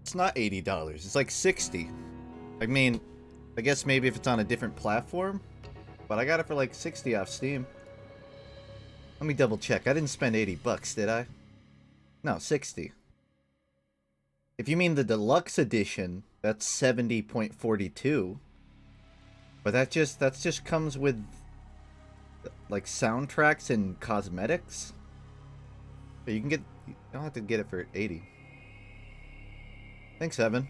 It's not $80. It's like 60. I mean, I guess maybe if it's on a different platform, but I got it for like 60 off Steam. Let me double check. I didn't spend 80 bucks, did I? No, 60. If you mean the deluxe edition, that's 70.42. But that just comes with like soundtracks and cosmetics. But you don't have to get it for 80. Thanks, Evan.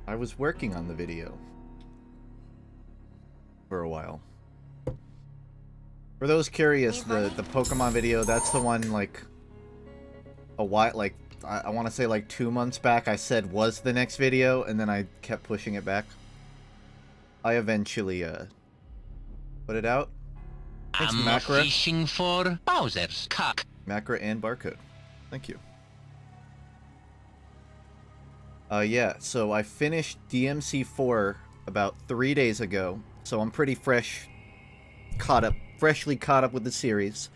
I was working on the video for a while. For those curious, the Pokemon video, that's the one like a while, like I want to say like 2 months back I said was the next video, and then I kept pushing it back. I eventually put it out. Thanks, Macra. Fishing for Bowser's cock. Macra and Barcode. Thank you. Yeah, so I finished DMC4 about 3 days ago, so I'm pretty freshly caught up with the series.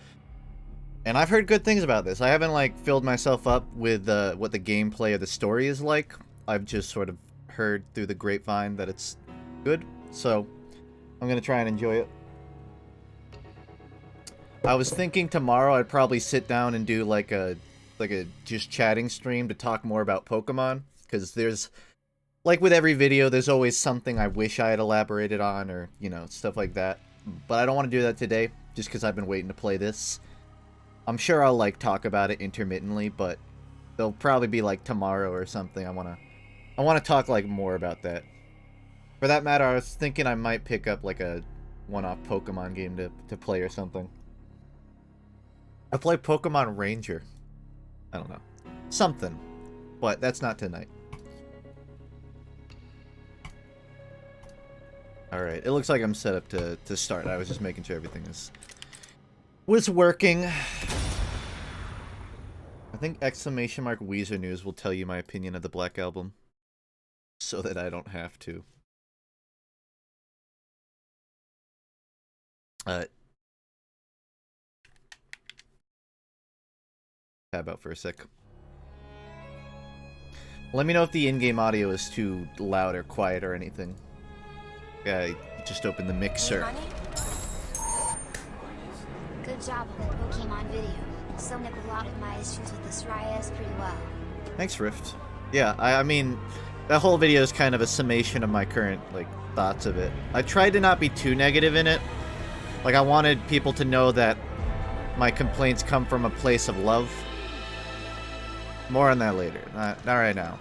And I've heard good things about this. I haven't, like, filled myself up with what the gameplay or the story is like. I've just sort of heard through the grapevine that it's good, so I'm gonna try and enjoy it. I was thinking tomorrow I'd probably sit down and do, like a just chatting stream to talk more about Pokemon. Because there's, like with every video, there's always something I wish I had elaborated on, or, you know, stuff like that. But I don't want to do that today, just because I've been waiting to play this. I'm sure I'll, like, talk about it intermittently, but they'll probably be, like, tomorrow or something. I want to talk, like, more about that. For that matter, I was thinking I might pick up, like, a one-off Pokemon game to play or something. I play Pokemon Ranger. I don't know. Something. But that's not tonight. Alright, it looks like I'm set up to start. I was just making sure everything was working. I think exclamation mark Weezer News will tell you my opinion of the Black Album. So that I don't have to. Tab out for a sec. Let me know if the in-game audio is too loud or quiet or anything. Yeah, I just opened the mixer. Hey, good job on that Pokemon video. Summed up a lot of my issues with the Sryas pretty well. Thanks, Rift. Yeah, I mean, that whole video is kind of a summation of my current, like, thoughts of it. I tried to not be too negative in it. Like, I wanted people to know that my complaints come from a place of love. More on that later. Not right now.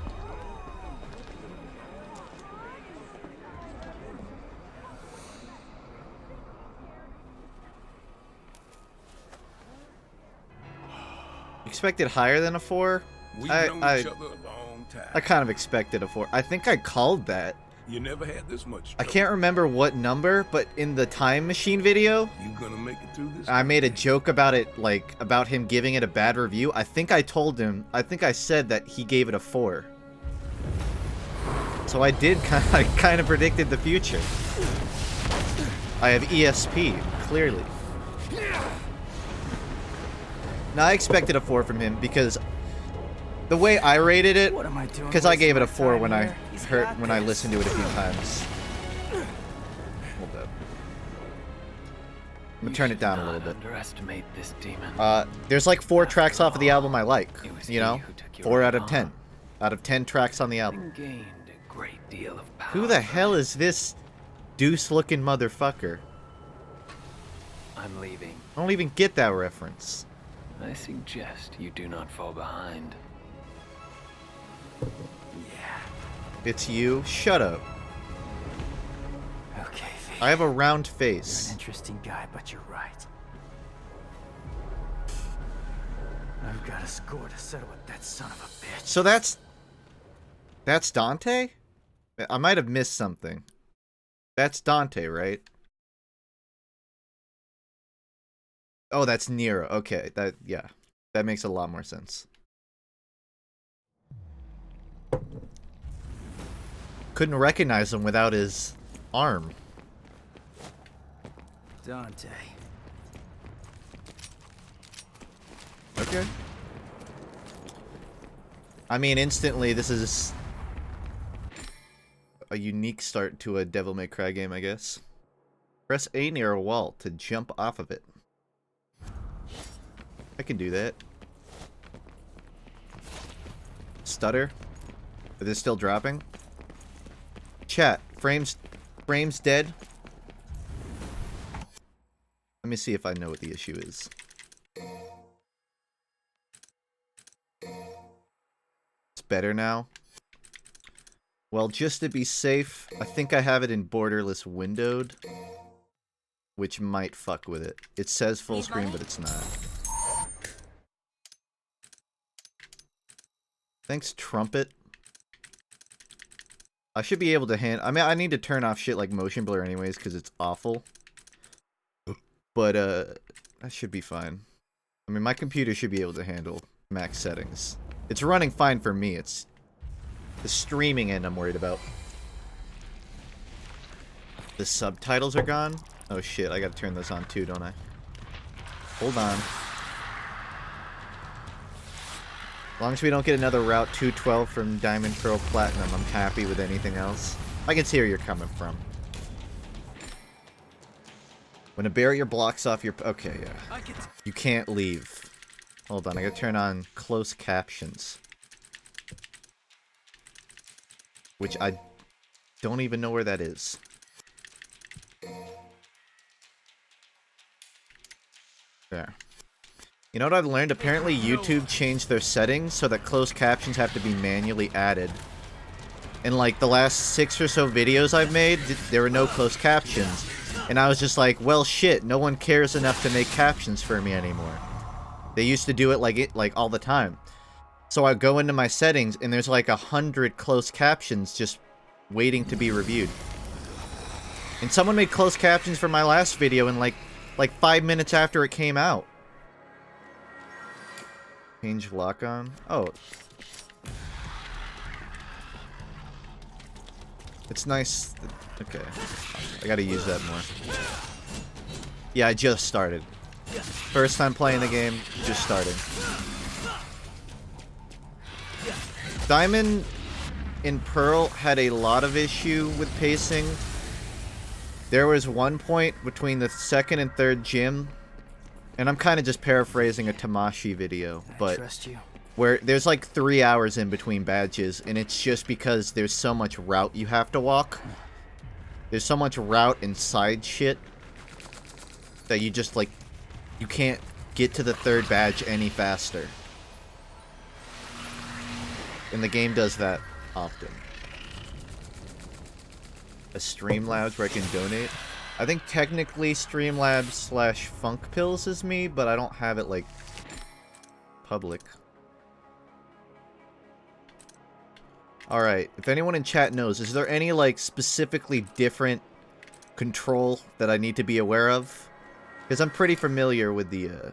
Expected higher than a 4? I kind of expected a 4. I think I called that. You never had this much trouble. I can't remember what number, but in the Time Machine video, You gonna make it through this? I made a joke about it, like, about him giving it a bad review. I think I told him, I think I said that he gave it a 4. So I kind of predicted the future. I have ESP, clearly. Now, I expected a 4 from him because the way I rated it, because I gave it a 4 when I listened to it a few times. Hold up. I'm gonna turn it down a little bit. Underestimate this demon. There's like 4 tracks off of the album I like, you know? 4 out of 10. Out of 10 tracks on the album. Gained a great deal of power. Who the hell is this deuce-looking motherfucker? I'm leaving. I don't even get that reference. I suggest you do not fall behind. It's you? Shut up. Okay, Fake. I have a round You're face. an interesting guy, but you're right. I've got a score to settle with that son of a bitch. So that's Dante? I might have missed something. That's Dante, right? Oh, that's Nero. Okay, yeah. That makes a lot more sense. Couldn't recognize him without his arm. Dante. Okay. I mean, instantly, this is a unique start to a Devil May Cry game, I guess. Press A near a wall to jump off of it. I can do that. Stutter. Is it still dropping? Chat. Frames dead. Let me see if I know what the issue is. It's better now. Well, just to be safe, I think I have it in borderless windowed, which might fuck with it. It says full screen, but it's not. Thanks, Trumpet. I should be able to I mean, I need to turn off shit like motion blur anyways, because it's awful. But, that should be fine. I mean, my computer should be able to handle max settings. It's running fine for me. It's the streaming end I'm worried about. The subtitles are gone? Oh shit, I gotta turn those on too, don't I? Hold on. As long as we don't get another Route 212 from Diamond Pearl Platinum, I'm happy with anything else. I can see where you're coming from. When a barrier blocks off your... Okay, yeah. You can't leave. Hold on, I gotta turn on closed captions. Which I don't even know where that is. There. You know what I've learned? Apparently YouTube changed their settings so that closed captions have to be manually added. In like the last 6 or so videos I've made, there were no closed captions. And I was just like, well shit, no one cares enough to make captions for me anymore. They used to do it like all the time. So I go into my settings and there's like 100 closed captions just waiting to be reviewed. And someone made closed captions for my last video in like 5 minutes after it came out. Change lock on. Oh. It's nice. Okay. I gotta use that more. Yeah, I just started. First time playing the game, just starting. Diamond and Pearl had a lot of issue with pacing. There was one point between the second and third gym, and I'm kind of just paraphrasing a Tamashi video, but where there's like 3 hours in between badges, and it's just because there's so much route you have to walk. There's so much route and side shit that you just like, you can't get to the third badge any faster. And the game does that often. A Streamlabs where I can donate. I think technically Streamlabs / FUNKe is me, but I don't have it like public. Alright, if anyone in chat knows, is there any like specifically different control that I need to be aware of? Because I'm pretty familiar with the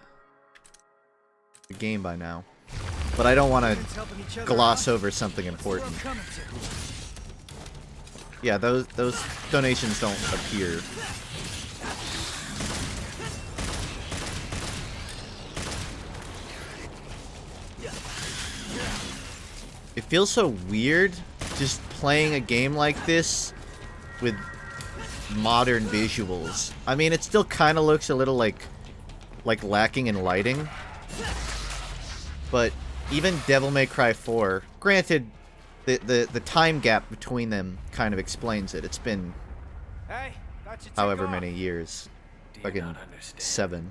game by now. But I don't want to gloss over something important. Yeah, those donations don't appear. It feels so weird just playing a game like this with modern visuals. I mean, it still kind of looks a little like lacking in lighting. But even Devil May Cry 4, granted, the time gap between them kind of explains it. It's been however many years. Fucking 7.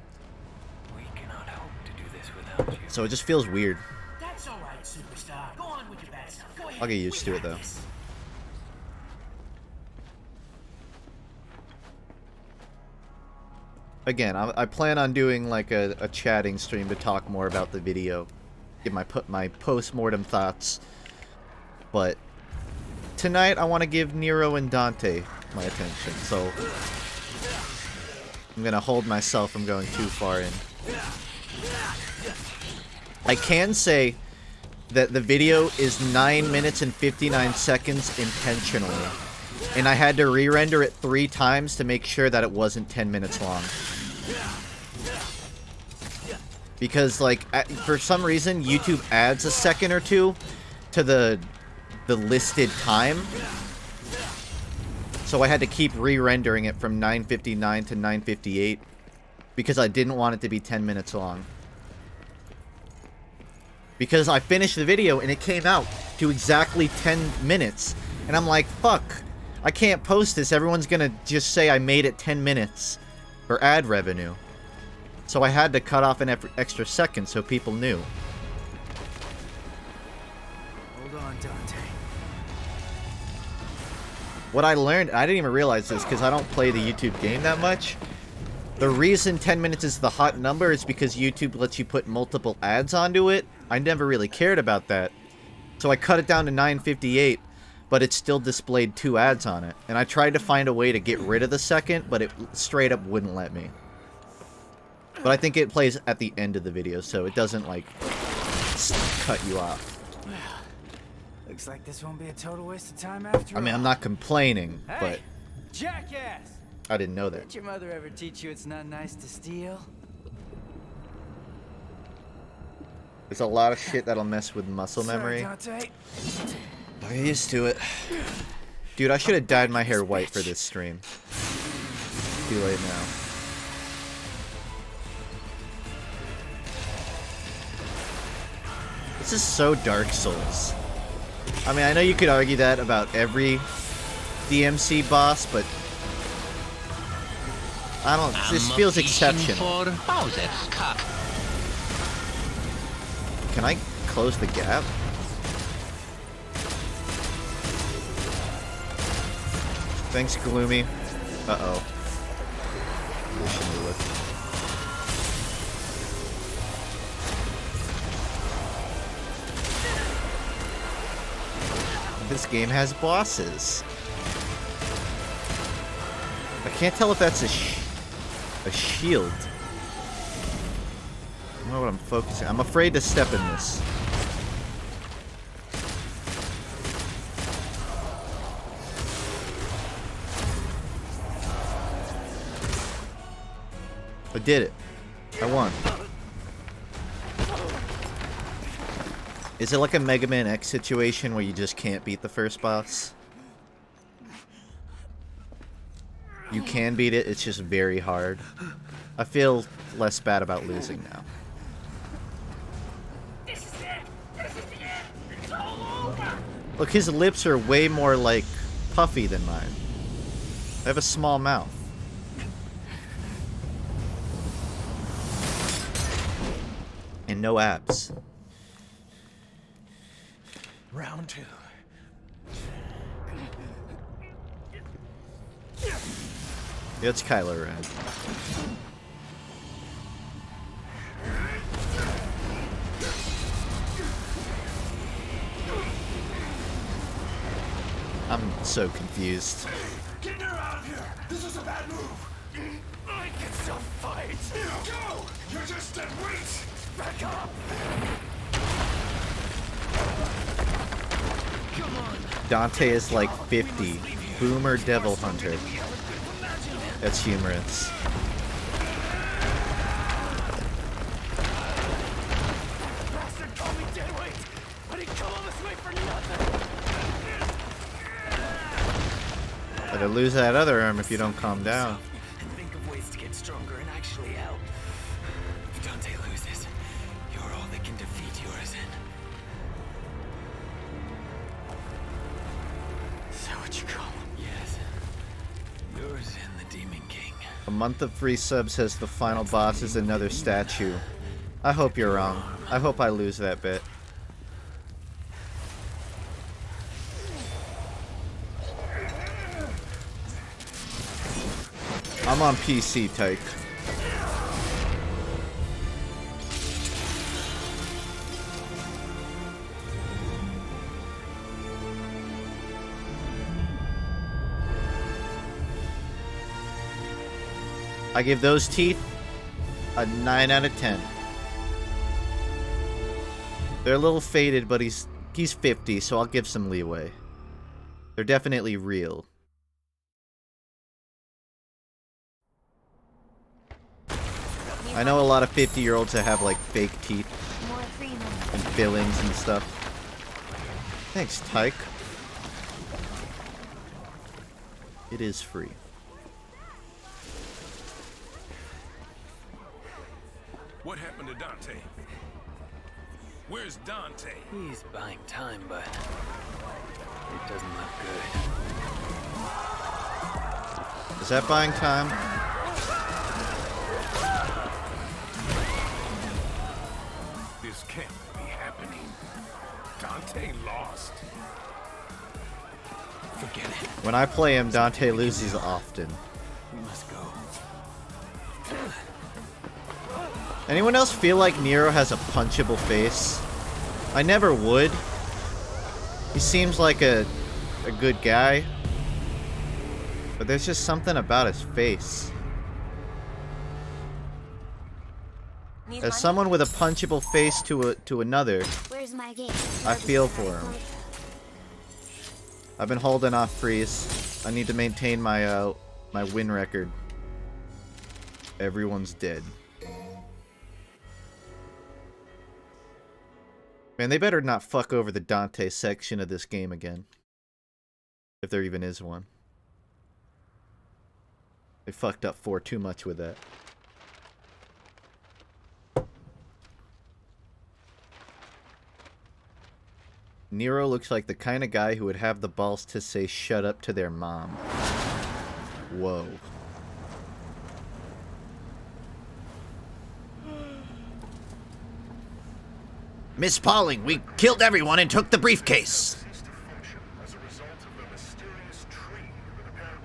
We cannot hope to do this without you. So it just feels weird. That's all right, superstar. Go on with your bad stuff. Go ahead. I'll get used to it though. Again, I plan on doing like a chatting stream to talk more about the video, give my post-mortem thoughts. But tonight I want to give Nero and Dante my attention, so I'm gonna hold myself from going too far in. I can say that the video is 9 minutes and 59 seconds intentionally, and I had to re-render it 3 times to make sure that it wasn't 10 minutes long. Because, like, for some reason, YouTube adds a second or two to the listed time. So I had to keep re-rendering it from 9:59 to 9:58 because I didn't want it to be 10 minutes long. Because I finished the video and it came out to exactly 10 minutes. And I'm like, fuck, I can't post this. Everyone's gonna just say I made it 10 minutes for ad revenue. So I had to cut off an extra second so people knew. Hold on, Dante. What I learned, I didn't even realize this because I don't play the YouTube game that much. The reason 10 minutes is the hot number is because YouTube lets you put multiple ads onto it. I never really cared about that. So I cut it down to 9:58, but it still displayed 2 ads on it. And I tried to find a way to get rid of the second, but it straight up wouldn't let me. But I think it plays at the end of the video, so it doesn't, like, cut you off. Looks like this won't be a total waste of time after all. I mean, I'm not complaining, Hey, but jackass! I didn't know that. Did your mother ever teach you it's not nice to steal? There's a lot of shit that'll mess with muscle memory. Sorry, Dante. I'll get used to it. Dude, I should have dyed my hair white for this stream. Too late now. This is so Dark Souls. I mean, I know you could argue that about every DMC boss, but I don't. This feels exceptional. For Bowser's cock. Can I close the gap? Thanks, Gloomy. Uh-oh. This game has bosses. I can't tell if that's a shield. I don't know what I'm focusing. I'm afraid to step in this. I did it. I won. Is it like a Mega Man X situation where you just can't beat the first boss? You can beat it, it's just very hard. I feel less bad about losing now. Look, his lips are way more, like, puffy than mine. I have a small mouth. And no abs. Round 2. Yeah, it's Kylo Ren. I'm so confused. Get her out of here! This is a bad move! I can still fight! Go! You're just dead weight! Back up! Come on! Dante is like 50. Boomer Devil Hunter. That's humorous. Bastard called me dead weight! I didn't come all this way for nothing! Better lose that other arm if you don't calm down. And think of ways to get stronger and actually help. If Dante loses, you're all that can defeat yours. Is that what you call him? Yes. Yours and the Demon King. A month of free subs says the final boss is another statue. I hope you're wrong. I hope I lose that bit. I'm on PC, Tyke. I give those teeth a 9 out of 10. They're a little faded, but he's 50, so I'll give some leeway. They're definitely real. I know a lot of 50-year-olds that have like fake teeth More freedom. and fillings and stuff. Thanks, Tyke. It is free. What happened to Dante? Where's Dante? He's buying time, but it doesn't look good. Is that buying time? This can't be happening. Dante lost. Forget it. When I play him, Dante loses often. We must go. Anyone else feel like Nero has a punchable face? I never would. He seems like a good guy. But there's just something about his face. As someone with a punchable face to another, Where's my game? I feel for him. I've been holding off freeze. I need to maintain my my win record. Everyone's dead. Man, they better not fuck over the Dante section of this game again. If there even is one. They fucked up 4 too much with that. Nero looks like the kind of guy who would have the balls to say shut up to their mom. Whoa. Miss Pauling, we killed everyone and took the briefcase.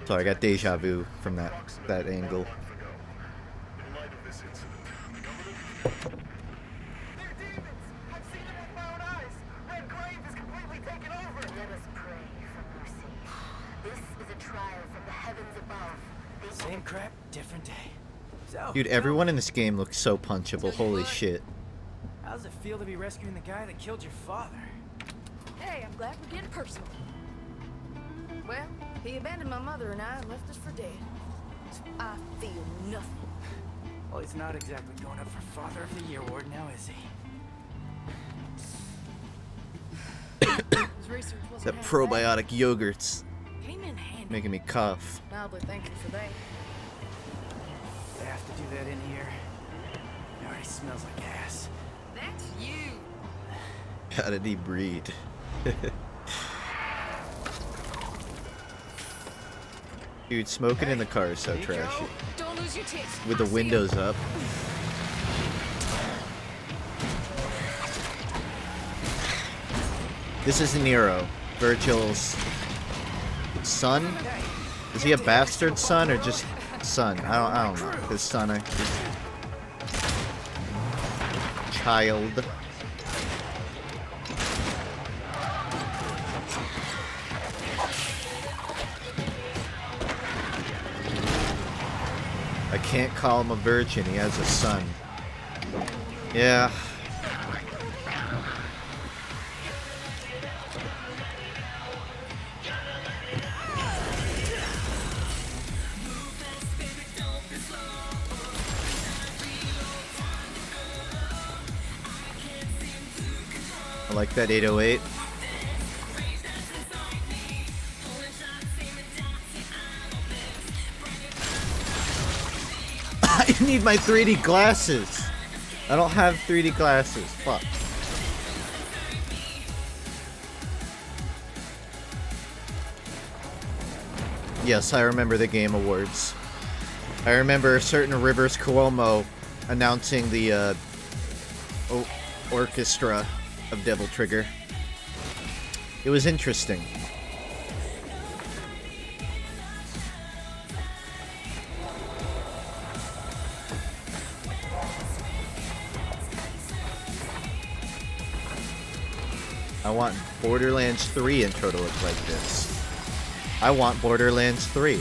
Sorry, I got deja vu from that angle. Same crap, different day. So, Dude, everyone in this game looks so punchable. Holy shit. how does it feel to be rescuing the guy that killed your father? Hey, I'm glad we're getting personal. Well, he abandoned my mother and I and left us for dead. I feel nothing. Well, he's not exactly going up for Father of the Year award now, is he? His research wasn't That half probiotic yogurt's bad. Came in handy. making me cough. Mildly thankful for that. They have to do that in here. It already smells like ass. That's you. How did he breed? Dude, smoking in the car is so trashy. Don't lose your tits. With the windows up. This is Nero, Virgil's son. Is he a bastard son or just son? I don't know. His son, his child. I can't call him a virgin. He has a son. Yeah. I like that 808. I need my 3D glasses. I don't have 3D glasses. Fuck. Yes, I remember the Game Awards. I remember a certain Rivers Cuomo announcing the orchestra of Devil Trigger. It was interesting. I want Borderlands 3 intro to look like this. I want Borderlands 3.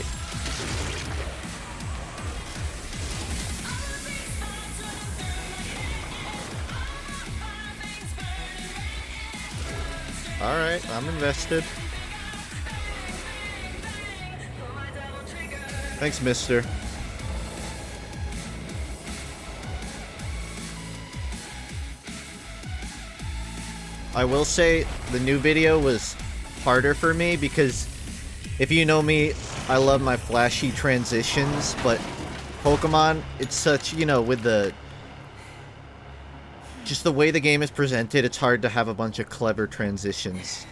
Alright, I'm invested. Thanks, mister. I will say the new video was harder for me because if you know me, I love my flashy transitions, but Pokemon, it's such, you know, with the... just the way the game is presented, it's hard to have a bunch of clever transitions.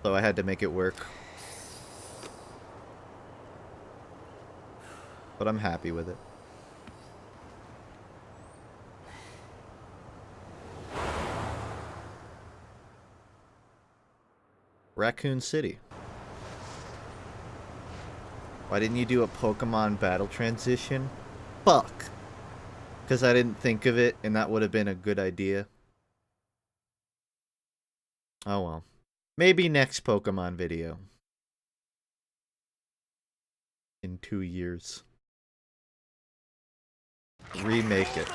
So I had to make it work. But I'm happy with it. Raccoon City. Why didn't you do a Pokemon battle transition? Fuck! Because I didn't think of it, and that would have been a good idea. Oh well. Maybe next Pokemon video. In 2 years. Remake it.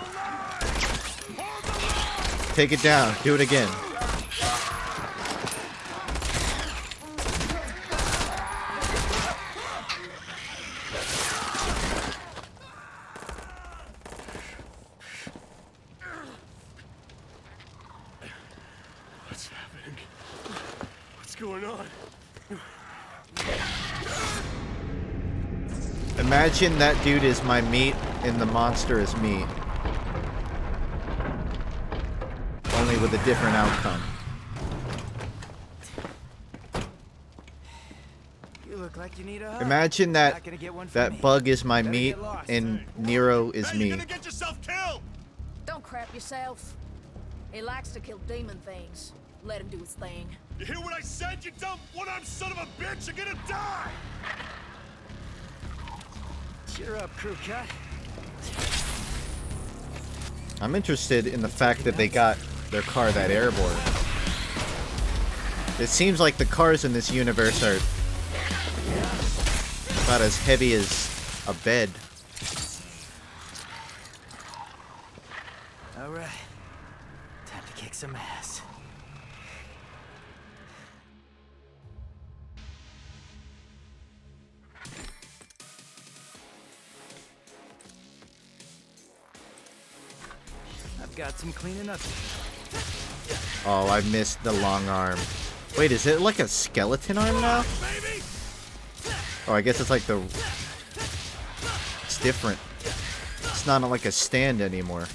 Take it down. Do it again. What's happening? What's going on? Imagine that dude is my meat and the monster is me. Only with a different outcome. You look like you need a hug. Imagine Not that gonna get one from me. that bug is my Better meat get lost. and Nero is Hey, me. you're gonna get yourself killed! Don't crap yourself. He likes to kill demon things. Let him do his thing. You hear what I said, you dumb one-armed son of a bitch? You're gonna die! Cheer up, crew cut. I'm interested in the fact that they got their car that airborne. It seems like the cars in this universe are about as heavy as a bed. All right. Time to kick some ass. I've got some cleaning up. Oh, I missed the long arm. Wait, is it like a skeleton arm now? Baby! Oh, I guess it's like the... It's different. It's not like a stand anymore.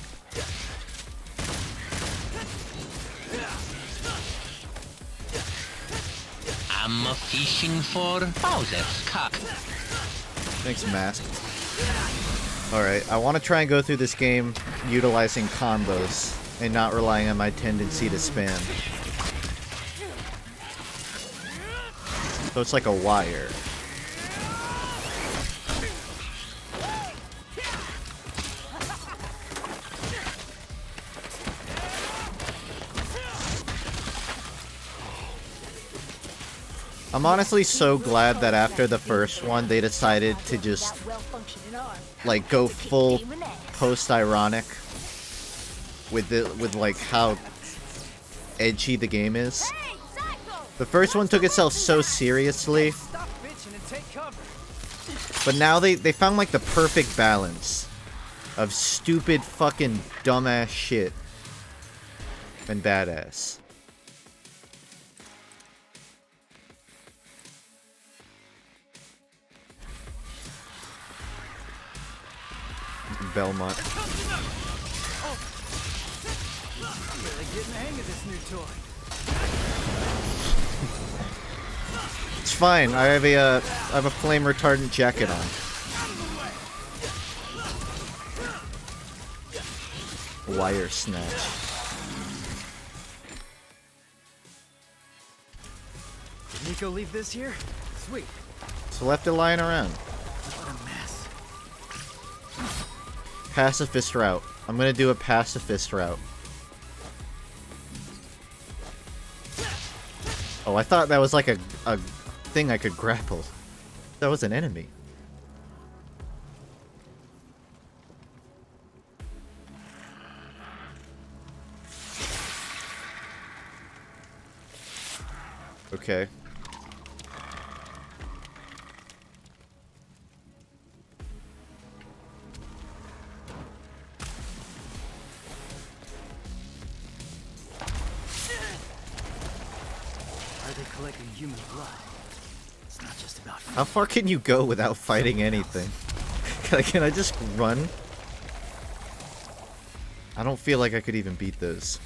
I'm fishing for Bowser's cock. Thanks, Mask. Alright, I want to try and go through this game utilizing combos and not relying on my tendency to spam. So it's like a wire. I'm honestly so glad that after the first one they decided to just like go full post-ironic with like how edgy the game is. The first one took itself so seriously, Stop bitching and take cover. but now they found like the perfect balance of stupid fucking dumbass shit and badass. Belmont. Really getting the hang of this new toy. It's fine. I have a flame retardant jacket on. Wire snatch. Did Nico leave this here? Sweet. So left it lying around. What a mess. Pacifist route. I'm gonna do a pacifist route. Oh, I thought that was like a thing I could grapple. That was an enemy. Okay. They're collecting human blood. It's not just about How far can you go without fighting anything? Can I just run? I don't feel like I could even beat those.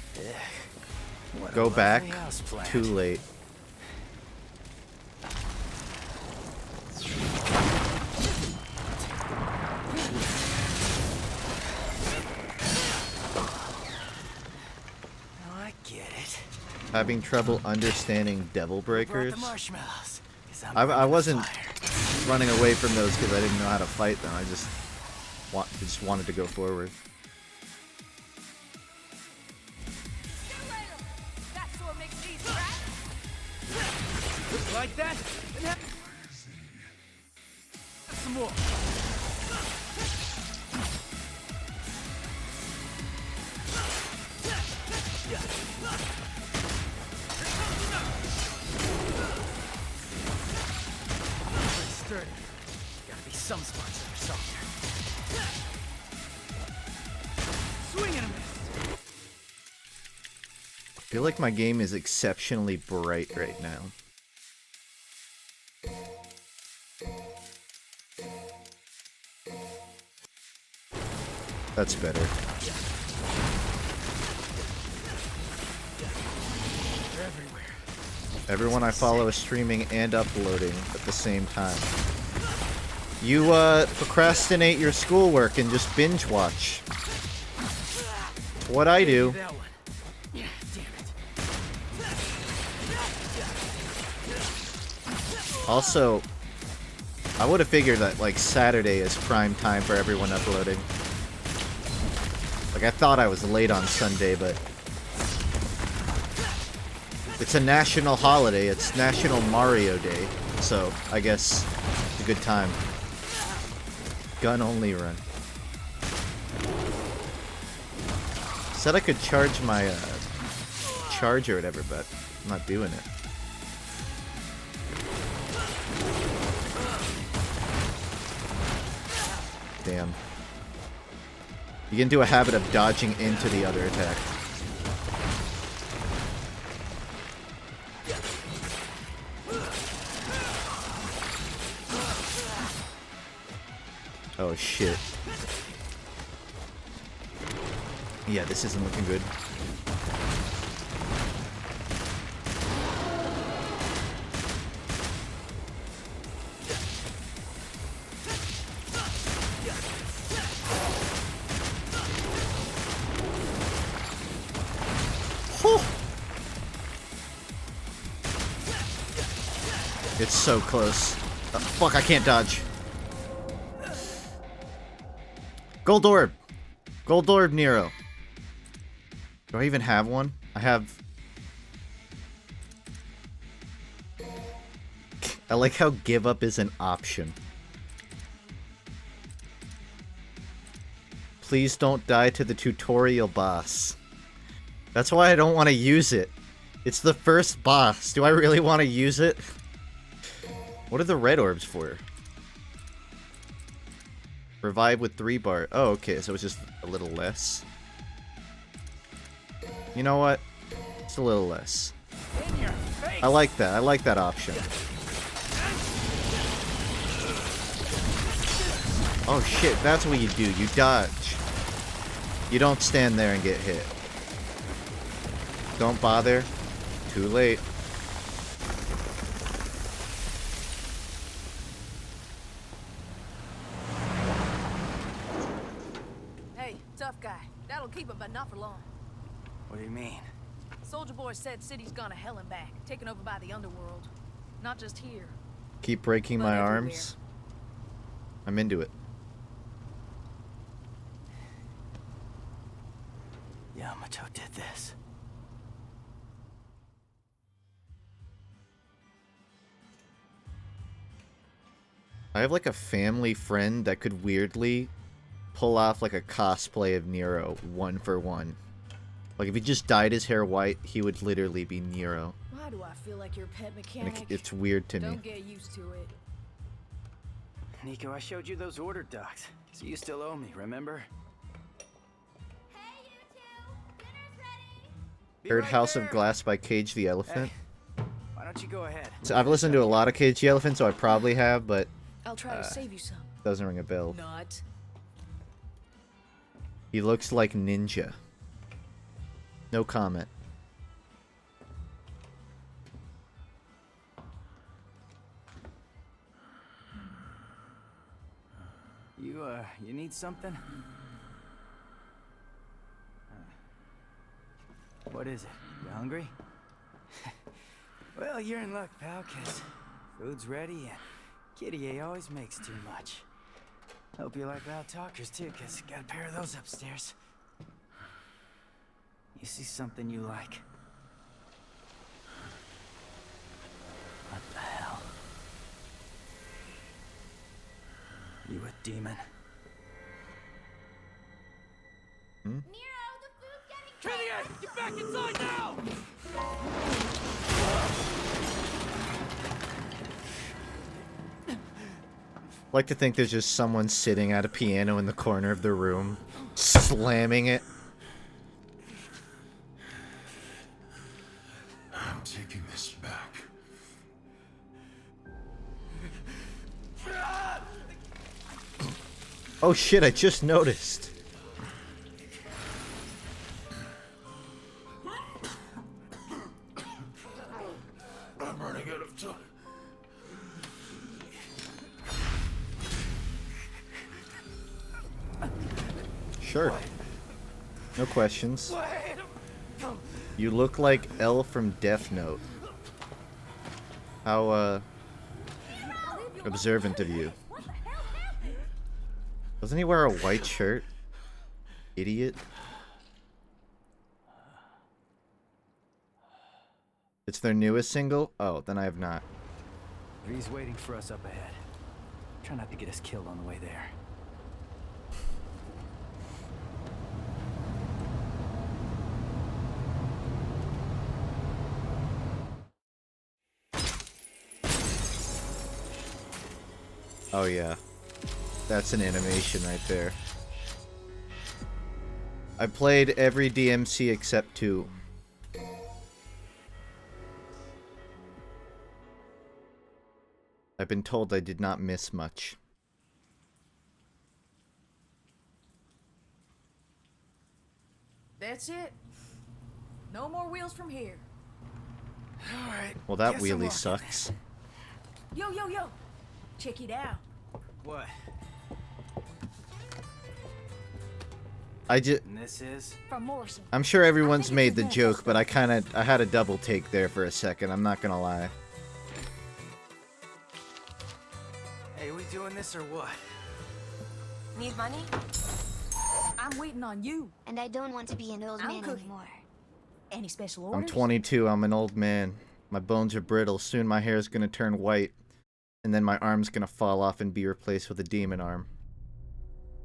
Go back. Too late. I get it. Having trouble understanding devil breakers. Brought the marshmallows, 'cause I'm I bringing the wasn't fire. running away from those because I didn't know how to fight them. I just wanted to go forward. That sword makes these cracks. Like that? Then have some more. Pretty sturdy. Gotta be some spots that are softer. Swing and a miss. I feel like my game is exceptionally bright right now. That's better. They're everywhere. Everyone I follow is streaming and uploading at the same time. You procrastinate your schoolwork and just binge watch. What I do. That one. Yeah, damn it. Also, I would have figured that like Saturday is prime time for everyone uploading. Like I thought I was late on Sunday, but it's a national holiday. It's National Mario Day, so I guess it's a good time. Gun only run. Said I could charge my charge or whatever, but I'm not doing it. Damn. You get into a habit of dodging into the other attack. Oh shit. Yeah, this isn't looking good. It's so close. Fuck, I can't dodge. Gold orb. Gold orb Nero. Do I even have one? I have... I like how give up is an option. Please don't die to the tutorial boss. That's why I don't want to use it. It's the first boss. Do I really want to use it? What are the red orbs for? Revive with 3 bar. Oh, okay, so it's just a little less. You know what? It's a little less. I like that. I like that option. Oh shit, that's what you do. You dodge. You don't stand there and get hit. Don't bother. Too late. Hey, tough guy. That'll keep him, but not for long. What do you mean? Soldier Boy said city's gone to hell and back, taken over by the underworld. Not just here. Keep breaking but my everywhere. arms. I'm into it. Yamato did this. I have like a family friend that could weirdly pull off like a cosplay of Nero 1-for-1. Like if he just dyed his hair white, he would literally be Nero. Why do I feel like your pet And mechanic? it's weird to me. Don't get used to it. Nico, I showed you those order docs, so you still owe me, remember? Hey, you two! Dinner's ready! Be Heard right House there. of Glass by Cage the Elephant. Why don't don't you go ahead? So I've listened to a lot of Cage the Elephant, so I probably have, but I'll try to save you some. doesn't ring a bell. Not. He looks like Ninja. No comment. You need something? What is it? You hungry? Well, you're in luck, pal, 'cause food's ready and Kitty A always makes too much. Hope you like loud talkers too, 'cause got a pair of those upstairs. You see something you like? What the hell? You a demon? Nero, the food's getting Kitty A, get back inside now! I like to think there's just someone sitting at a piano in the corner of the room, slamming it. I'm taking this back. Oh shit, I just noticed. I'm running out of time. Sure. No questions. You look like L from Death Note. How, observant of you. Doesn't he wear a white shirt? Idiot. It's their newest single? Oh, then I have not. He's waiting for us up ahead. Try not to get us killed on the way there. Oh yeah. That's an animation right there. I played every DMC except 2. I've been told I did not miss much. That's it. No more wheels from here. Alright. Well, that wheelie sucks. Yo, yo, yo. Check it out. What? I just... And this is? From Morrison. I'm sure everyone's I think made it's the a joke, but I had a double take there for a second, I'm not gonna lie. Hey, we doing this or what? Need money? I'm waiting on you. And I don't want to be an old I'm man cooking. anymore. Any special I'm orders? 22, I'm an old man. My bones are brittle, soon my hair is gonna turn white. And then my arm's gonna fall off and be replaced with a demon arm.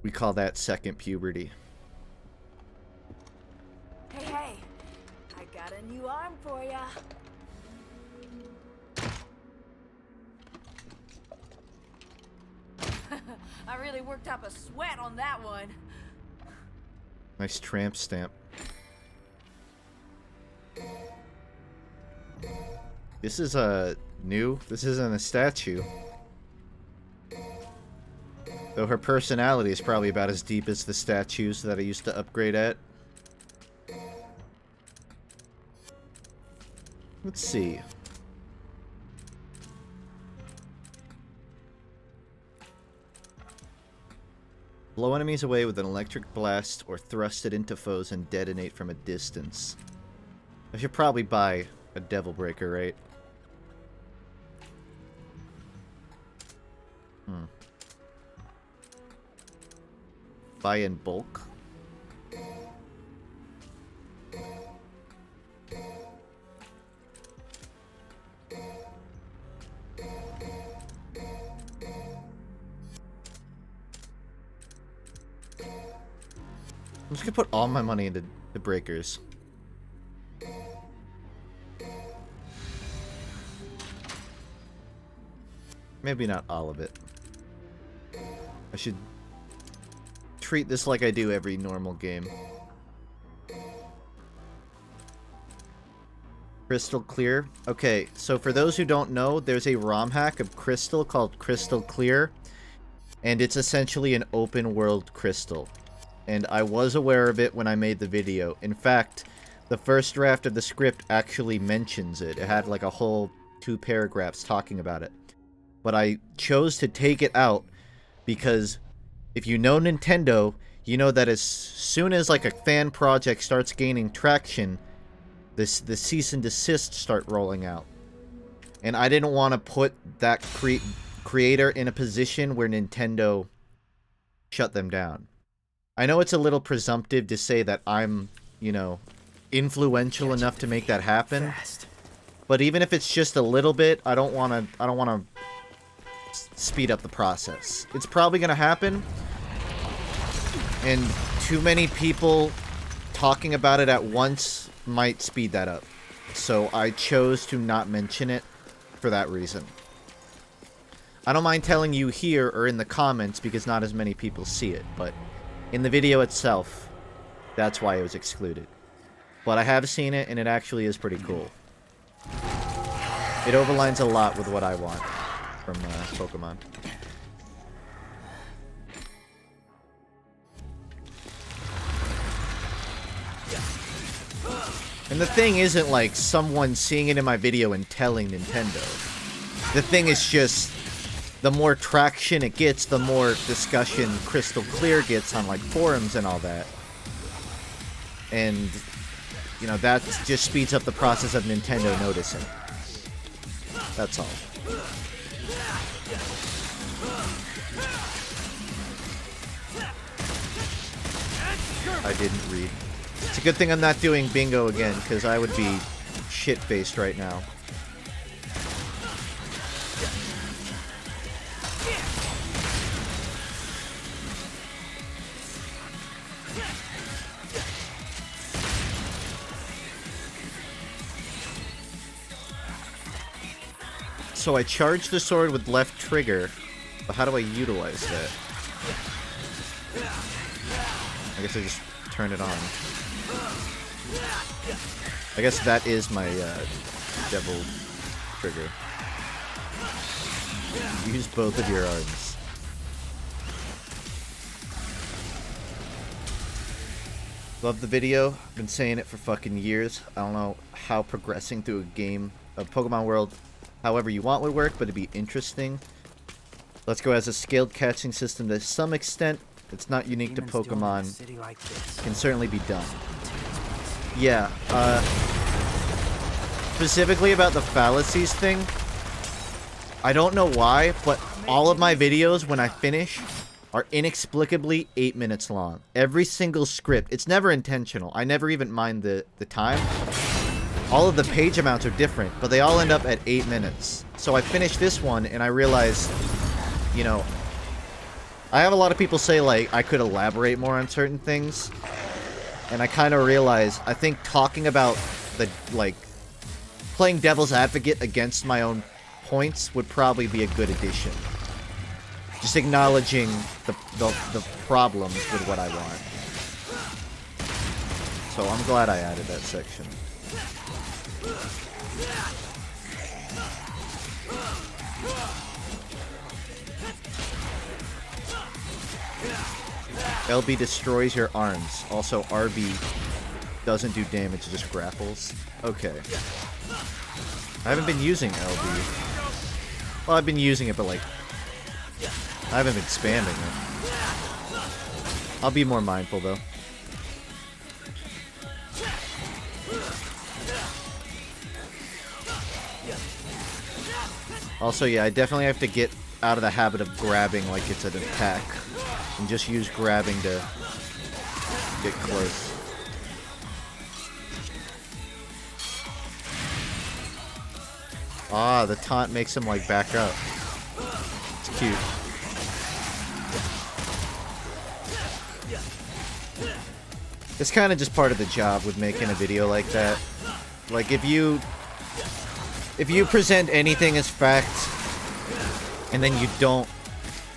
We call that second puberty. Hey, hey. I got a new arm for ya. I really worked up a sweat on that one. Nice tramp stamp. This is new. This isn't a statue. Though her personality is probably about as deep as the statues that I used to upgrade at. Let's see. Blow enemies away with an electric blast or thrust it into foes and detonate from a distance. I should probably buy a Devil Breaker, right? Buy in bulk. I'm just gonna put all my money into the breakers. Maybe not all of it. I should treat this like I do every normal game. Crystal Clear. Okay, so for those who don't know, there's a ROM hack of Crystal called Crystal Clear, and it's essentially an open world Crystal. And I was aware of it when I made the video. In fact, the first draft of the script actually mentions it. It had like a whole 2 paragraphs talking about it. But I chose to take it out because if you know Nintendo, you know that as soon as like a fan project starts gaining traction, the cease and desist start rolling out. And I didn't want to put that creator in a position where Nintendo shut them down. I know it's a little presumptive to say that I'm, you know, influential enough to make that happen. But even if it's just a little bit, I don't want to speed up the process. It's probably going to happen. And too many people talking about it at once might speed that up. So I chose to not mention it for that reason. I don't mind telling you here or in the comments because not as many people see it, but in the video itself, that's why it was excluded. But I have seen it and it actually is pretty cool. It overlines a lot with what I want from Pokemon. And the thing isn't like someone seeing it in my video and telling Nintendo. The thing is just, the more traction it gets, the more discussion Crystal Clear gets on like forums and all that. And, you know, that just speeds up the process of Nintendo noticing. That's all. I didn't read. It's a good thing I'm not doing bingo again, because I would be shit-faced right now. So I charge the sword with left trigger, but how do I utilize that? I guess I just turn it on. I guess that is my devil trigger. Use both of your arms. Love the video. Been saying it for fucking years. I don't know how progressing through a game of Pokemon World however you want would work, but it'd be interesting. Let's Go has a scaled catching system to some extent. It's not unique to Pokemon. Can certainly be done. Yeah, specifically about the fallacies thing, I don't know why, but all of my videos, when I finish, are inexplicably 8 minutes long. Every single script. It's never intentional. I never even mind the time. All of the page amounts are different, but they all end up at 8 minutes. So I finished this one, and I realized, you know, I have a lot of people say, like, I could elaborate more on certain things. And I kind of realized, I think talking about the, like, playing devil's advocate against my own points would probably be a good addition. Just acknowledging the problems with what I want. So I'm glad I added that section. LB destroys your arms. Also, RB doesn't do damage, it just grapples. Okay. I haven't been using LB. Well, I've been using it, but like, I haven't been spamming it. I'll be more mindful, though. Also, yeah, I definitely have to get out of the habit of grabbing like it's an attack. And just use grabbing to get close. Ah, the taunt makes him, like, back up. It's cute. It's kind of just part of the job with making a video like that. Like, if you present anything as fact, and then you don't,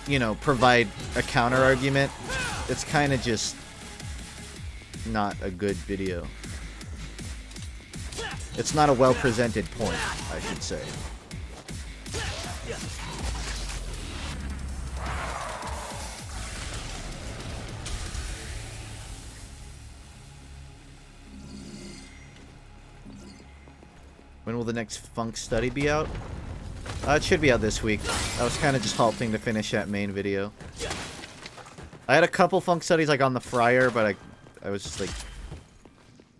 you know, provide a counter argument, it's kind of just not a good video. It's not a well-presented point, I should say. When will the next Funk study be out? It should be out this week. I was kind of just halting to finish that main video. I had a couple Funk studies like on the fryer, but I was just like...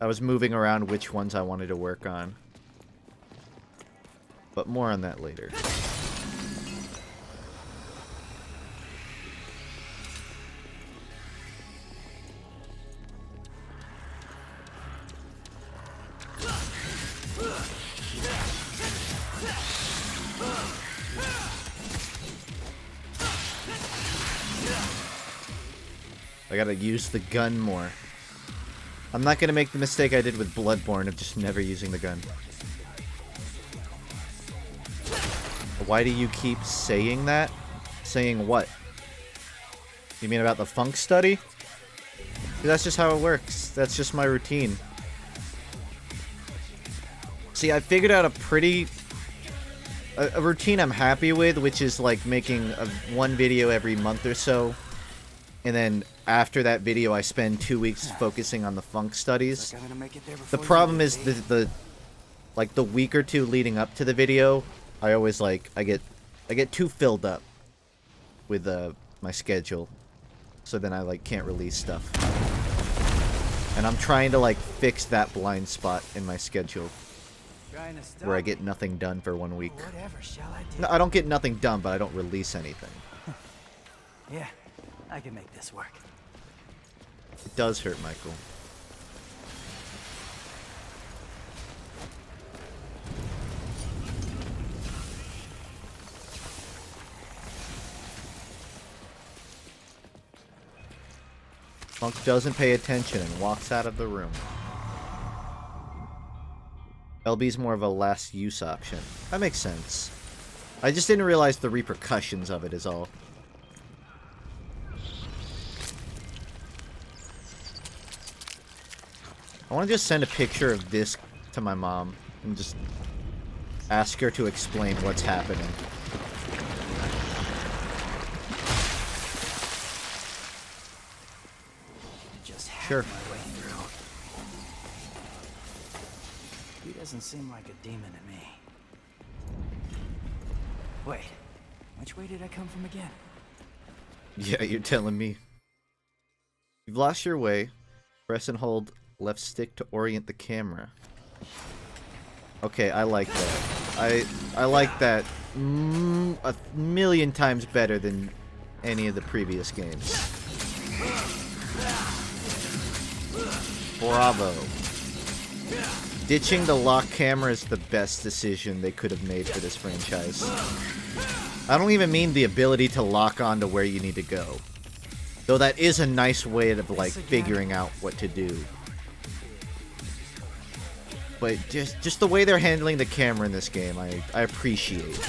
I was moving around which ones I wanted to work on. But more on that later. I gotta use the gun more. I'm not gonna make the mistake I did with Bloodborne of just never using the gun. Why do you keep saying that? Saying what? You mean about the Funk study? That's just how it works. That's just my routine. See, I figured out a routine I'm happy with, which is like making one video every month or so. And then after that video, I spend 2 weeks focusing on the Funk studies. The problem is the week or two leading up to the video, I always I get too filled up with my schedule, so then I can't release stuff. And I'm trying to fix that blind spot in my schedule where I get nothing done for 1 week. No, I don't get nothing done, but I don't release anything. Yeah, I can make this work. It does hurt, Michael. Funk doesn't pay attention and walks out of the room. LB's more of a last use option. That makes sense. I just didn't realize the repercussions of it is all. I want to just send a picture of this to my mom and just ask her to explain what's happening. Sure. He doesn't seem like a demon to me. Wait, which way did I come from again? Yeah, you're telling me. You've lost your way. Press and hold left stick to orient the camera. Okay, I like that. I like that a million times better than any of the previous games. Bravo. Ditching the lock camera is the best decision they could have made for this franchise. I don't even mean the ability to lock on to where you need to go. Though that is a nice way of figuring out what to do. But just the way they're handling the camera in this game, I appreciate.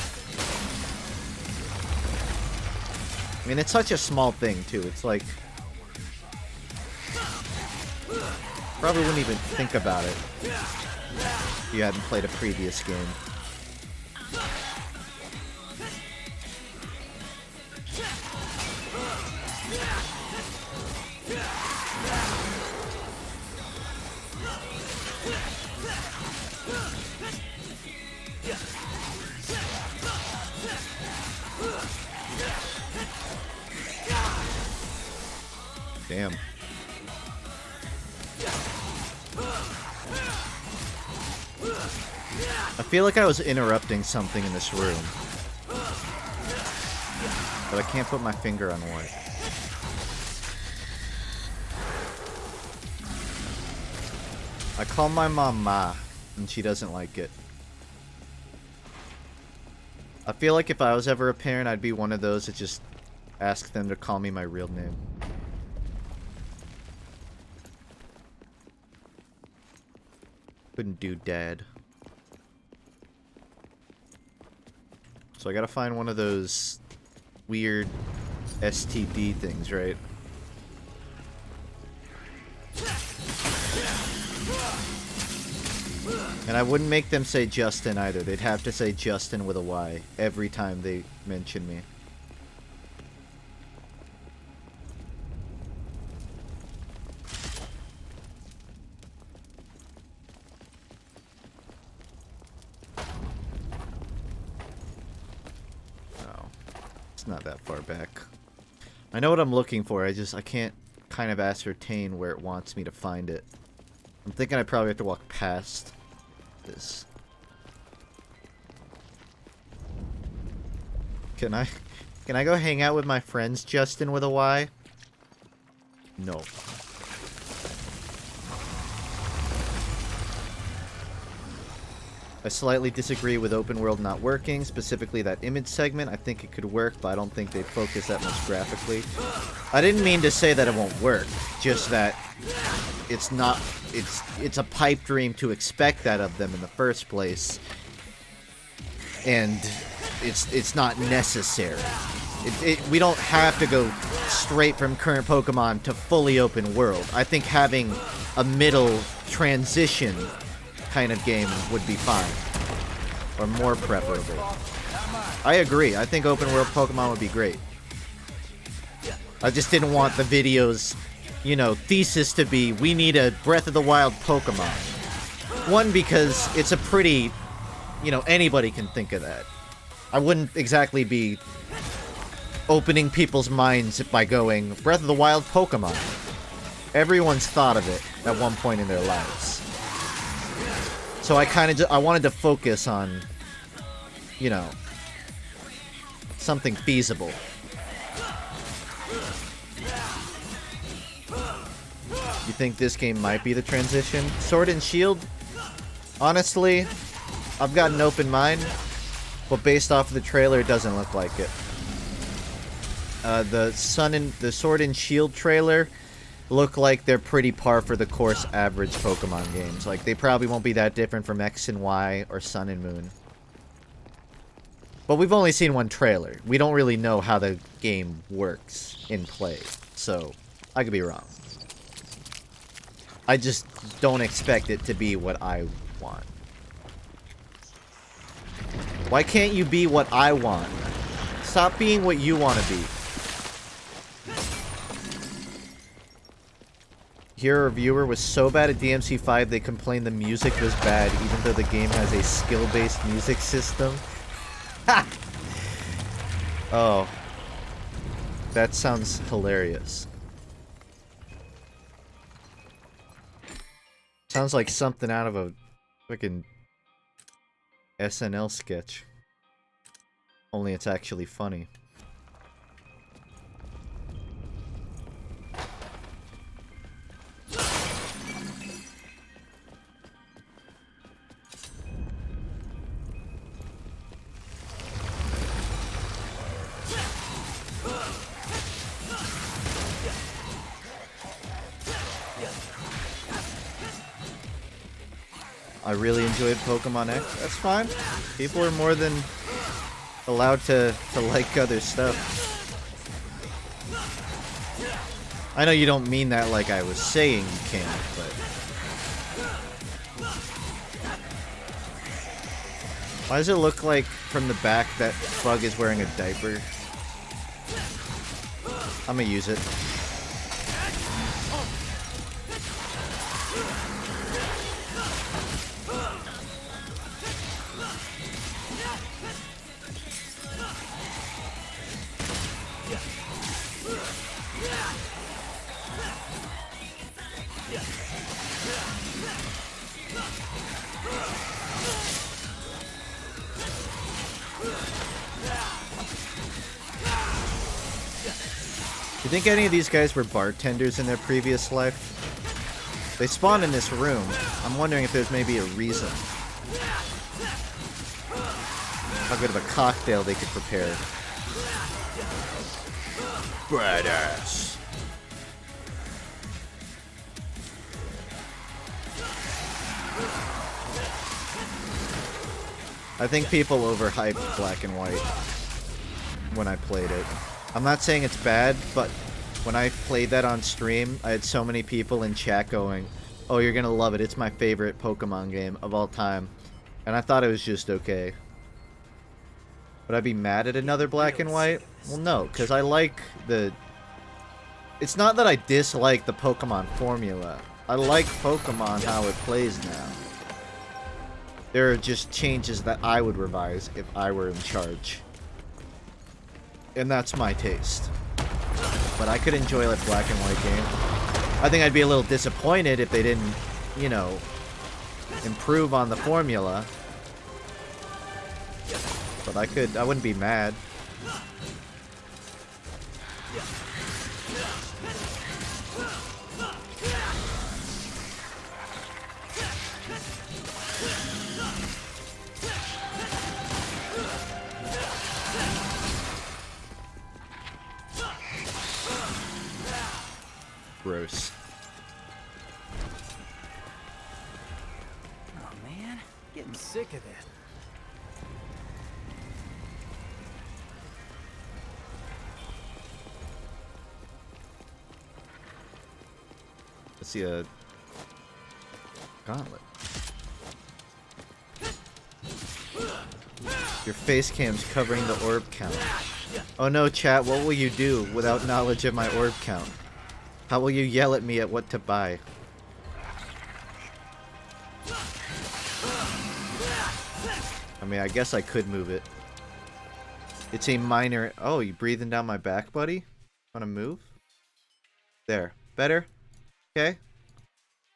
I mean, it's such a small thing too. It's probably wouldn't even think about it if you hadn't played a previous game. Damn. I feel like I was interrupting something in this room, but I can't put my finger on what. I call my mom Ma, and she doesn't like it. I feel like if I was ever a parent, I'd be one of those that just ask them to call me my real name. Couldn't do Dad. So I gotta find one of those weird STD things, right? And I wouldn't make them say Justin either. They'd have to say Justin with a Y every time they mention me. No, it's not that far back. I know what I'm looking for, I can't kind of ascertain where it wants me to find it. I'm thinking I probably have to walk past this. Can I go hang out with my friends, Justin with a Y? No. I slightly disagree with open world not working, specifically that image segment. I think it could work, but I don't think they focus that much graphically. I didn't mean to say that it won't work, just that it's not, it's a pipe dream to expect that of them in the first place. And it's not necessary. We don't have to go straight from current Pokemon to fully open world. I think having a middle transition kind of game would be fine. Or more preferable. I agree. I think open world Pokemon would be great. I just didn't want the video's, you know, thesis to be, we need a Breath of the Wild Pokemon. One, because it's a pretty, you know, anybody can think of that. I wouldn't exactly be opening people's minds by going, Breath of the Wild Pokemon. Everyone's thought of it at one point in their lives. So I wanted to focus on, you know, something feasible. You think this game might be the transition? Sword and Shield? Honestly, I've got an open mind, but based off of the trailer, it doesn't look like it. The Sword and Shield trailer look like they're pretty par for the course average Pokemon games. Like, they probably won't be that different from X and Y or Sun and Moon. But we've only seen one trailer. We don't really know how the game works in play, so I could be wrong. I just don't expect it to be what I want. Why can't you be what I want? Stop being what you want to be. Here, a reviewer was so bad at DMC5 they complained the music was bad, even though the game has a skill-based music system. Ha! Oh. That sounds hilarious. Sounds like something out of a freaking SNL sketch. Only it's actually funny. I really enjoyed Pokemon X. That's fine. People are more than allowed to like other stuff. I know you don't mean that like I was saying you can't, but... Why does it look like from the back that Bug is wearing a diaper? I'm gonna use it. You think any of these guys were bartenders in their previous life? They spawned in this room. I'm wondering if there's maybe a reason. How good of a cocktail they could prepare. Badass. I think people overhyped Black and White when I played it. I'm not saying it's bad, but when I played that on stream, I had so many people in chat going, Oh, you're gonna love it. It's my favorite Pokemon game of all time. And I thought it was just okay. Would I be mad at another Black and White? Well, no, because I like the... It's not that I dislike the Pokemon formula. I like Pokemon how it plays now. There are just changes that I would revise if I were in charge. And that's my taste. But I could enjoy a Black and White game. I think I'd be a little disappointed if they didn't, you know, improve on the formula. But I wouldn't be mad. Gross. Oh man, getting sick of this. Let's see a gauntlet. Your face cam's covering the orb count. Oh no, chat, what will you do without knowledge of my orb count? How will you yell at me at what to buy? I mean, I guess I could move it. It's a minor... Oh, you breathing down my back, buddy? Wanna move? There. Better? Okay.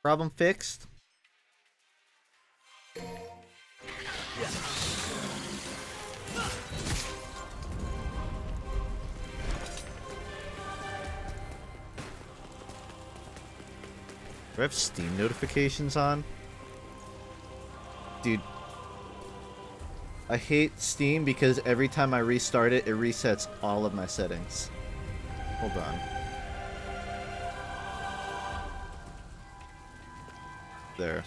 Problem fixed. Do I have Steam notifications on? Dude. I hate Steam because every time I restart it, it resets all of my settings. Hold on. There.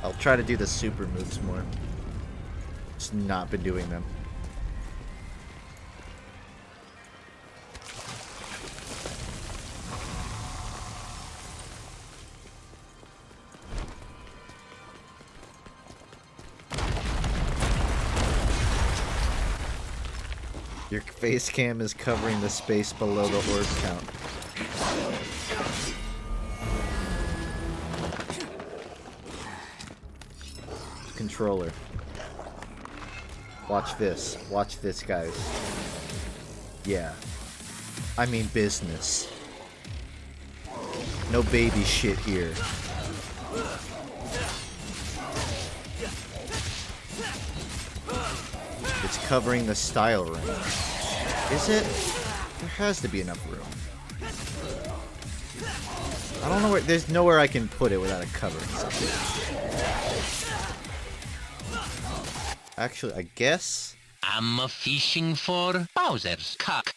I'll try to do the super moves more. Just not been doing them. Your face cam is covering the space below the orb count. Controller. Watch this. Watch this, guys. Yeah. I mean business. No baby shit here. It's covering the style range. Is it? There has to be enough room. I don't know where... There's nowhere I can put it without it covering something. Actually, I guess... I'm fishing for Bowser's cock.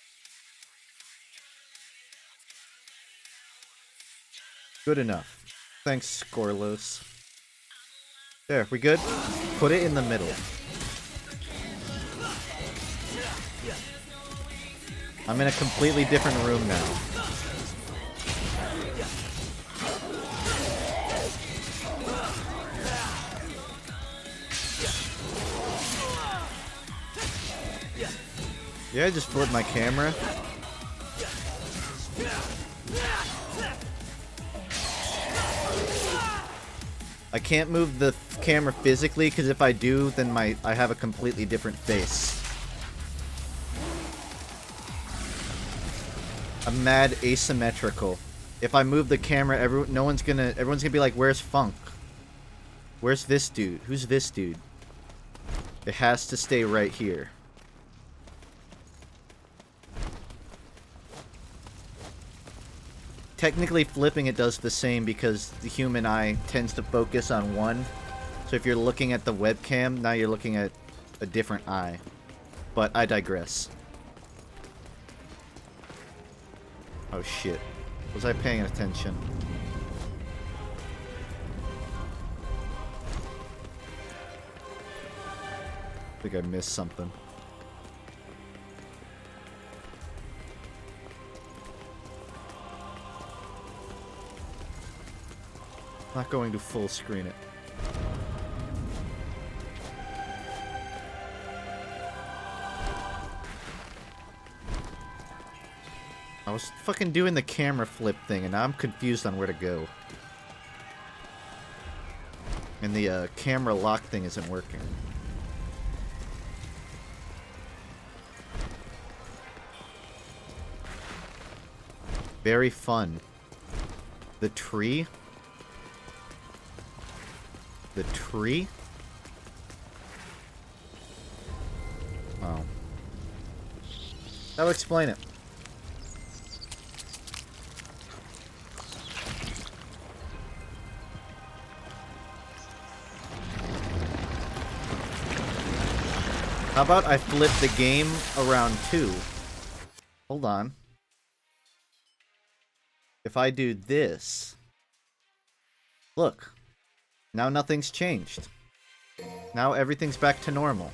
Good enough. Thanks, Scorlos. There, we good? Put it in the middle. I'm in a completely different room now. Yeah, I just flipped my camera. I can't move the camera physically because if I do, then I have a completely different face. I'm mad asymmetrical. If I move the camera, everyone's gonna be like, "Where's Funk? Where's this dude? Who's this dude?" It has to stay right here. Technically, flipping it does the same because the human eye tends to focus on one. So if you're looking at the webcam, now you're looking at a different eye. But I digress. Oh shit. Was I paying attention? I think I missed something. Not going to full screen it. I was fucking doing the camera flip thing, and now I'm confused on where to go. And the camera lock thing isn't working. Very fun. The tree? The tree? Oh. That'll explain it. How about I flip the game around too? Hold on. If I do this... Look. Now nothing's changed. Now everything's back to normal.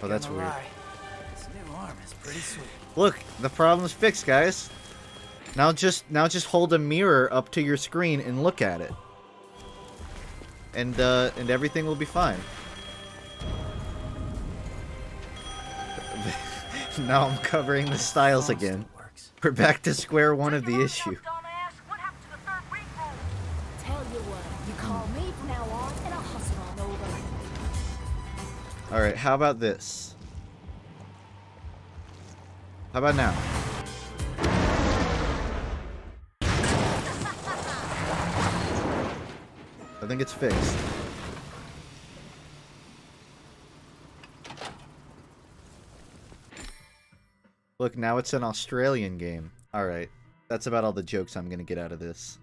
Oh, that's weird. This new arm is pretty sweet. Look, the problem's fixed, guys. Now just hold a mirror up to your screen and look at it. And everything will be fine. Now I'm covering the styles again. We're back to square one of the issue. Tell you what, you call me from now on, and I'll hustle on over. Alright, how about this? How about now? I think it's fixed. Look, now it's an Australian game. Alright. That's about all the jokes I'm gonna get out of this.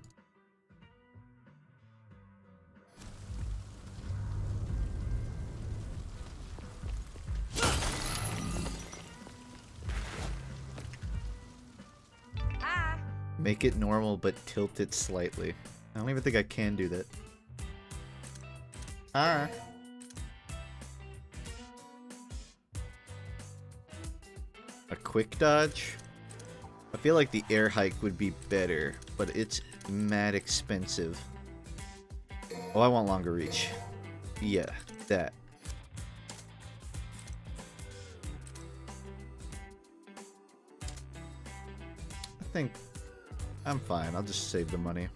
Hi. Make it normal, but tilt it slightly. I don't even think I can do that. Alright. A quick dodge? I feel like the air hike would be better, but it's mad expensive. Oh, I want longer reach. Yeah, that. I think I'm fine. I'll just save the money.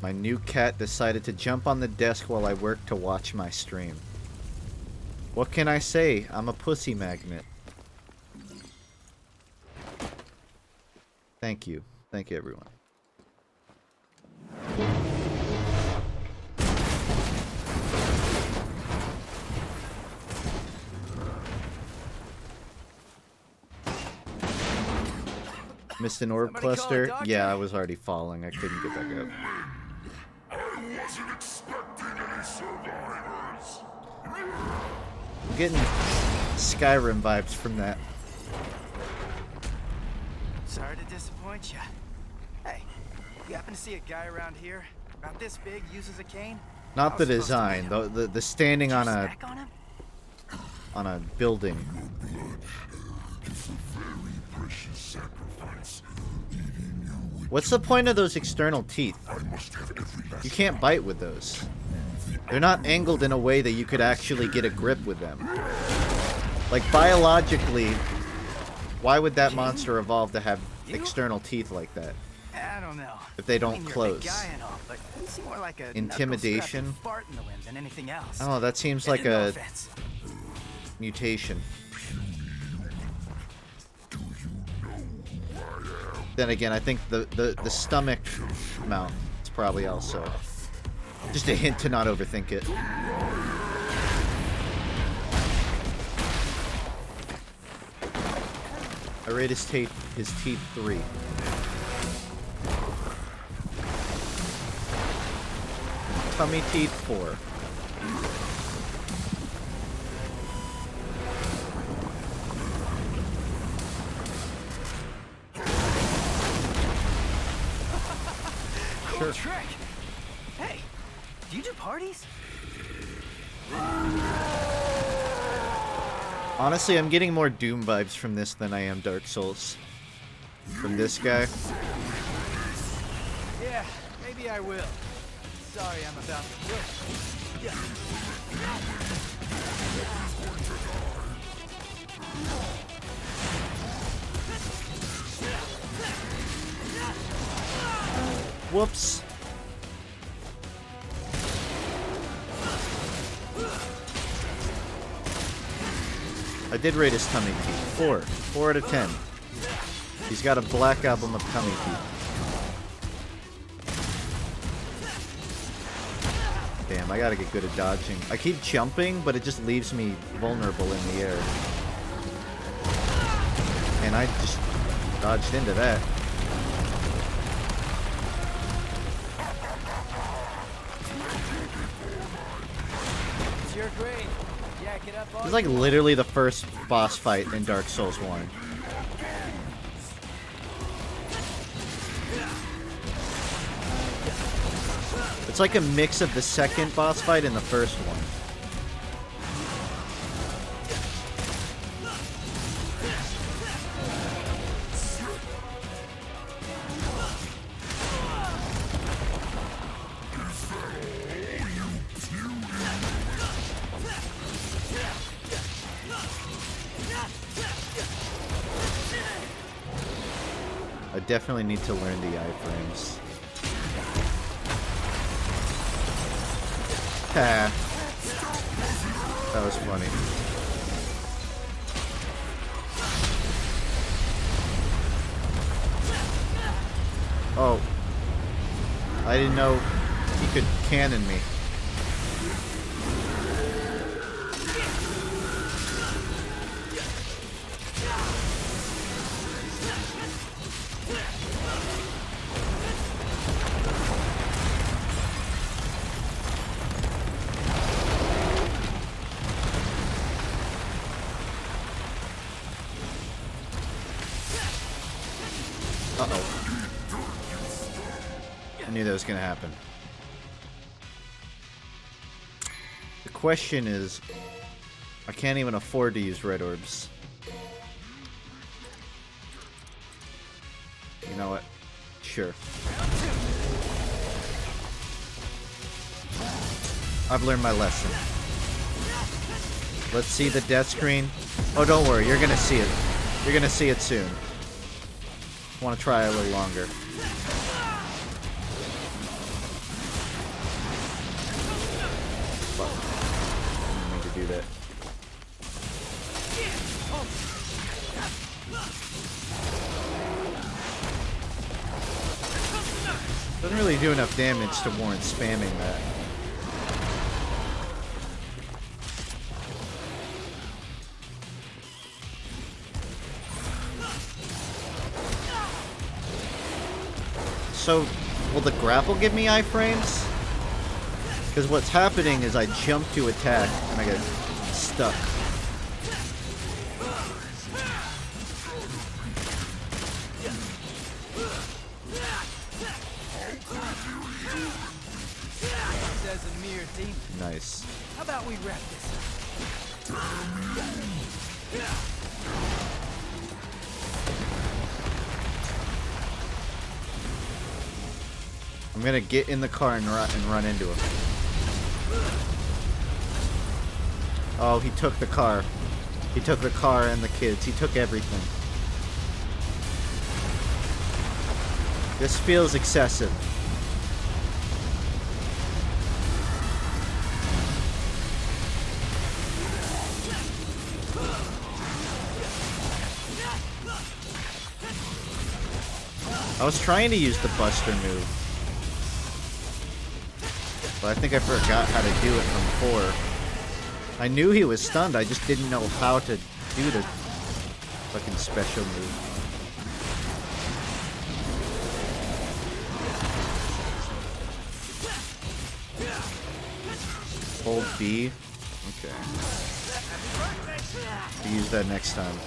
My new cat decided to jump on the desk while I work to watch my stream. What can I say? I'm a pussy magnet. Thank you. Thank you, everyone. Missed an orb cluster? Yeah, I was already falling. I couldn't get back up. I wasn't expecting any survivors. I'm getting Skyrim vibes from that. Sorry to disappoint you. Hey, you happen to see a guy around here about this big uses a cane? Not the design, the standing on a Back on him? on a building. It's a very precious sacrifice. What's the point of those external teeth? I must have every last You can't bite with those. They're not angled in a way that you could actually get a grip with them. Like, biologically, why would that monster evolve to have external teeth like that? I don't know. If they don't I mean, you're a close. big guy and all, but you seem more like a Intimidation? knuckle-scrapping fart in the wind than anything else. Oh, that seems like No a offense. mutation. Then again, I think the stomach mouth is probably also just a hint to not overthink it. I rate his teeth 3. Tummy teeth 4. Cool trick. Hey, do you do parties? Honestly, I'm getting more Doom vibes from this than I am Dark Souls. From this guy. Yeah, maybe I will. Sorry, I'm about to kill. Yeah. Whoops. I did rate his tummy teeth. 4. 4 out of 10. He's got a black album of tummy teeth. Damn, I gotta get good at dodging. I keep jumping, but it just leaves me vulnerable in the air. And I just dodged into that. It's your grade. Jack it up all It's like literally the first boss fight in Dark Souls 1. It's like a mix of the second boss fight and the first one. I definitely need to learn the iframes. Ha. That was funny. Oh. I didn't know he could cannon me. I knew that was gonna happen. The question is, I can't even afford to use red orbs. You know what? Sure. I've learned my lesson. Let's see the death screen. Oh, don't worry, you're gonna see it. You're gonna see it soon. Want to try a little longer. Fuck. I didn't mean to do that. Doesn't really do enough damage to warrant spamming that. So, will the grapple give me iframes? Because what's happening is I jump to attack and I get stuck. Says a mere demon. Nice. How about we wrap this up? I'm gonna get in the car and run into him. Oh, he took the car. He took the car and the kids. He took everything. This feels excessive. I was trying to use the Buster move, but I think I forgot how to do it from 4. I knew he was stunned, I just didn't know how to do the fucking special move. Hold B. Okay. I'll use that next time.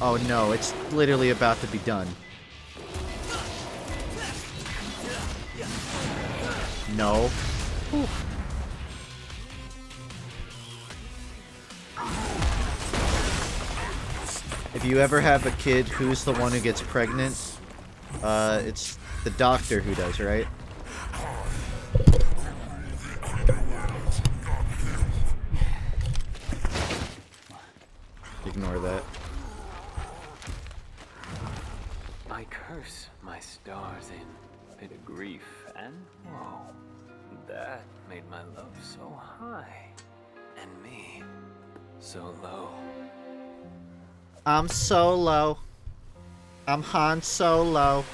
Oh no, it's literally about to be done. No. If you ever have a kid who's the one who gets pregnant, it's the doctor who does, right? Ignore that. I curse my stars in bit of grief and woe. That made my love so high, and me so low. I'm Solo. I'm Han Solo.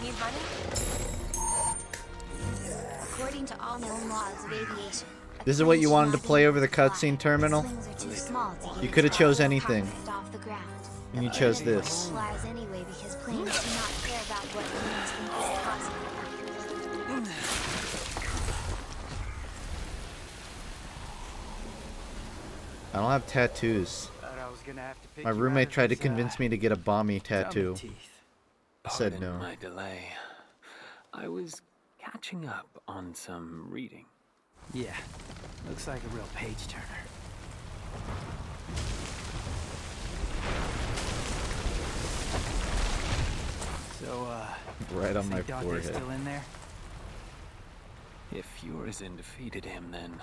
Need money? According to all known laws of aviation, This is what you wanted to play over the cutscene terminal? You could have chose anything. And you chose this. Flies anyway because planes do not care about what humans think is possible. I don't have tattoos. My roommate tried to convince me to get a Bommy tattoo. I said Pardon no. my delay. I was catching up on some reading. Yeah, looks like a real page turner. So, Right on my think Dante's forehead. still in there? If Urizen defeated him, then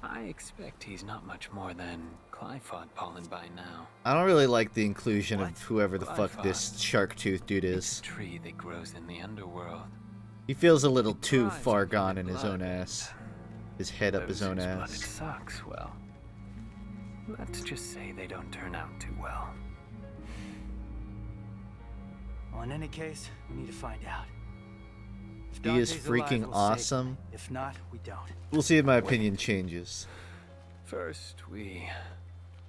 I expect he's not much more than Cr5 pollen by now. I don't really like the inclusion What? of whoever the fuck this shark tooth dude It's is. a tree that grows in the underworld. He feels a little too Thrives far on gone human in his blood. own ass. His head up his Those own whose blood it ass. sucks, well, let's just say they don't turn out too well. Well, in any case, we need to find out. If He is Dante's alive, freaking we'll save him. awesome. If not, we don't. We'll see if my opinion changes. First, we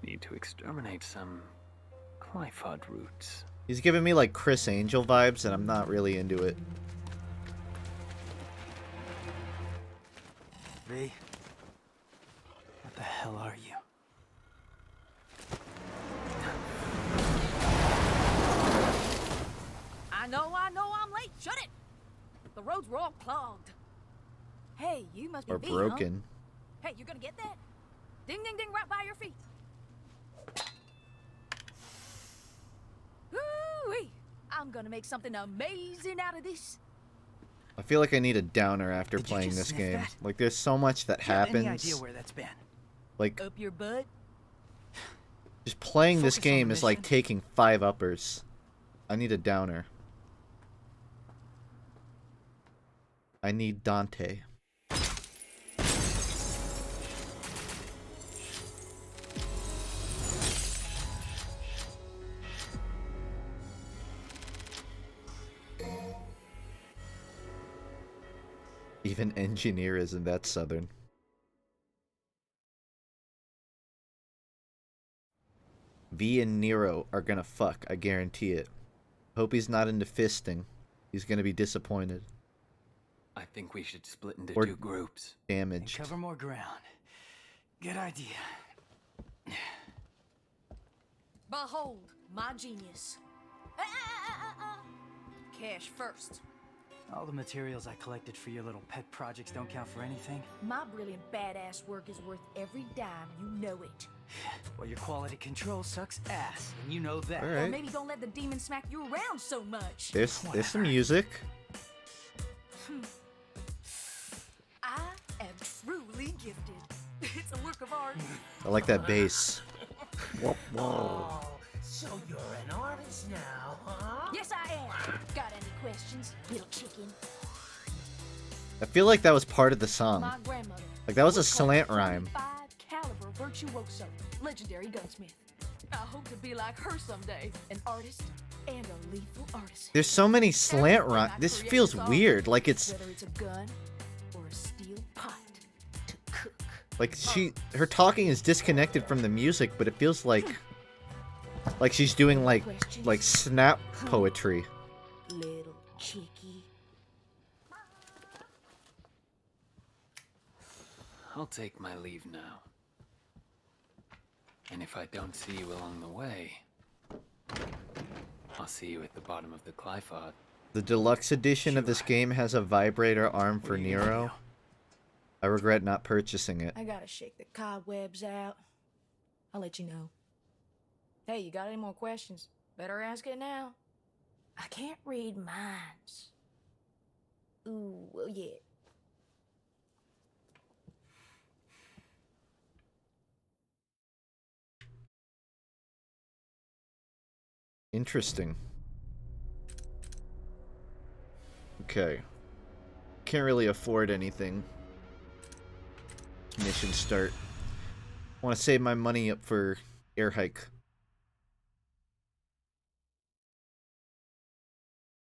need to exterminate some Cr5 roots. He's giving me like Chris Angel vibes, and I'm not really into it. V, what the hell are you? I know I'm late. Shut it! The roads were all clogged. Hey, you must be Or V, huh? broken. Hey, you're gonna get that? Ding, ding, ding, right by your feet. Woo-wee! I'm gonna make something amazing out of this. I feel like I need a downer after Did you playing just this sniff game. that? Like, there's so much that Do you have any happens. idea where that's been? Like, Up your butt? just playing this Focus on the game is like mission. taking 5 uppers. I need a downer. I need Dante. Even engineer isn't that southern. V and Nero are gonna fuck, I guarantee it. Hope he's not into fisting. He's gonna be disappointed. I think we should split into Or 2 groups. And Damaged. cover more ground. Good idea. Behold, my genius. Cash first. All the materials I collected for your little pet projects don't count for anything. My brilliant badass work is worth every dime, you know it. Well, your quality control sucks ass, and you know that. All Or right. maybe don't let the demon smack you around so much. There's some music. I am truly gifted. It's a work of art. I like that bass. Whoa, whoa. Oh, so you're an artist now, huh? Yes, I am. Got any questions, little chicken? I feel like that was part of the song. My grandmother. Like that was a was called slant rhyme. 25 caliber virtuoso, legendary gunsmith. I hope to be like her someday, an artist and a lethal artist. There's so many slant Everything rhymes. I This create feels is all weird. Like it's whether it's a gun or a steel pot to cook. like her talking is disconnected from the music, but it feels like she's doing like snap poetry. Little chickie. I'll take my leave now. And if I don't see you along the way, I'll see you at the bottom of the Clyphod. The deluxe edition of this game has a vibrator arm for Nero. I regret not purchasing it. I gotta shake the cobwebs out. I'll let you know. Hey, you got any more questions? Better ask it now. I can't read minds. Ooh, well, yeah. Interesting. Okay. Can't really afford anything. Mission start. Want to save my money up for air hike.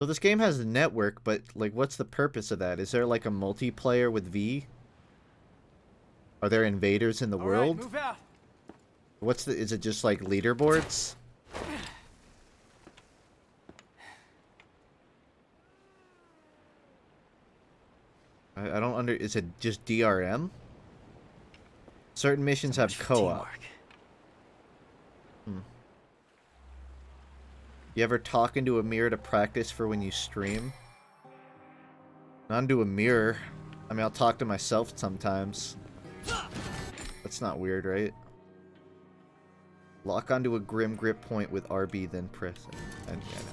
So this game has a network, but like, what's the purpose of that? Is there like a multiplayer with V? Are there invaders in the world? Move out. What's the? Is it just like leaderboards? I don't under. Is it just DRM? Certain missions have co-op. You ever talk into a mirror to practice for when you stream? Not into a mirror. I mean, I'll talk to myself sometimes. That's not weird, right? Lock onto a grim grip point with RB, then press it. And yeah, no.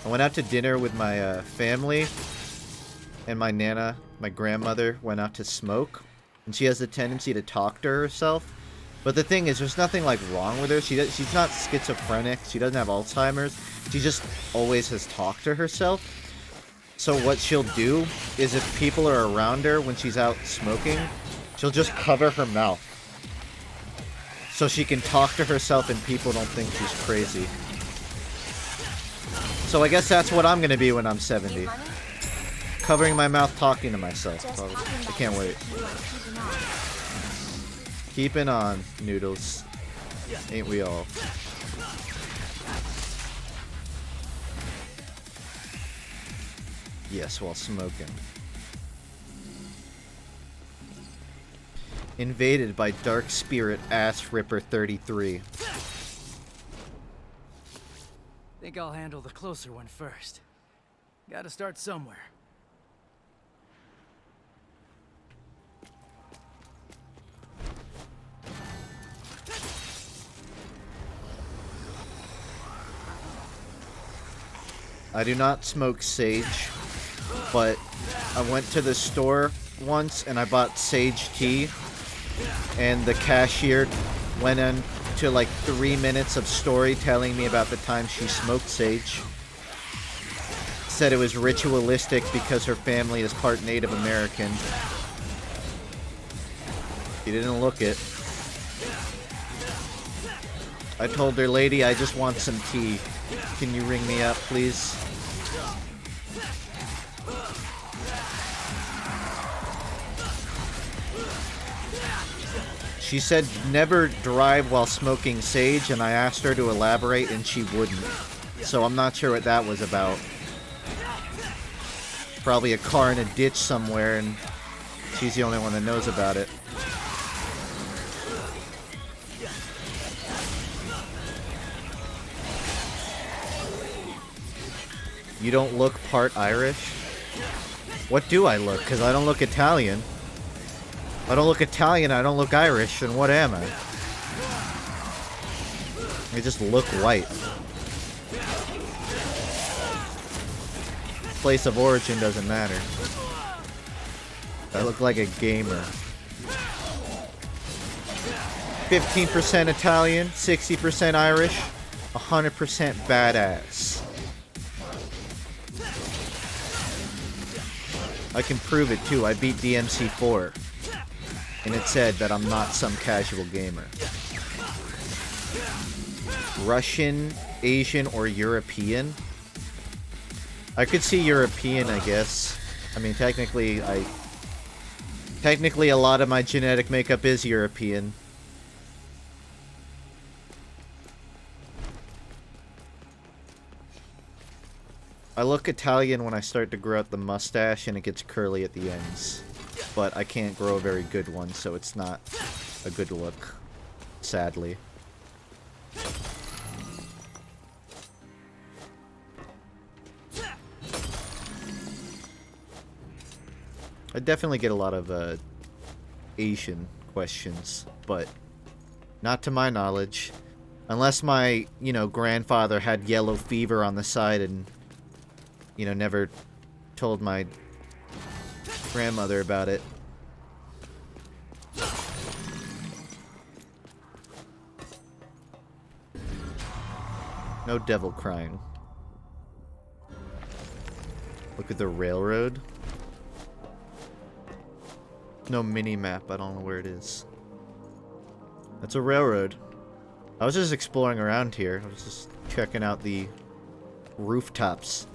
I went out to dinner with my family, and my nana, my grandmother, went out to smoke. And she has the tendency to talk to herself. But the thing is, there's nothing like wrong with her. She's not schizophrenic. She doesn't have Alzheimer's. She just always has talked to herself. So what she'll do is if people are around her when she's out smoking, she'll just cover her mouth. So she can talk to herself and people don't think she's crazy. So I guess that's what I'm going to be when I'm 70. Covering my mouth talking to myself. Probably. I can't wait. Keeping on, Noodles. Ain't we all? Yes, while smoking. Invaded by Dark Spirit Ass Ripper 33. Think I'll handle the closer one first. Gotta start somewhere. I do not smoke sage, but I went to the store once and I bought sage tea, and the cashier went into like 3 minutes of story telling me about the time she smoked sage. Said it was ritualistic because her family is part Native American. She didn't look it. I told her, lady, I just want some tea. Can you ring me up, please? She said never drive while smoking sage, and I asked her to elaborate, and she wouldn't. So I'm not sure what that was about. Probably a car in a ditch somewhere, and she's the only one that knows about it. You don't look part Irish? What do I look? Because I don't look Italian. I don't look Italian, I don't look Irish, then what am I? I just look white. Place of origin doesn't matter. I look like a gamer. 15% Italian, 60% Irish, 100% badass. I can prove it too. I beat DMC4. And it said that I'm not some casual gamer. Russian, Asian, or European? I could see European, I guess. I mean, technically a lot of my genetic makeup is European. I look Italian when I start to grow out the mustache and it gets curly at the ends. But I can't grow a very good one, so it's not a good look, sadly. I definitely get a lot of Asian questions, but not to my knowledge. Unless my, you know, grandfather had yellow fever on the side and, you know, never told my grandmother about it. No devil crying. Look at the railroad. No mini-map, I don't know where it is. That's a railroad. I was just exploring around here. I was just checking out the rooftops.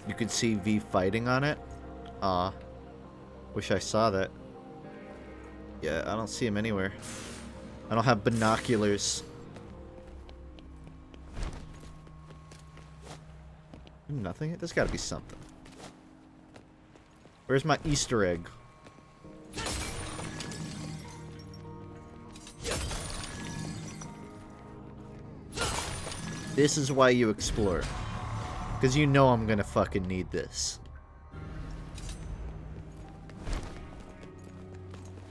You could see V fighting on it. Aw. Wish I saw that. Yeah, I don't see him anywhere. I don't have binoculars. Nothing? There's gotta be something. Where's my Easter egg? This is why you explore. Because you know I'm gonna fucking need this.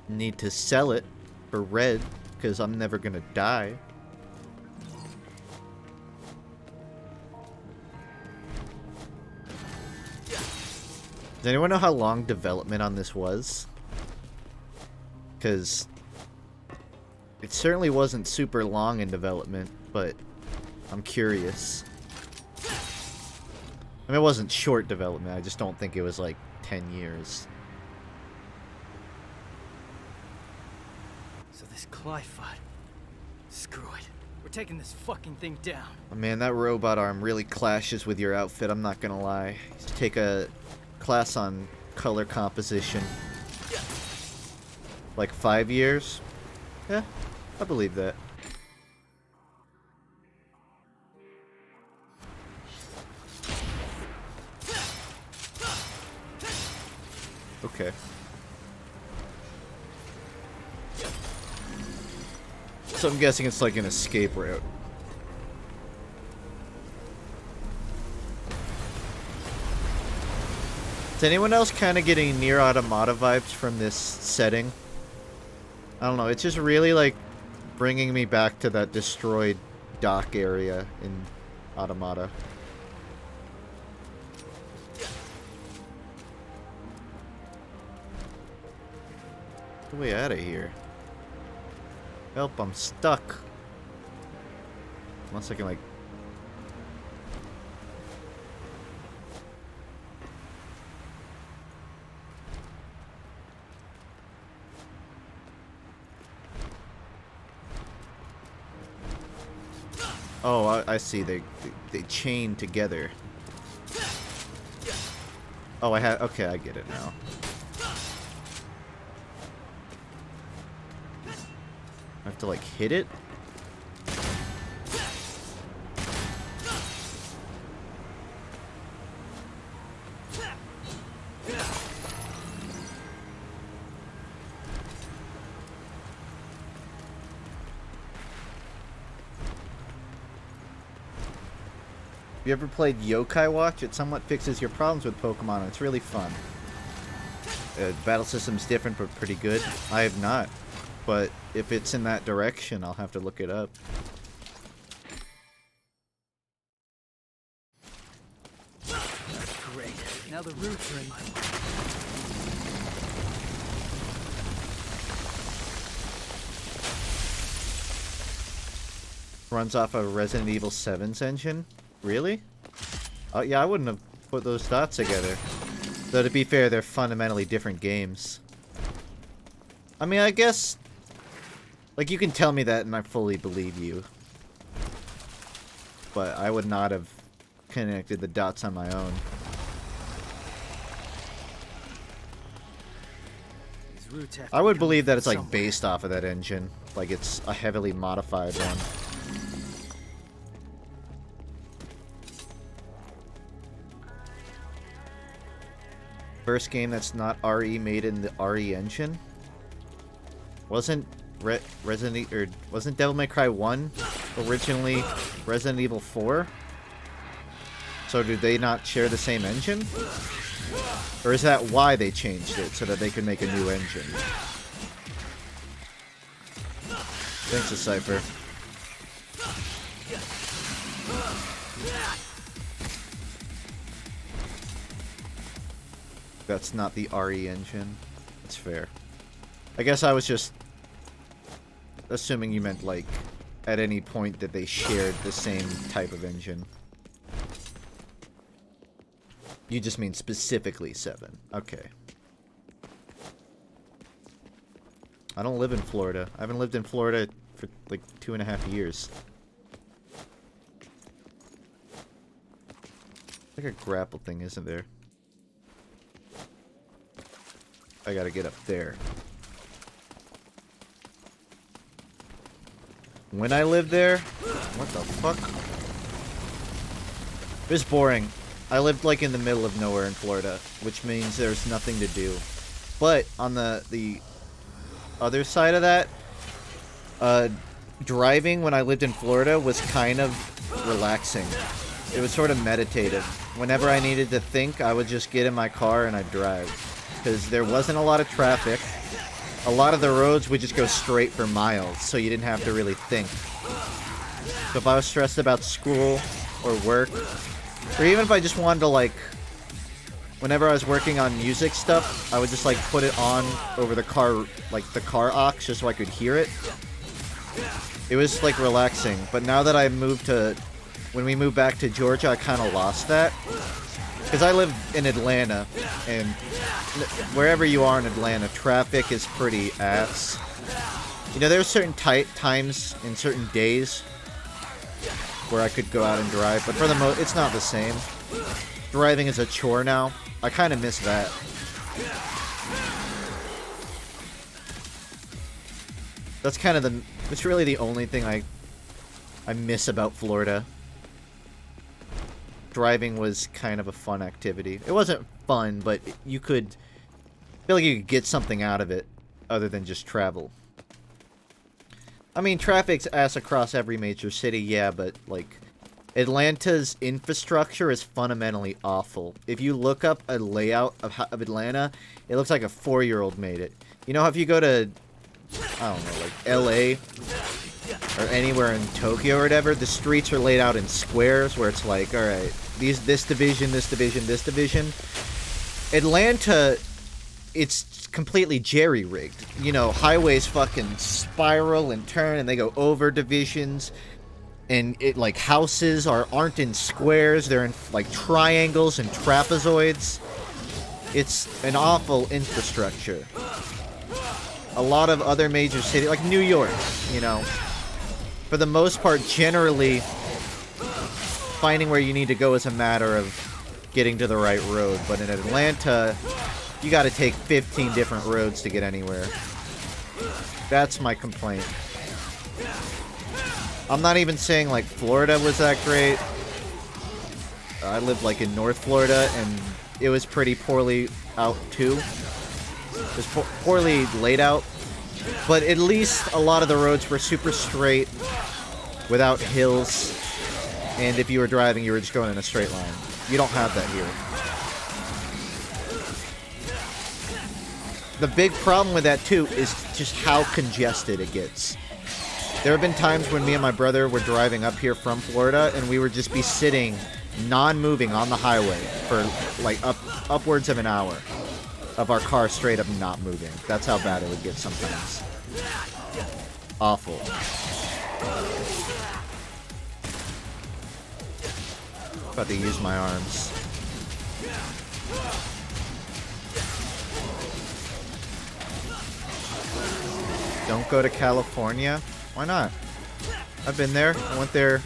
Need to sell it for red, because I'm never gonna die. Does anyone know how long development on this was? Because it certainly wasn't super long in development, but I'm curious. I mean, it wasn't short development, I just don't think it was like 10 years. So this Cr5, screw it. We're taking this fucking thing down. Oh, man, that robot arm really clashes with your outfit, I'm not gonna lie. You should take a class on color composition. Like 5 years? Yeah, I believe that. Okay. So I'm guessing it's like an escape route. Is anyone else kind of getting Nier Automata vibes from this setting? I don't know, it's just really like bringing me back to that destroyed dock area in Automata. Get the way out of here. Help, I'm stuck. Unless I can like... Oh, I see. They chain together. Oh, okay, I get it now. I have to like hit it? Have you ever played Yokai Watch? It somewhat fixes your problems with Pokemon, and it's really fun. The battle system's different, but pretty good. I have not. But if it's in that direction, I'll have to look it up. That's great. Now the roots are in my way. Runs off of Resident Evil 7's engine? Really? Oh yeah, I wouldn't have put those dots together. Though to be fair, they're fundamentally different games. I mean, I guess... Like, you can tell me that and I fully believe you. But I would not have connected the dots on my own. These roots have to I would be believe that it's like somewhere. based off of that engine. Like it's a heavily modified one. first game that's not RE made in the RE engine? Wasn't wasn't Devil May Cry 1 originally Resident Evil 4? So do they not share the same engine? Or is that why they changed it, so that they could make a new engine? Thanks, Cypher. That's not the RE engine. That's fair. I guess I was just assuming you meant, like, at any point that they shared the same type of engine. You just mean specifically 7. Okay. I don't live in Florida. I haven't lived in Florida for like 2.5 years. Like a grapple thing, isn't there? I gotta get up there. When I lived there? What the fuck? It was boring. I lived like in the middle of nowhere in Florida, which means there's nothing to do. But on the other side of that, driving when I lived in Florida was kind of relaxing. It was sort of meditative. Whenever I needed to think, I would just get in my car and I'd drive. Because there wasn't a lot of traffic. A lot of the roads would just go straight for miles, so you didn't have to really think. So if I was stressed about school or work, or even if I just wanted to, like, whenever I was working on music stuff, I would just, like, put it on over the car, like, the car aux, just so I could hear it. It was, like, relaxing. But now that I moved to... When we moved back to Georgia, I kind of lost that. Because I live in Atlanta, and wherever you are in Atlanta, traffic is pretty ass. You know, there's certain times in certain days where I could go out and drive, but for the most, it's not the same. Driving is a chore now. I kind of miss that. That's kind of the... It's really the only thing I miss about Florida. Driving was kind of a fun activity. It wasn't fun, but you could... I feel like you could get something out of it other than just travel. I mean, traffic's ass across every major city, yeah, but, like, Atlanta's infrastructure is fundamentally awful. If you look up a layout of Atlanta, it looks like a 4-year-old made it. You know, if you go to, I don't know, like, LA or anywhere in Tokyo or whatever, the streets are laid out in squares where it's like, alright, this division, this division, this division. Atlanta, it's completely jerry-rigged. You know, highways fucking spiral and turn and they go over divisions. And it, like, houses aren't in squares, they're in, like, triangles and trapezoids. It's an awful infrastructure. A lot of other major cities, like New York, you know, for the most part, generally, finding where you need to go is a matter of getting to the right road. But in Atlanta, you gotta take 15 different roads to get anywhere. That's my complaint. I'm not even saying, like, Florida was that great. I lived, like, in North Florida, and it was pretty poorly out, too. It was poorly laid out. But at least a lot of the roads were super straight, without hills. And if you were driving, you were just going in a straight line. You don't have that here. The big problem with that, too, is just how congested it gets. There have been times when me and my brother were driving up here from Florida, and we would just be sitting, non-moving on the highway for, like, upwards of an hour of our car straight up not moving. That's how bad it would get sometimes. Awful. About to use my arms. Don't go to California? Why not? I've been there. I went there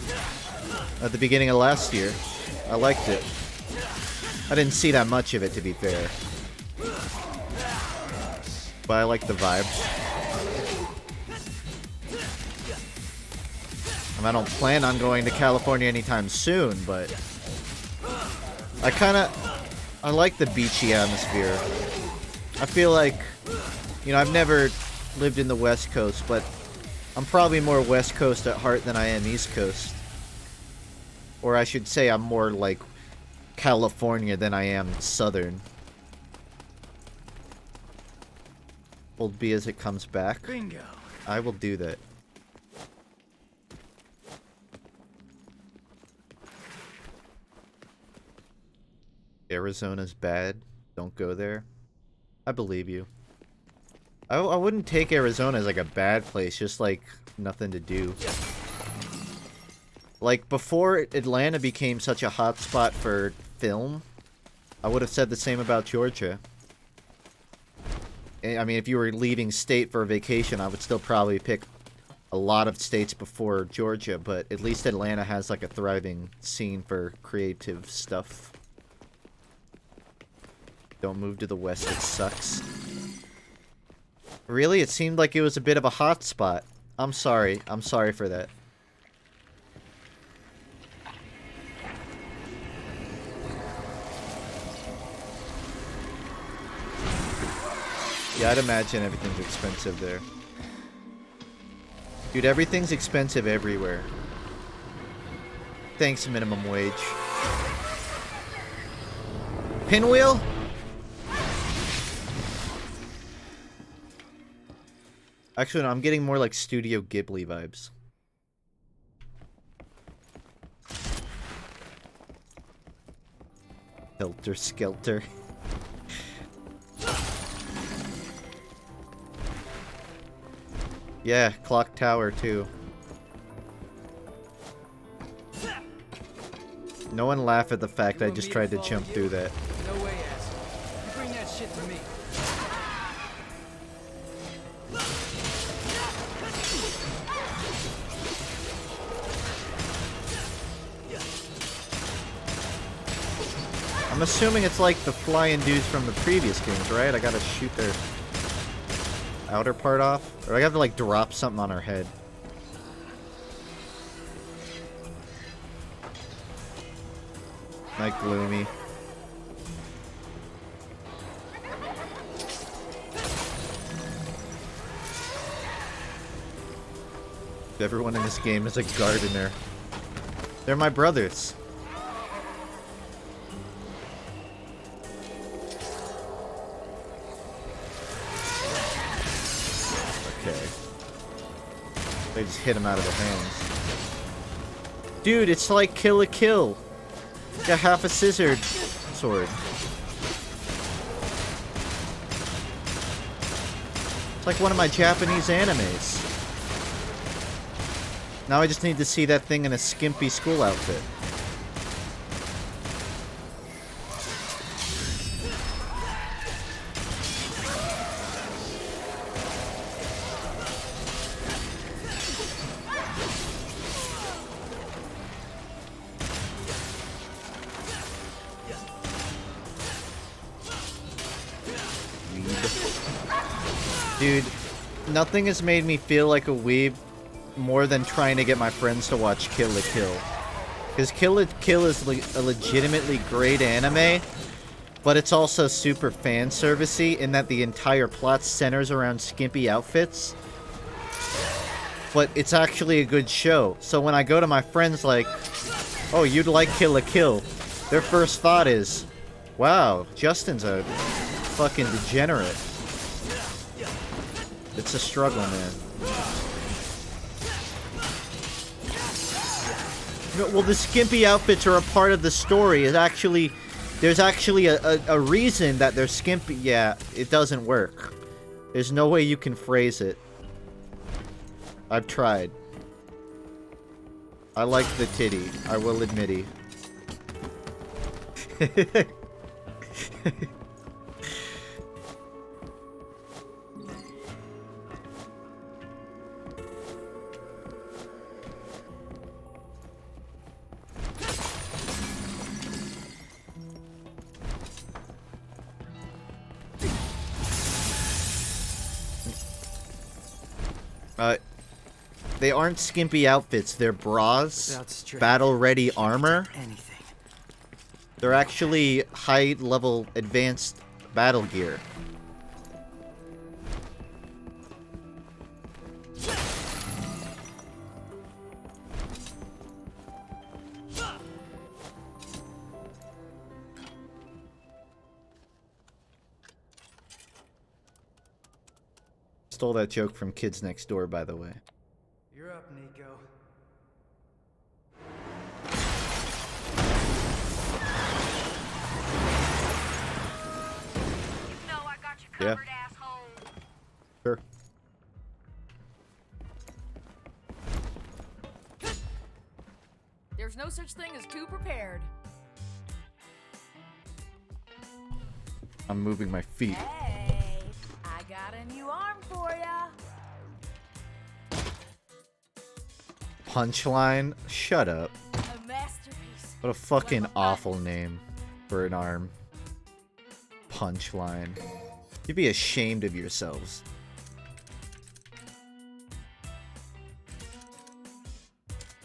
at the beginning of last year. I liked it. I didn't see that much of it, to be fair. But I like the vibe. I don't plan on going to California anytime soon, but I I like the beachy atmosphere. I feel like, you know, I've never lived in the West Coast, but I'm probably more West Coast at heart than I am East Coast. Or I should say I'm more like California than I am Southern. Hold B as it comes back. Bingo. I will do that. Arizona's bad. Don't go there. I believe you. I wouldn't take Arizona as like a bad place, just like nothing to do. Like before Atlanta became such a hot spot for film, I would have said the same about Georgia. I mean, if you were leaving state for a vacation, I would still probably pick a lot of states before Georgia, but at least Atlanta has like a thriving scene for creative stuff. Don't move to the west, it sucks. Really? It seemed like it was a bit of a hot spot. I'm sorry. I'm sorry for that. Yeah, I'd imagine everything's expensive there. Dude, everything's expensive everywhere. Thanks, minimum wage. Pinwheel? Actually, no, I'm getting more like Studio Ghibli vibes. Helter Skelter. Yeah, Clock Tower too. No one laugh at the fact I just tried to jump through that. No way, asshole. You bring that shit to me. I'm assuming it's like the flying dudes from the previous games, right? I gotta shoot their outer part off? Or I have to like drop something on her head. Night Gloomy. Everyone in this game is a gardener. They're my brothers. Okay. They just hit him out of their hands. Dude, it's like Kill a Kill. Got half a scissored sword. It's like one of my Japanese animes. Now I just need to see that thing in a skimpy school outfit. Dude, nothing has made me feel like a weeb more than trying to get my friends to watch Kill la Kill. Because Kill la Kill is a legitimately great anime, but it's also super fan servicey in that the entire plot centers around skimpy outfits. But it's actually a good show. So when I go to my friends like, oh, you'd like Kill la Kill, their first thought is, wow, Justin's a fucking degenerate. It's a struggle, man. Well, the skimpy outfits are a part of the story. There's actually a reason that they're skimpy. Yeah, it doesn't work. There's no way you can phrase it. I've tried. I like the titty. I will admit it. They aren't skimpy outfits, they're bras, battle-ready armor. They're actually high-level advanced battle gear. Stole that joke from Kids Next Door, by the way. You're up, Nico. Yeah. Sure. There's no such thing as too prepared. I'm moving my feet. Hey, I got a new arm for ya. Punchline? Shut up. A masterpiece. What a fucking awful name for an arm. Punchline. You'd be ashamed of yourselves.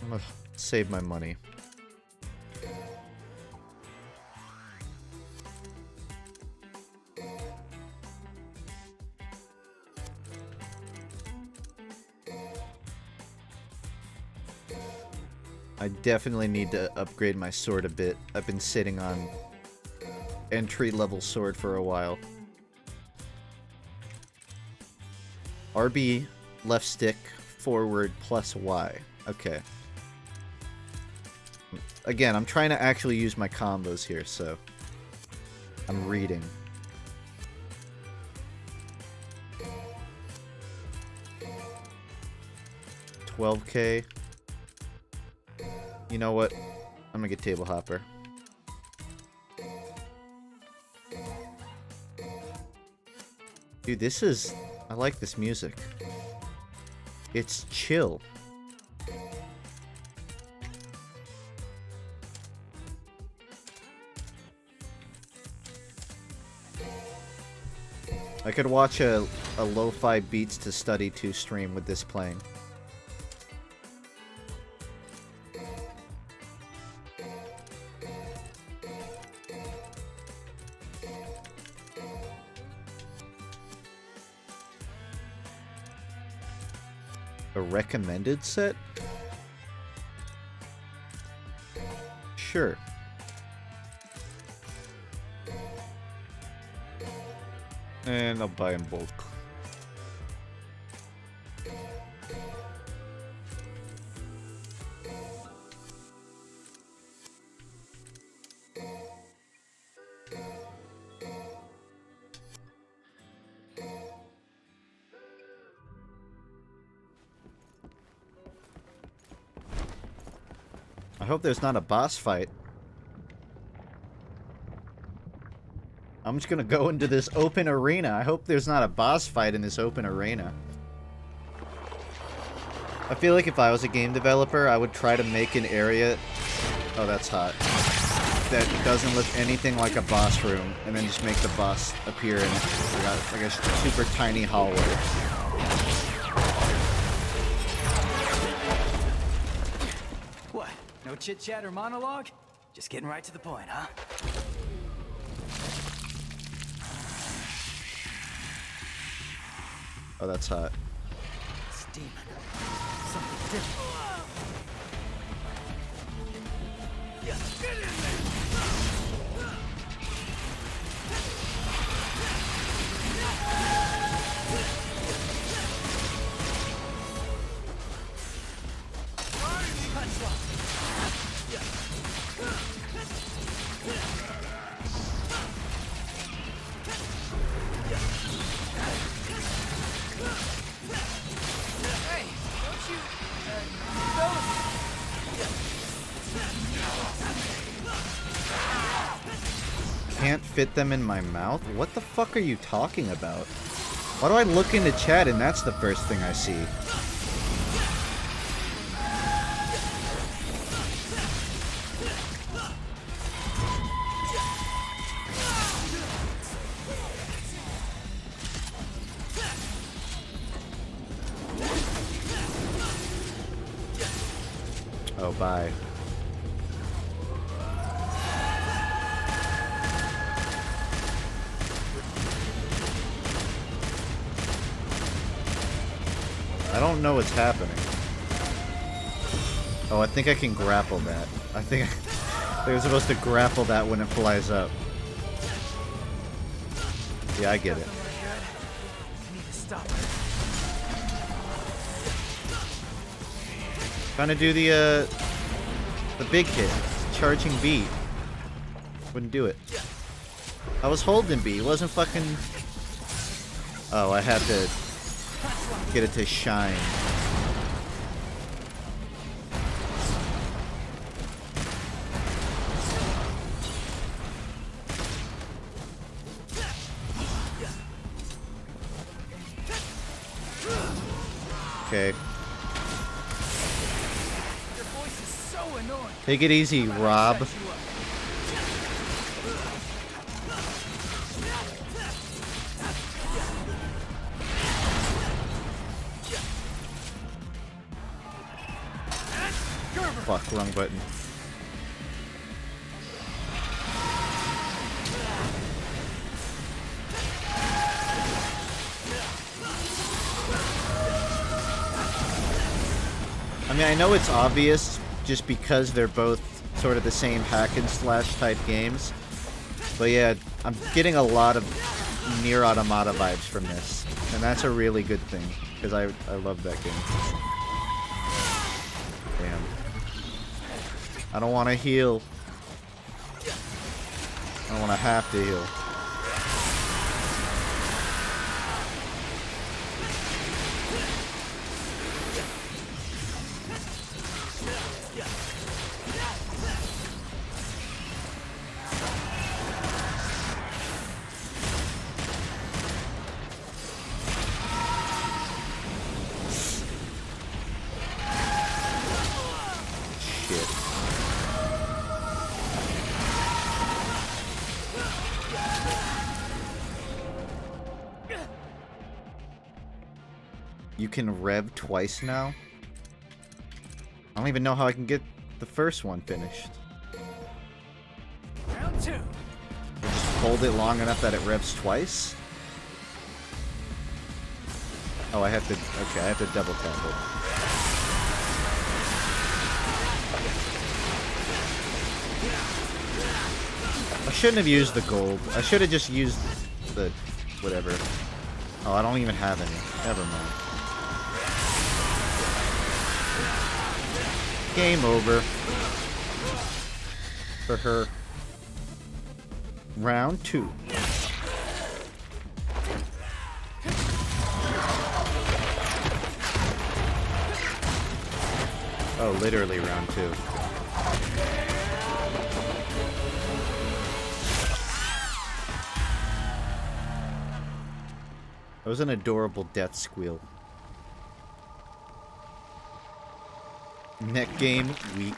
I'm gonna save my money. I definitely need to upgrade my sword a bit. I've been sitting on entry-level sword for a while. RB, left stick, forward, plus Y. Okay. Again, I'm trying to actually use my combos here, so I'm reading. $12K. You know what? I'm gonna get Table Hopper. Dude, this is... I like this music. It's chill. I could watch a lo-fi beats to study to stream with this playing. A recommended set? Sure. And I'll buy in bulk. I hope there's not a boss fight. I'm just gonna go into this open arena. I hope there's not a boss fight in this open arena. I feel like if I was a game developer, I would try to make an area... Oh, that's hot. That doesn't look anything like a boss room, and then just make the boss appear in like a super tiny hallway. What? No chit-chat or monologue? Just getting right to the point, huh? Oh, that's hot. Steaming. Something different. Yeah, get in there! Can't fit them in my mouth? What the fuck are you talking about? Why do I look into chat and that's the first thing I see? Oh, bye. I don't know what's happening. Oh, I think I can grapple that. I think I'm supposed to grapple that when it flies up. Yeah, I get it. Trying to do the big hit, charging B. Wouldn't do it. I was holding B, it wasn't fucking... Oh, I had to get it to shine. Okay. Take it easy, Rob. Fuck, wrong button. I mean, I know it's obvious just because they're both sort of the same hack and slash type games. But yeah, I'm getting a lot of Nier Automata vibes from this. And that's a really good thing, because I love that game. Damn. I don't want to heal. I don't want to have to heal. You can rev twice now? I don't even know how I can get the first one finished. Round two. Just hold it long enough that it revs twice? Oh, I have to... Okay, I have to double tap it. I shouldn't have used the gold. I should have just used the... whatever. Oh, I don't even have any. Never mind. Game over. For her. Round two. Oh, literally round two. That was an adorable death squeal. Neck game, weak.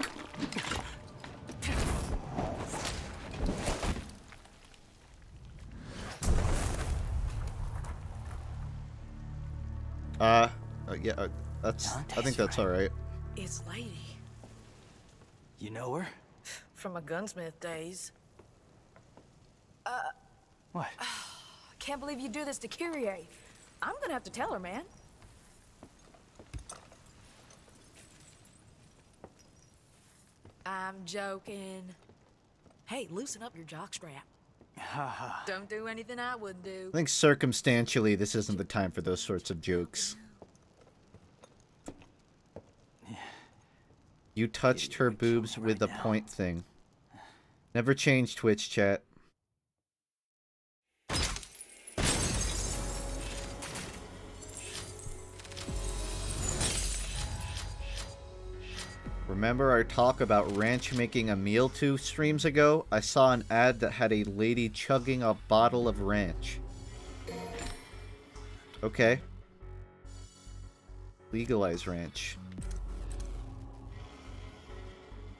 Yeah, that's... I think that's alright. It's Lady. You know her? From my gunsmith days. What? Can't believe you do this to Kyrie. I'm gonna have to tell her, man. I'm joking. Hey, loosen up your jockstrap. Haha. Don't do anything I wouldn't do. I think circumstantially this isn't the time for those sorts of jokes. You touched her boobs with the point thing. Never change, Twitch chat. Remember our talk about ranch making a meal 2 streams ago? I saw an ad that had a lady chugging a bottle of ranch. Okay. Legalize ranch.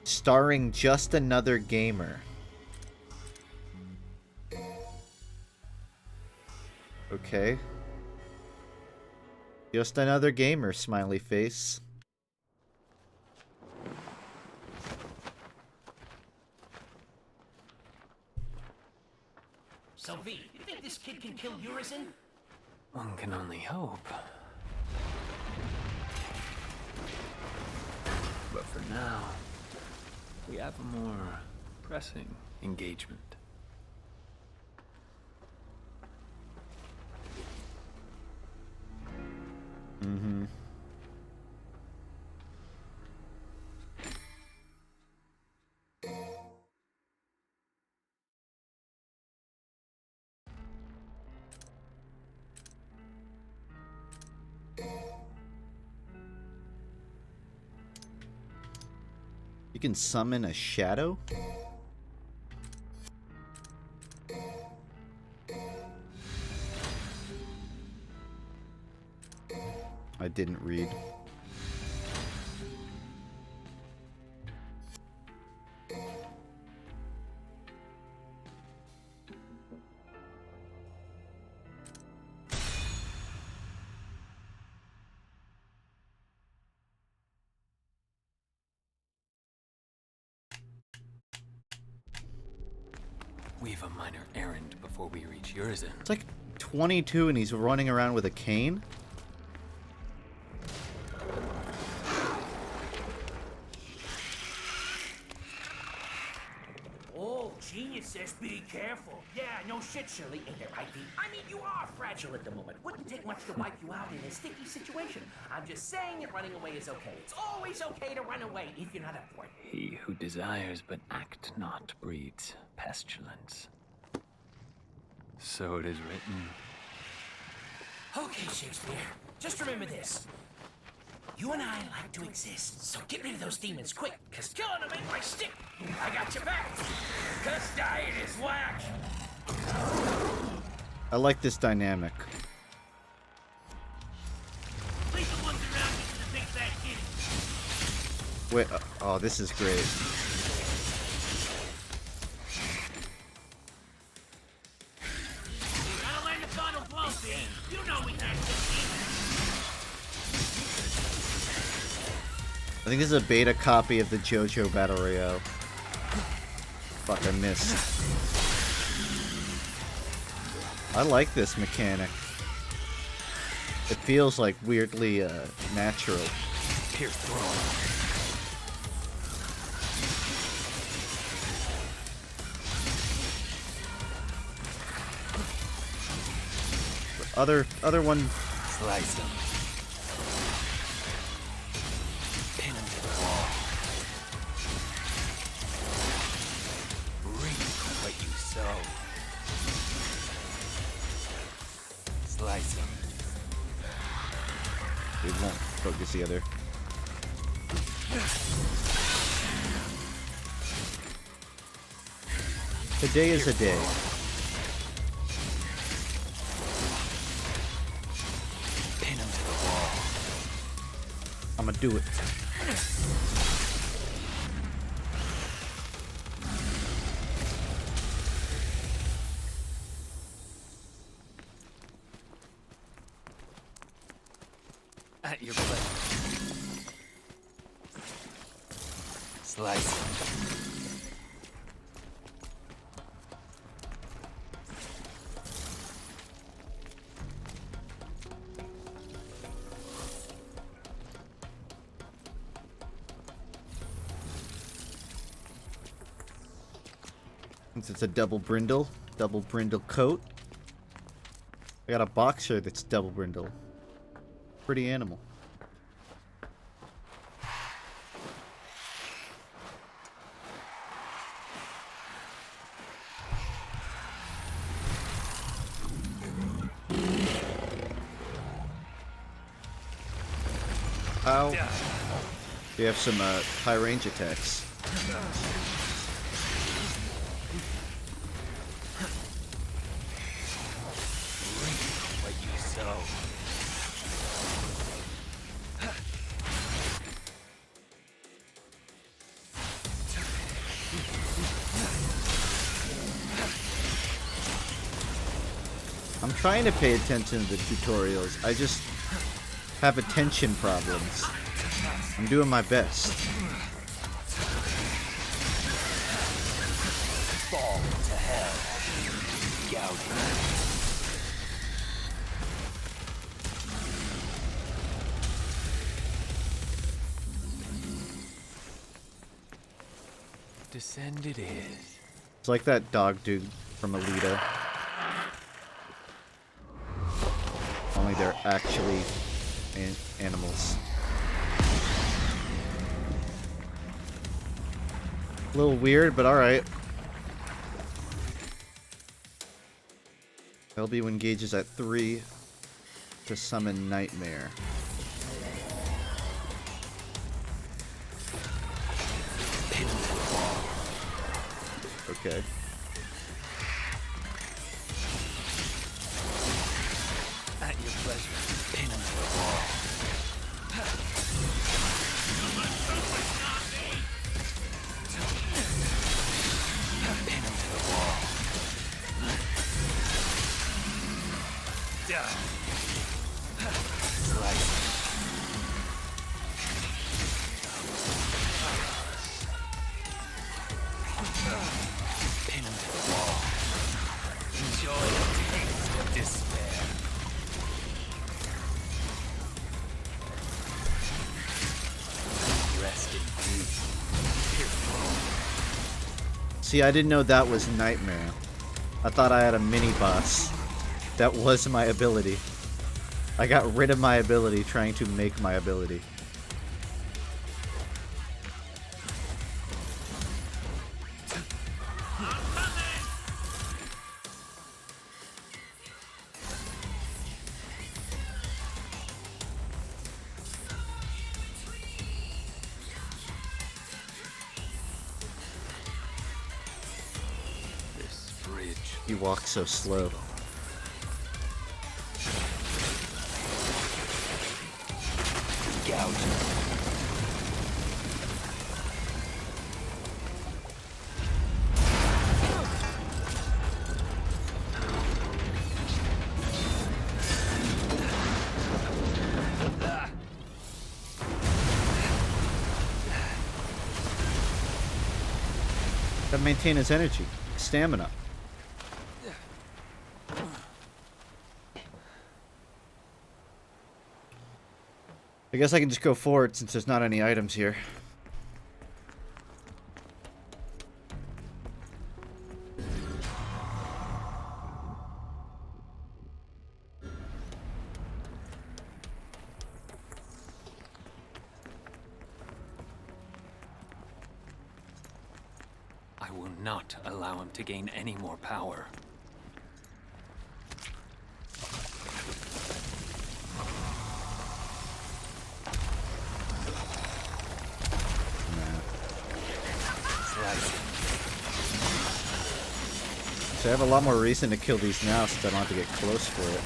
Starring just another gamer. Okay. Just another gamer, smiley face. So, V, you think this kid can kill Urizen? One can only hope. we have a more pressing engagement. Mm-hmm. You can summon a shadow? I didn't read. We've a minor errand before we reach Urizen. It's like 22 and he's running around with a cane? Oh, genius says be careful. Yeah, no shit, Shirley. Ain't it right, Pete? I mean, you are fragile at the moment. Wouldn't take much to wipe you out in a sticky situation. I'm just saying that running away is okay. It's always okay to run away if you're not up for it. He who desires but act not breeds pestilence. So it is written. Okay, Shakespeare. Just remember this. You and I like to exist, so get rid of those demons quick, because killing them ain't my stick. I got your back, because dying is whack. I like this dynamic. Leave the ones around you to the big fat kitty. Wait, oh, this is great. You gotta learn the final blow, B. You know we can't just I think this is a beta copy of the JoJo Battle Royale. Fuck, I missed. I like this mechanic. It feels like weirdly natural. Pierce throne. Other one. Slice him. Pin him to the wall. Reap what you sow. Slice him. It won't focus the other. Today is a day. Pin him to the wall. I'ma do it. At your pleasure. Slice him. Since it's a double brindle coat. I got a boxer that's double brindle. Pretty animal. Ow. We have some high range attacks. What you sow. I'm trying to pay attention to the tutorials. I just have attention problems. I'm doing my best. Fall to hell. Gouging. descend it is. It's like that dog dude from Alita. Only they're actually animals. A little weird, but alright. LB engages at 3 to summon Nightmare. Okay. At your pleasure. Pin him to the wall. Pin him to the wall. Slice. Pin him to the wall. Enjoy the taste of despair. Rest in peace. See, I didn't know that was Nightmare. I thought I had a mini-boss. That was my ability. I got rid of my ability trying to make my ability. This bridge. You walk so slow. Gouge. Gotta maintain his energy, stamina. I guess I can just go forward since there's not any items here. I will not allow him to gain any more power. So I have a lot more reason to kill these now since I don't have to get close for it.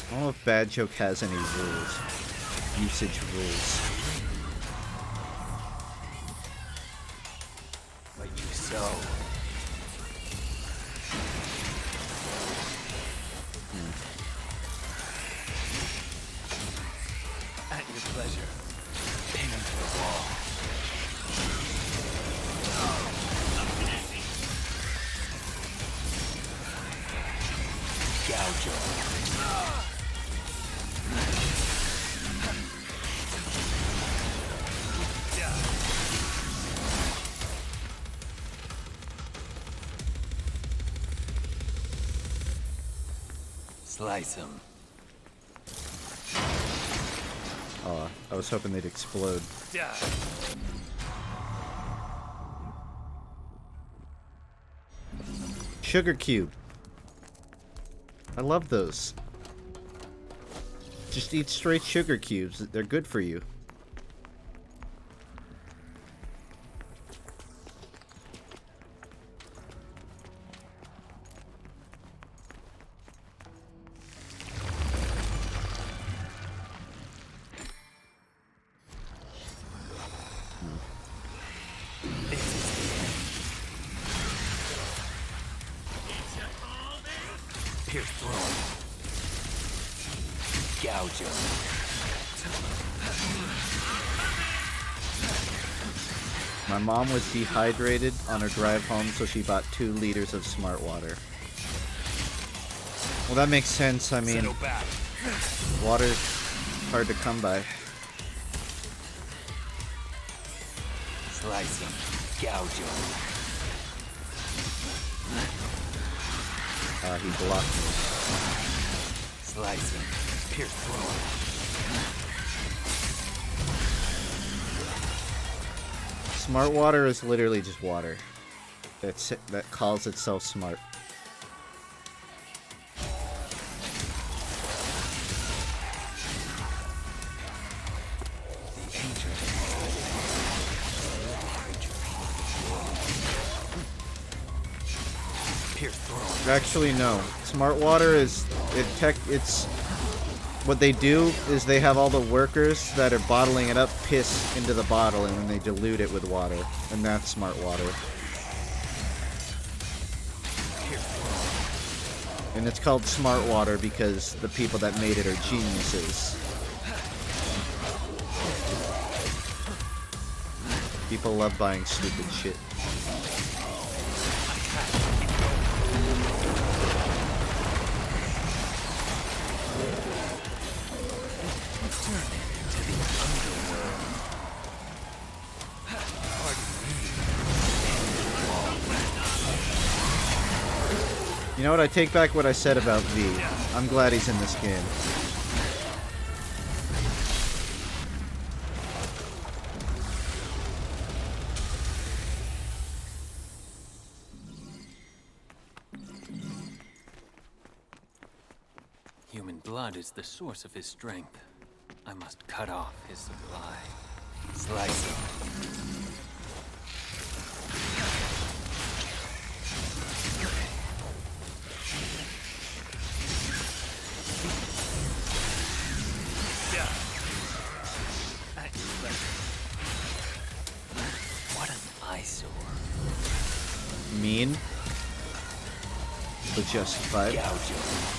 I don't know if Bad Joke has any rules. Usage rules. But you so. At your pleasure. Pin him to the wall. Gouge him. Slice him. Oh, I was hoping they'd explode. Sugar cube. I love those. Just eat straight sugar cubes. They're good for you. Pierce through. Gouge him. My mom was dehydrated on her drive home, so she bought 2 liters of smart water. Well, that makes sense. I mean, water's hard to come by. Slice him, gouge him. He blocked me. Slice him, pierce through him. Smart water is literally just water. That calls itself smart. Actually, no. Smart water is it's what they do is they have all the workers that are bottling it up piss into the bottle and then they dilute it with water, and that's smart water. And it's called smart water because the people that made it are geniuses. People love buying stupid shit. You know what? I take back what I said about V. I'm glad he's in this game. Human blood is the source of his strength. I must cut off his supply. Slice him. What an eyesore. Mean, but justified. Gouge him.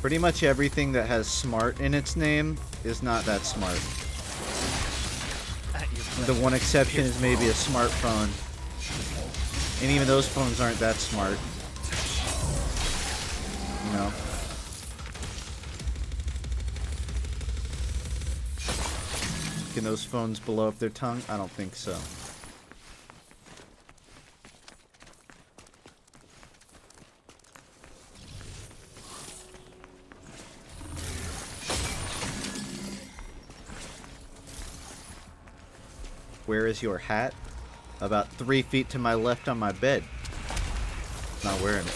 Pretty much everything that has smart in its name is not that smart. The one exception is maybe a smartphone. And even those phones aren't that smart. You know? Can those phones blow up their tongue? I don't think so. Where is your hat? About 3 feet to my left on my bed. Not wearing it.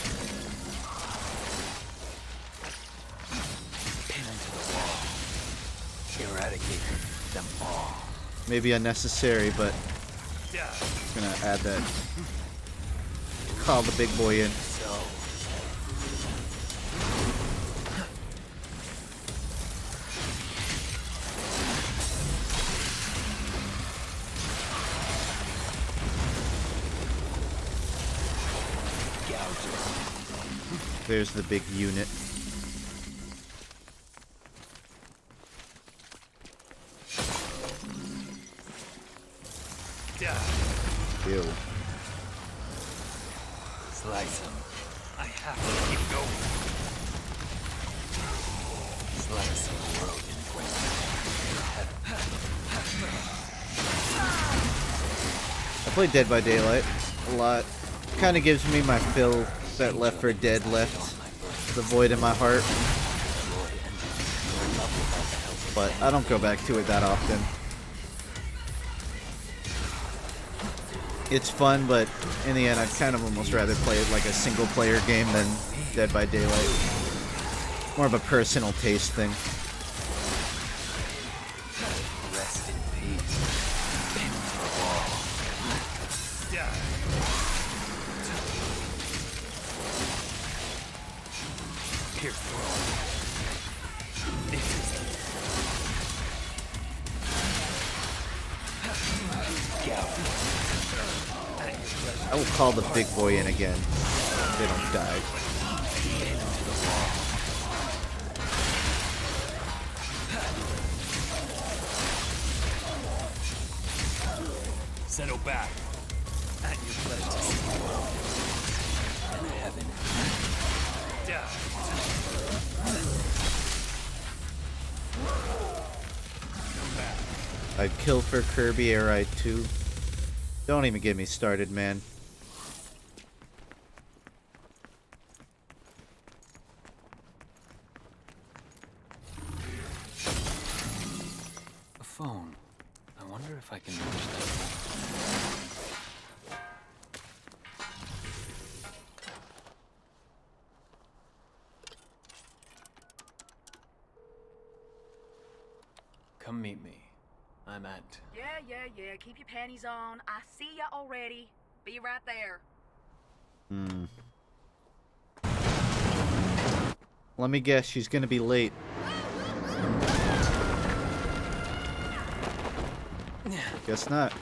Pin him to the wall. Eradicate them all. Maybe unnecessary, but I'm gonna add that. Call the big boy in. So. There's the big unit. Ew. Slice him. I have to keep going. Slice him, broken I play Dead by Daylight a lot. Kind of gives me my fill that Left 4 Dead left. The void in my heart. But I don't go back to it that often. It's fun, but in the end I'd kind of almost rather play it like a single player game than Dead by Daylight. More of a personal taste thing. Rest in peace. Into the wall. Pierce the wall. I will call the big boy in again. They don't die. Settle back. At your pleasure. And heaven. I'd kill for Kirby Air Ride 2. Don't even get me started, man. A phone. I wonder if I can reach that. Come meet me. I'm at... Yeah. Keep your panties on. I see ya already. Be right there. Let me guess, she's gonna be late. Guess not.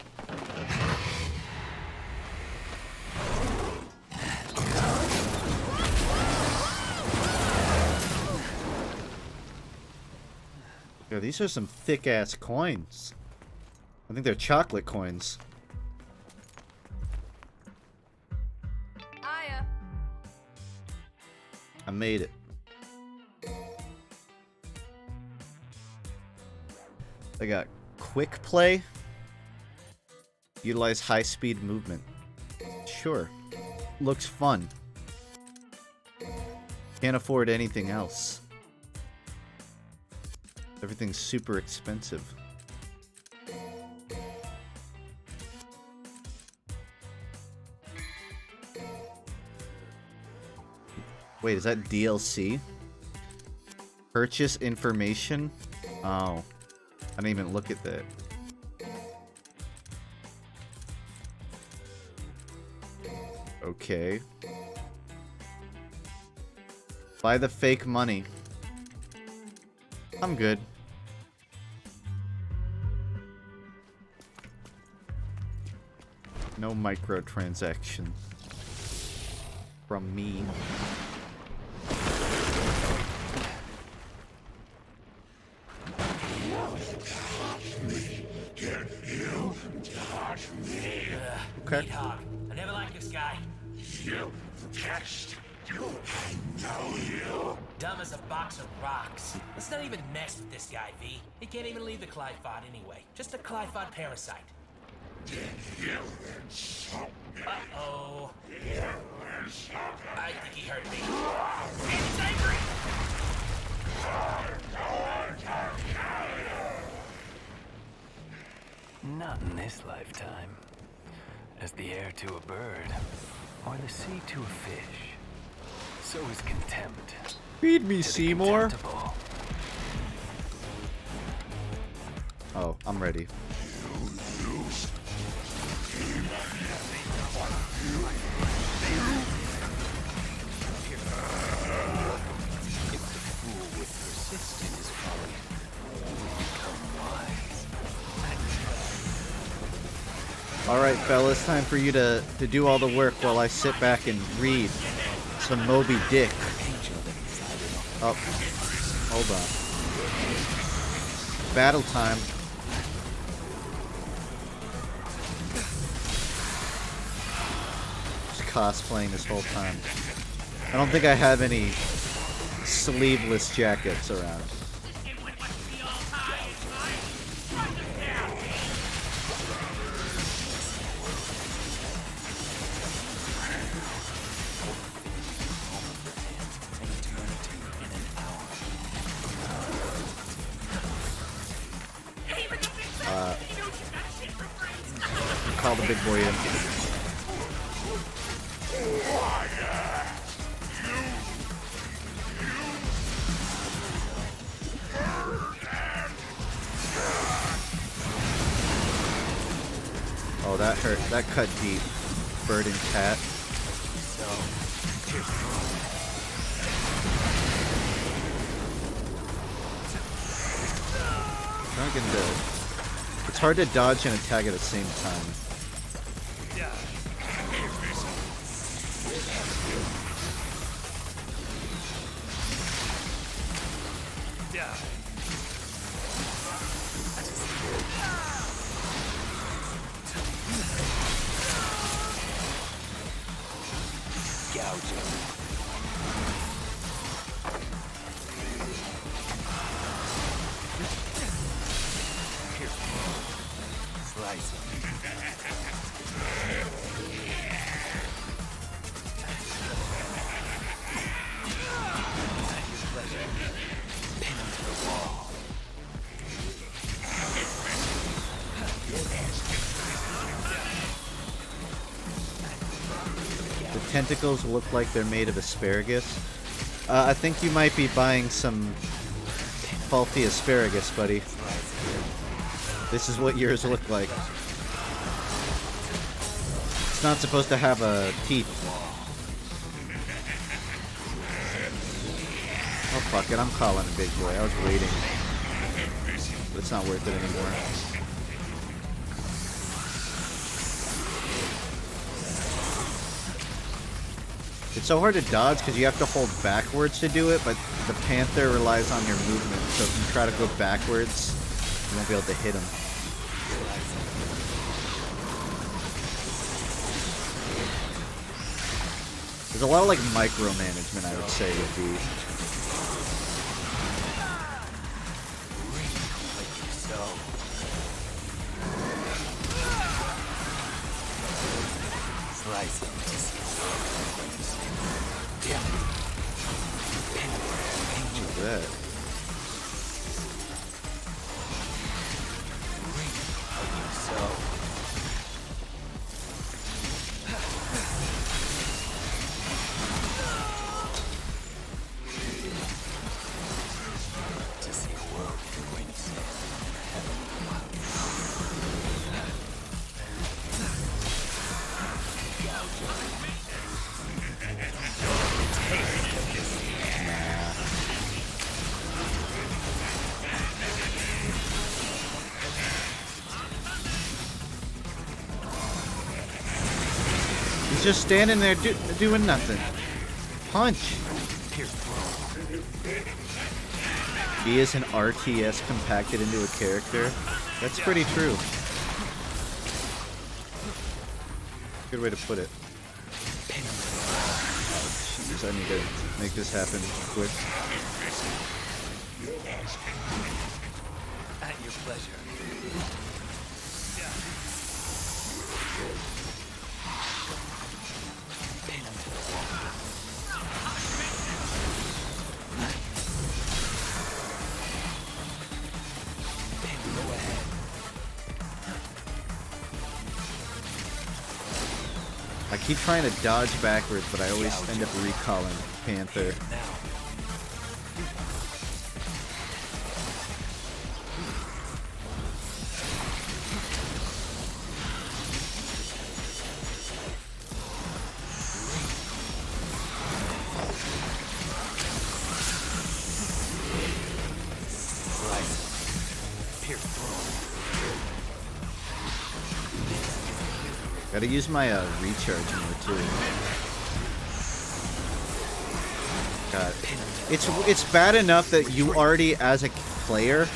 Yo, these are some thick-ass coins. I think they're chocolate coins. Hiya. I made it. I got quick play. Utilize high-speed movement. Sure. Looks fun. Can't afford anything else. Everything's super expensive. Wait, is that DLC? Purchase information? Oh. I didn't even look at that. Okay. Buy the fake money. I'm good. No microtransaction from me. Okay. I never liked this guy. You test. I know you. Dumb as a box of rocks. Let's not even mess with this guy, V. He can't even leave the Clyphod anyway. Just a Clyphod parasite. Did you insult me? Uh-oh. You insult me. I think he hurt me. And he's angry! Not in this lifetime. As the air to a bird, or the sea to a fish, so is contempt. Feed me, to the Seymour. contemptible. Oh, I'm ready. If the fool with persistence is folly will become wise. Alright, fellas, time for you to do all the work while I sit back and read some Moby Dick. Oh, hold on. Battle time. Just cosplaying this whole time. I don't think I have any sleeveless jackets around. Call the big boy in. that hurt. That cut deep. Bird and cat. Trying to get into... It's hard to dodge and attack at the same time. Tentacles look like they're made of asparagus. I think you might be buying some faulty asparagus, buddy. This is what yours look like. It's not supposed to have teeth. Oh fuck it, I'm calling a big boy. I was waiting. But it's not worth it anymore. It's so hard to dodge because you have to hold backwards to do it, but the Panther relies on your movement, so if you try to go backwards, you won't be able to hit him. There's a lot of like micromanagement, I would say, with these. That. Just standing there doing nothing. Punch. He is an RTS compacted into a character. That's pretty true. Good way to put it. Jeez, I need to make this happen quick. At your pleasure. I keep trying to dodge backwards, but I always end up recalling Panther. Gotta use my recharge more too. God, it's bad enough that you already, as a player,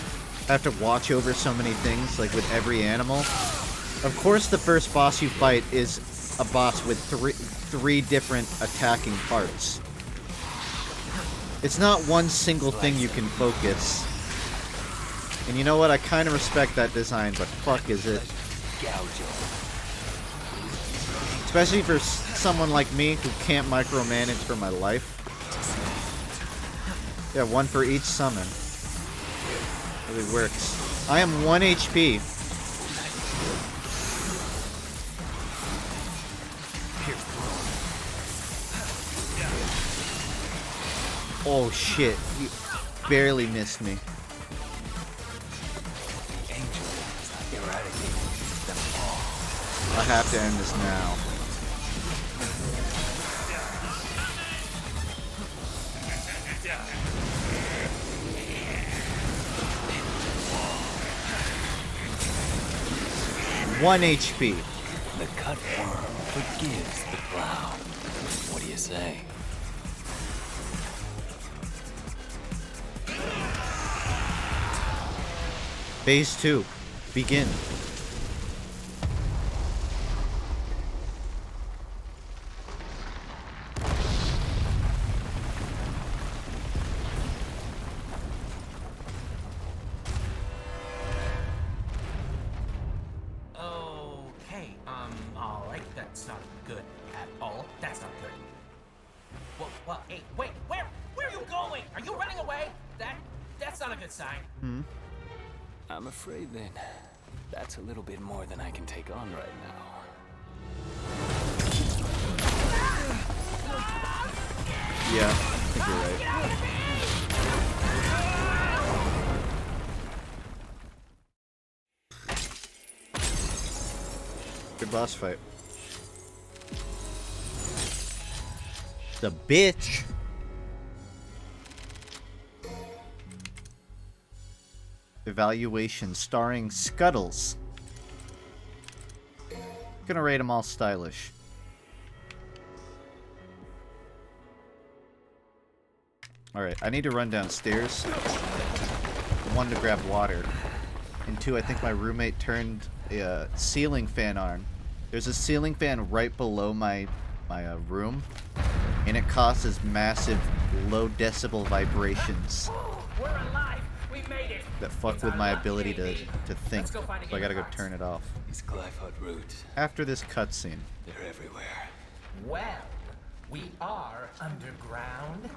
have to watch over so many things, like with every animal. Of course, the first boss you fight is a boss with three different attacking parts. It's not one single thing you can focus. And you know what? I kind of respect that design, but fuck is it. Especially for someone like me who can't micromanage for my life. Yeah, one for each summon. Really works. I am 1 HP. Oh shit, you barely missed me. I have to end this now. One HP. The cutworm forgives the plow. What do you say? Phase 2. Begin. Okay, alright, that's not good at all. That's not good. Well, hey, wait, where are you going? Are you running away? That's not a good sign. I'm afraid then that's a little bit more than I can take on right now. Yeah, I think you're right. Good boss fight. The bitch. Evaluation starring Scuttles. Gonna rate them all stylish. Alright, I need to run downstairs. One, to grab water. And two, I think my roommate turned a ceiling fan on. There's a ceiling fan right below my room. And it causes massive low decibel vibrations. We're alive. We made it. That fuck with my ability to think. So I gotta go turn it off. These glyphosate roots. After this cutscene. They're everywhere. Well, we are underground.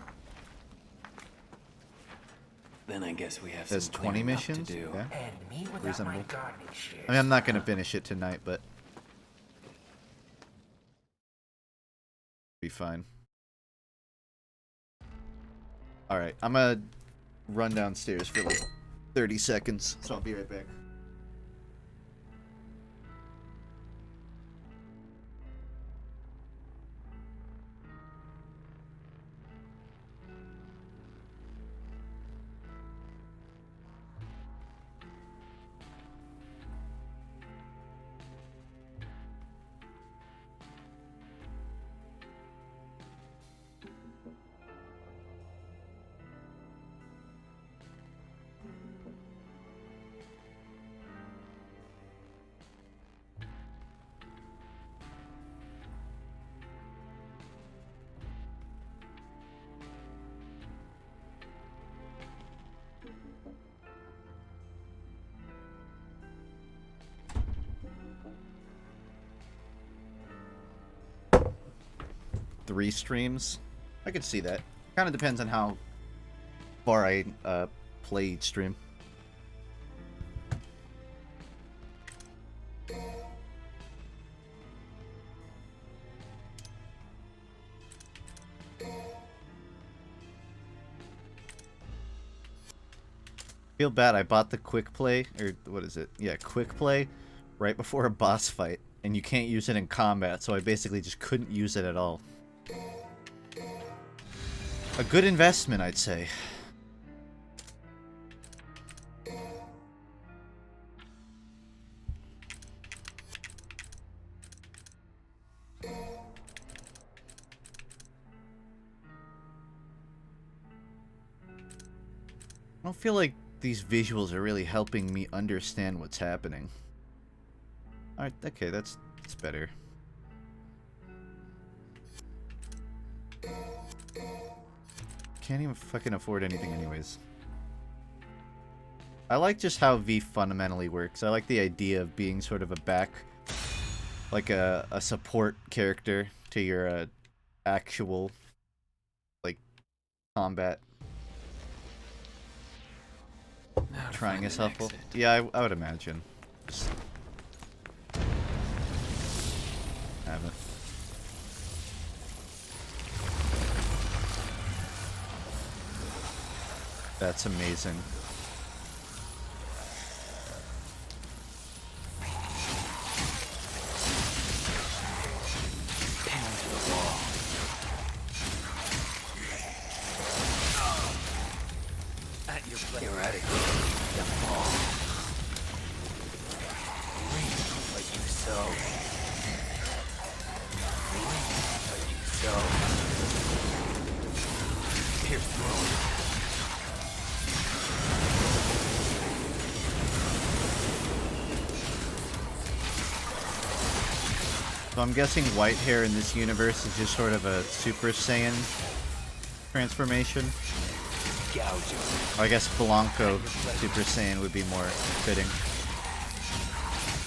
Then I guess we have There's some 20 cleaning up to missions? do. Yeah. And me without Reasonable. my gardening shears. I mean, I'm not gonna finish it tonight, but be fine. Alright, I'm gonna run downstairs for like 30 seconds, so I'll be right back. Three streams? I could see that. Kind of depends on how far I play each stream. Feel bad, I bought the quick play, or what is it? Yeah, quick play right before a boss fight, and you can't use it in combat, so I basically just couldn't use it at all. A good investment, I'd say. I don't feel like these visuals are really helping me understand what's happening. Alright, okay, that's better. Can't even fucking afford anything anyways. I like just how V fundamentally works. I like the idea of being sort of like a support character to your actual, like, combat. Trying is helpful. Yeah, I would imagine. Just have it. That's amazing. So I'm guessing white hair in this universe is just sort of a Super Saiyan transformation. Or I guess Blanco Super Saiyan would be more fitting.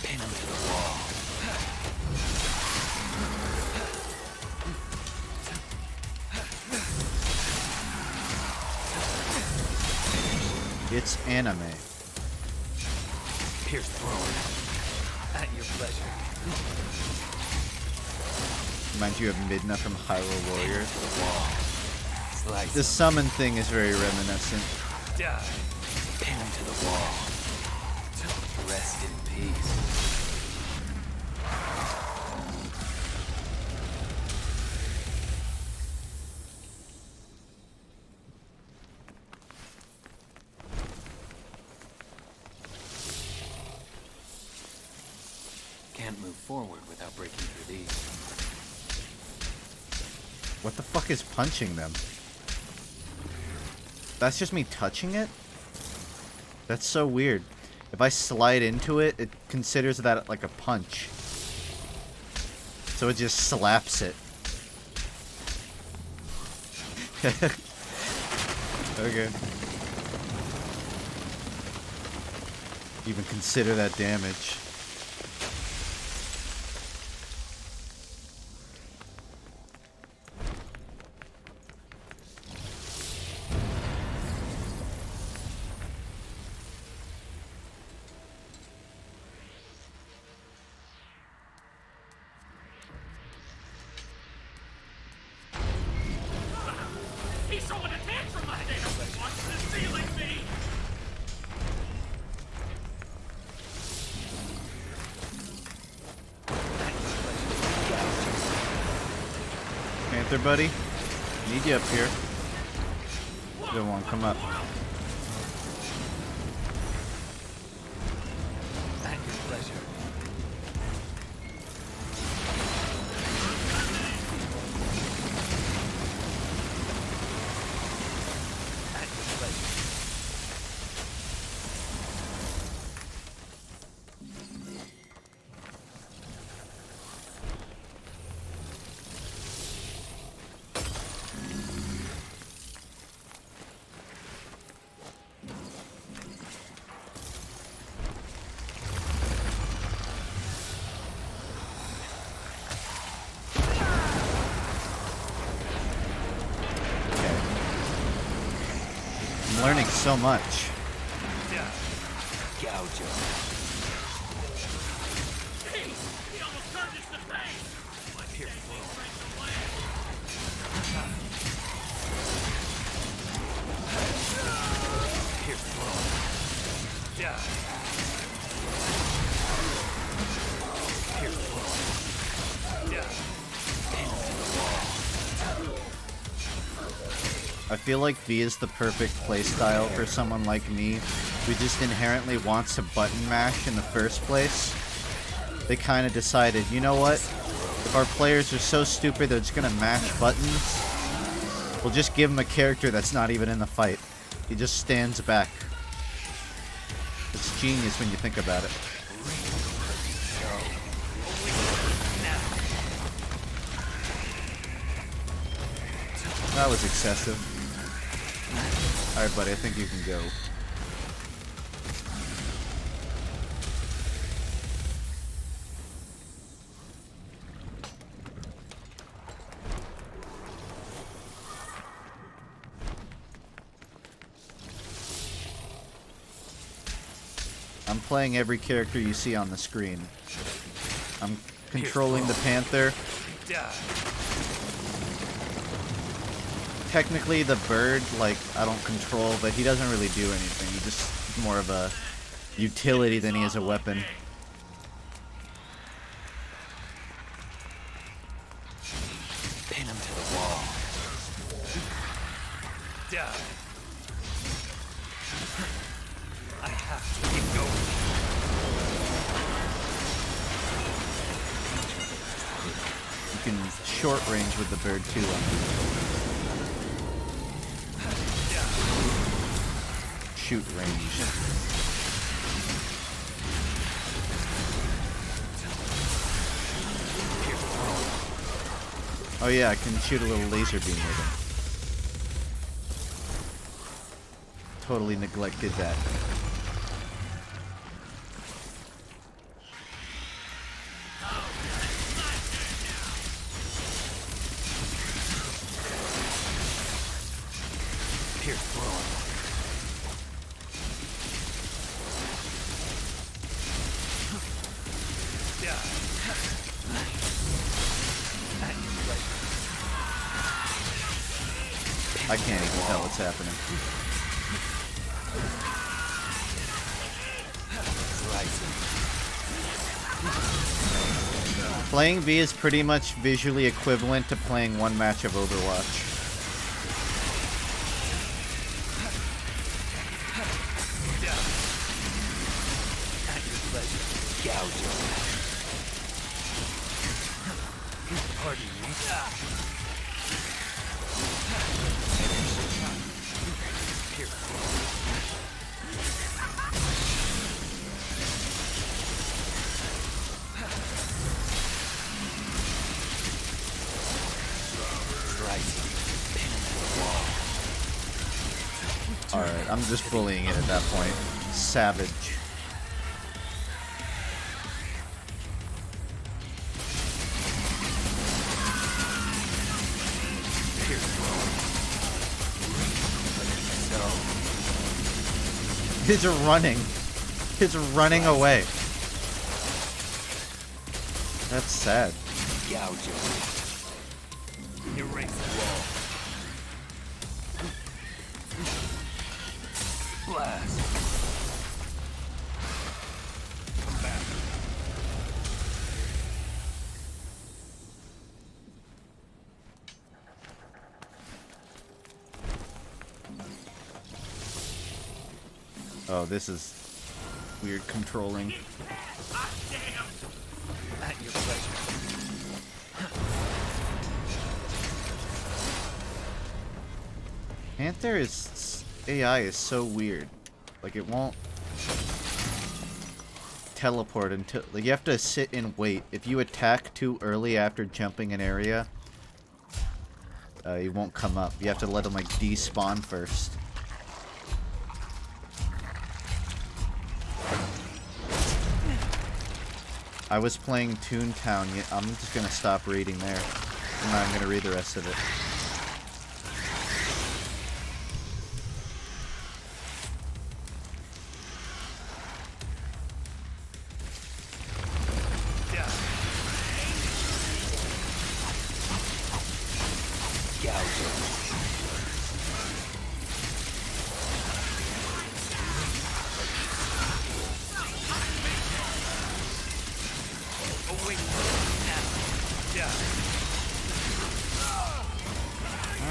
Pin him to the wall. It's anime. Pierce thrown. At your pleasure. Reminds you of Midna from Hyrule Warriors. Slice The summon thing is very reminiscent. Die. Pin him to the wall. Rest in peace. Can't move forward without breaking through these. What the fuck is punching them? That's just me touching it? That's so weird. If I slide into it, it considers that like a punch. So it just slaps it. Okay. Even consider that damage. He's throwing a tantrum out there! What's this feeling me? Panther buddy, need you up here. Good one, come up. At your pleasure. At your pleasure. I'm learning so much. Gouge him. He almost turned us to pain! Pierce thrown. Die. Pierce thrown. Die. Pin him to the wall. I feel like V is the perfect playstyle for someone like me who just inherently wants to button mash in the first place. They kind of decided, you know what? If our players are so stupid they're just gonna mash buttons, we'll just give them a character that's not even in the fight. He just stands back. It's genius when you think about it. That was excessive. Alright, buddy, I think you can go. I'm playing every character you see on the screen. I'm controlling the Panther. Technically the bird, like, I don't control, but he doesn't really do anything. He's just more of a utility than he is a weapon. Pin him to the wall. Die. I have to keep going. You can short range with the bird too. shoot range. Oh yeah, I can shoot a little laser beam with him. Totally neglected that. I can't even tell what's happening. Playing V is pretty much visually equivalent to playing one match of Overwatch. Pardon me. Alright, I'm just bullying it at that point. Savage. He's running. He's running away. That's sad. Erase the wall. Blast. Come back. Oh, this is weird controlling. At your pleasure. Panther is AI is so weird. Like it won't teleport until like you have to sit and wait. If you attack too early after jumping an area, it won't come up. You have to let him like despawn first. I was playing Toontown. I'm just gonna stop reading there. I'm not gonna read the rest of it.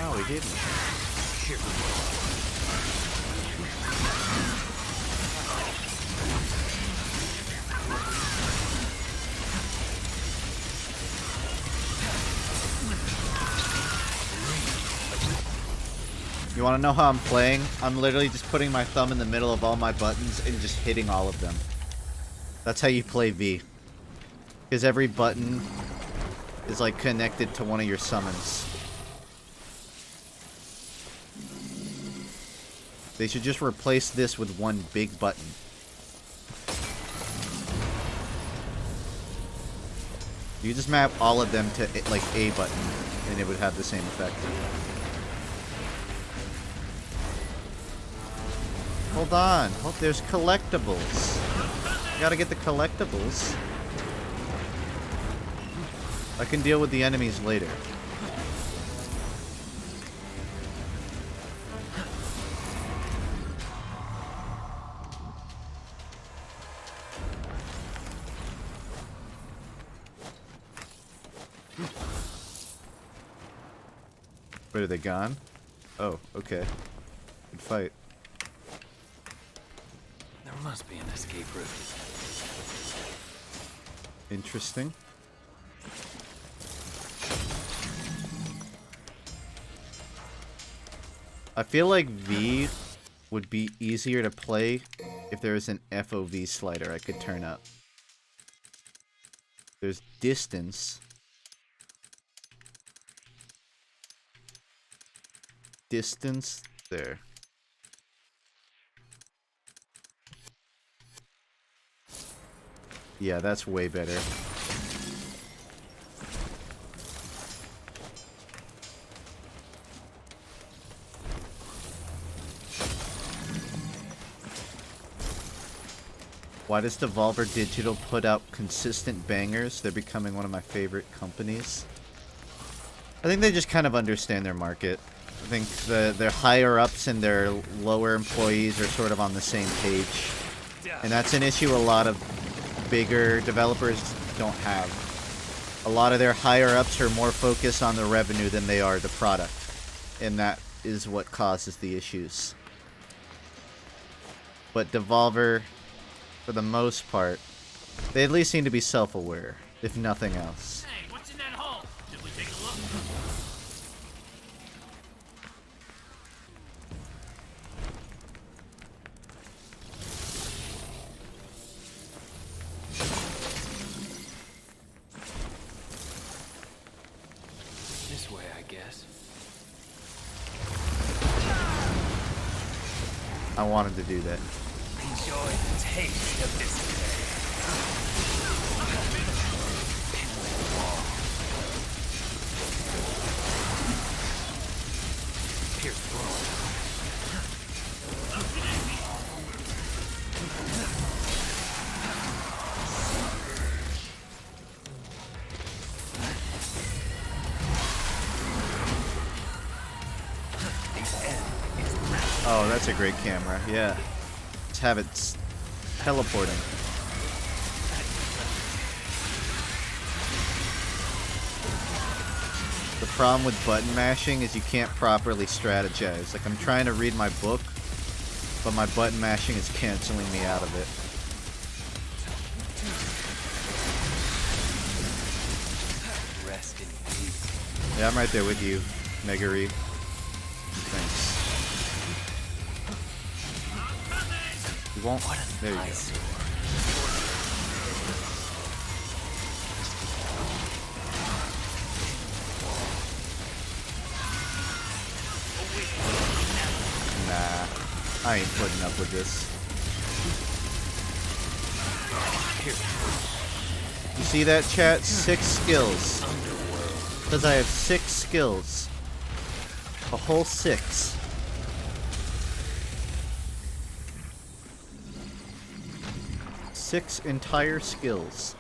Oh, we didn't. You want to know how I'm playing? I'm literally just putting my thumb in the middle of all my buttons and just hitting all of them. That's how you play V. Because every button is like connected to one of your summons. They should just replace this with one big button. You just map all of them to like a button and it would have the same effect. Hold on. Oh, there's collectibles. You gotta get the collectibles. I can deal with the enemies later. Wait, are they gone? Oh, okay. Good fight. There must be an escape route. Interesting. I feel like V would be easier to play if there was an FOV slider I could turn up. There's distance. Distance there. Yeah, that's way better. Why does Devolver Digital put out consistent bangers? They're becoming one of my favorite companies. I think they just kind of understand their market. I think their higher-ups and their lower employees are sort of on the same page. And that's an issue a lot of bigger developers don't have. A lot of their higher-ups are more focused on the revenue than they are the product. And that is what causes the issues. But Devolver, for the most part, they at least seem to be self-aware, if nothing else. Hey, what's in that hole? Should we take a look? This way, I guess. I wanted to do that. Enjoy the taste of this Oh, that's a great camera, yeah. Let's have it teleporting. The problem with button mashing is you can't properly strategize. Like, I'm trying to read my book, but my button mashing is canceling me out of it. Rest in peace. Yeah, I'm right there with you, May Cr5. Thanks. You won't? There you go. Nah, I ain't putting up with this. You see that, chat? 6 skills. Because I have 6 skills. A whole 6. Six entire skills.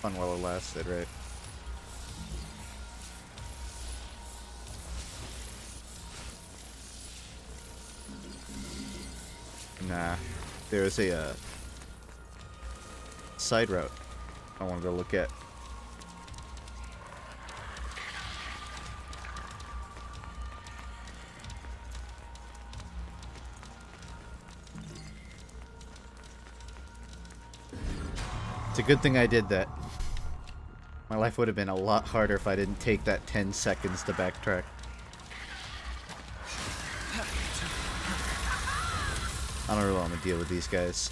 Fun while it lasted, right? Nah. There's a side route I wanted to look at. It's a good thing I did that. My life would have been a lot harder if I didn't take that 10 seconds to backtrack. I don't really want to deal with these guys.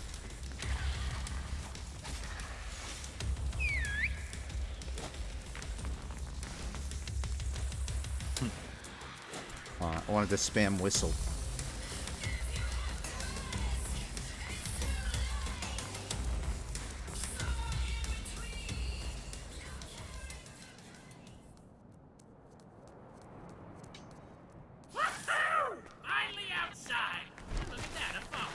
I wanted to spam whistle. Finally outside. Look at that, a phone.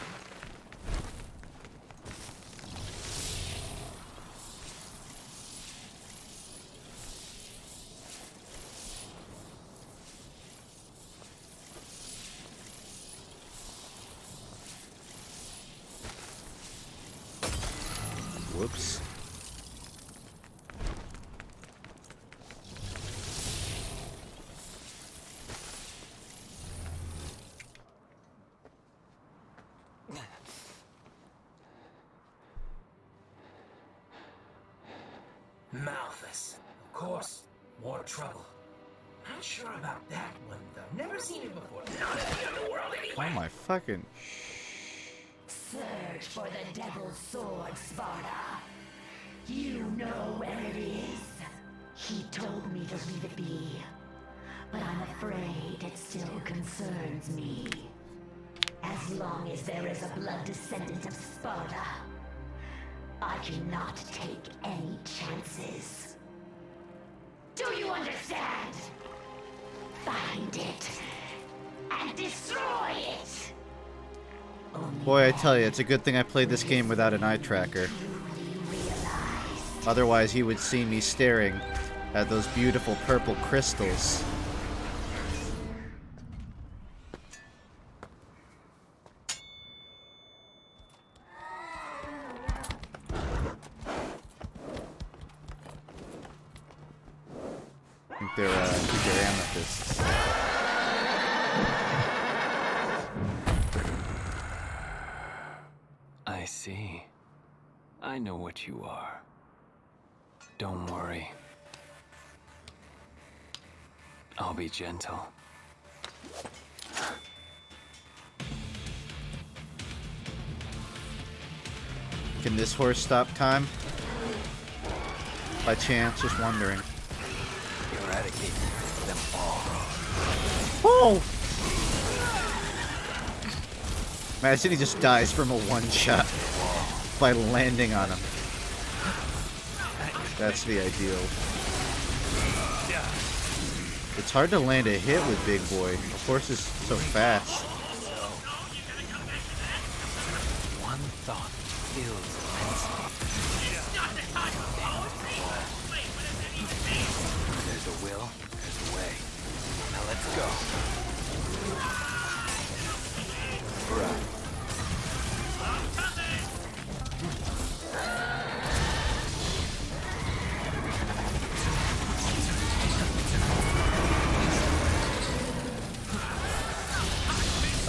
Whoops. Malthus. Of course. More trouble. Not sure about that one, though. Never seen it before. Not in the underworld, anyway. Oh my fucking... Search for the Devil's Sword, Sparta. You know where it is. He told me to leave it be, but I'm afraid it still concerns me. As long as there is a blood descendant of Sparta, I cannot take any chances. Do you understand? Find it and destroy it. Boy, I tell you, it's a good thing I played this game without an eye tracker. Otherwise, you would see me staring at those beautiful purple crystals. I think they're amethysts. I see. I know what you are. Don't worry. I'll be gentle. Can this horse stop time? By chance, just wondering. Eradicate them all. Oh! Imagine he just dies from a one-shot by landing on him. That's the ideal. It's hard to land a hit with Big Boy. Of course, it's so fast. One thought fills There's a will, there's a way. Now let's go. Right.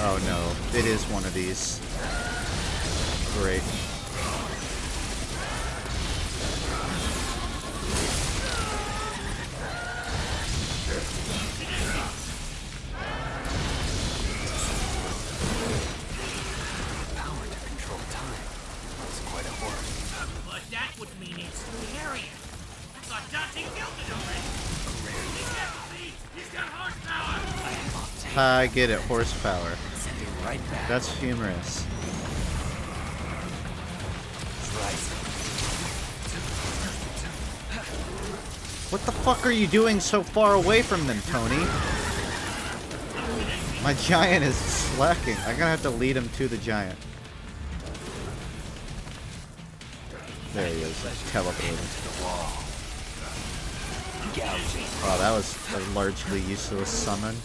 Oh no, it is one of these. Great. Power to control time. It's quite a horse. But that would mean it's scary. I thought Dante killed it already. He's got horsepower. I get it, horsepower. Right back. That's humorous. What the fuck are you doing so far away from them, Tony? My giant is slacking. I'm gonna have to lead him to the giant. There he is. Teleporting. Oh, that was a largely useless summon.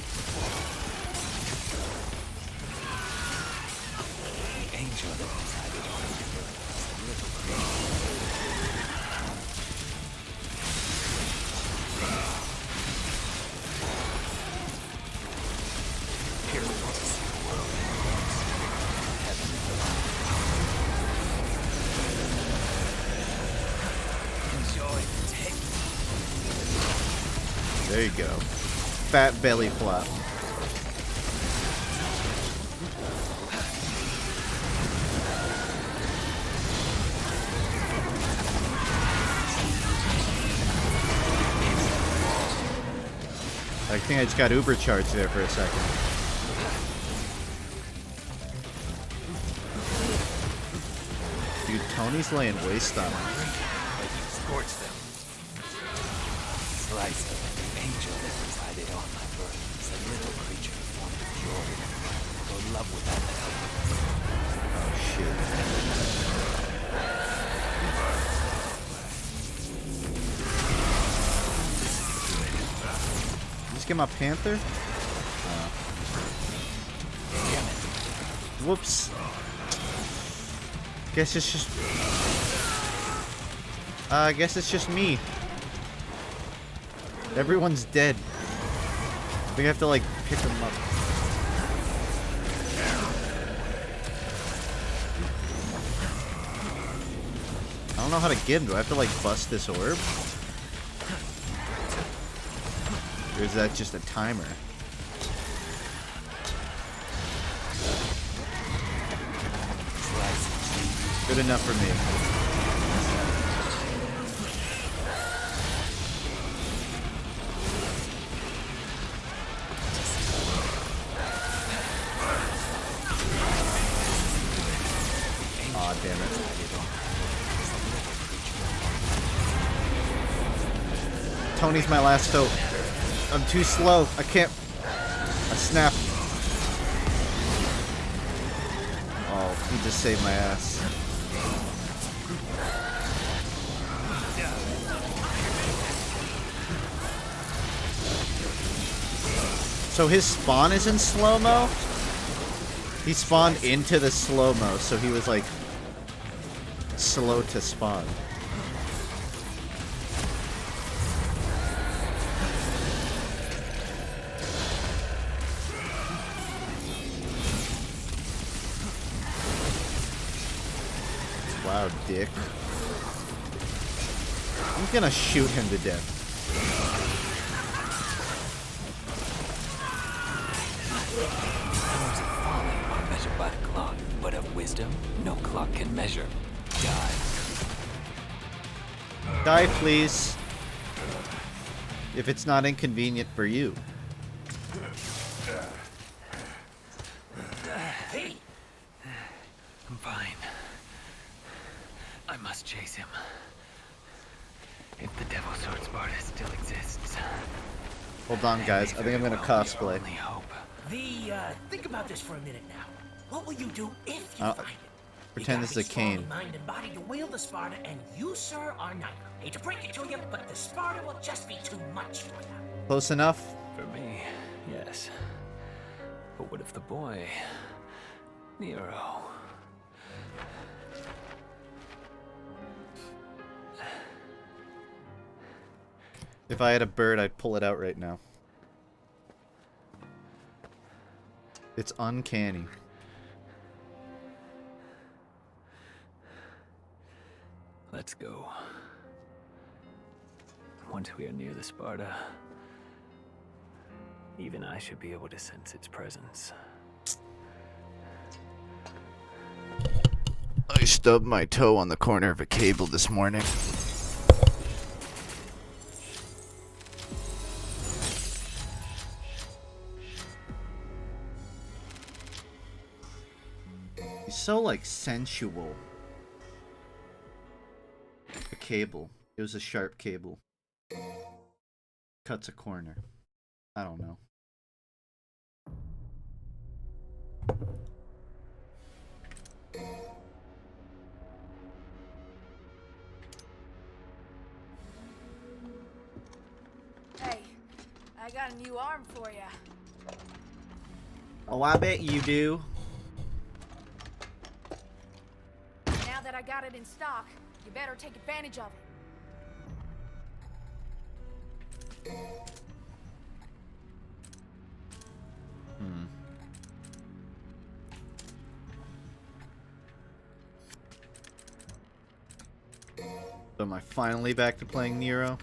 There you go. Fat belly flop. I think I just got uber charged there for a second. Dude, Tony's laying waste on him. Scorch them. Slice them. The angel that resided on my birth is a little creature formed of joy. Go love with that help. Oh shit. Just get my panther? Whoops. Guess it's just... I guess it's just me. Everyone's dead. We have to, like, pick them up. I don't know how to get him. Do I have to, like, bust this orb? Or is that just a timer? Good enough for me. Aw, damn it. Tony's my last hope. I'm too slow. I can't. I snapped. Oh, he just saved my ass. So his spawn is in slow-mo? He spawned into the slow-mo, so he was like slow to spawn. Wow, dick. I'm gonna shoot him to death. Powers of folly are measured by the clock, but of wisdom, no clock can measure. Die. Die, please. If it's not inconvenient for you. Hey! I'm fine. I must chase him. If the Devil Sword Sparta still exists. Hold on, guys. I think I'm gonna cosplay. Think about this for a minute now. What will you do if you find it? Pretend this is a cane. In mind and body to wield the Sparta, and you, sir, are neither. Hate to break it to you, but the Sparta will just be too much for you. Close enough? For me, yes. But what if the boy, Nero? If I had a bird, I'd pull it out right now. It's uncanny. Let's go. Once we are near the Sparta, even I should be able to sense its presence. I stubbed my toe on the corner of a cable this morning. He's so, like, sensual. A cable. It was a sharp cable. Cuts a corner. I don't know. Hey, I got a new arm for you. Oh, I bet you do. Now that I got it in stock, you better take advantage of it. So am I finally back to playing Nero?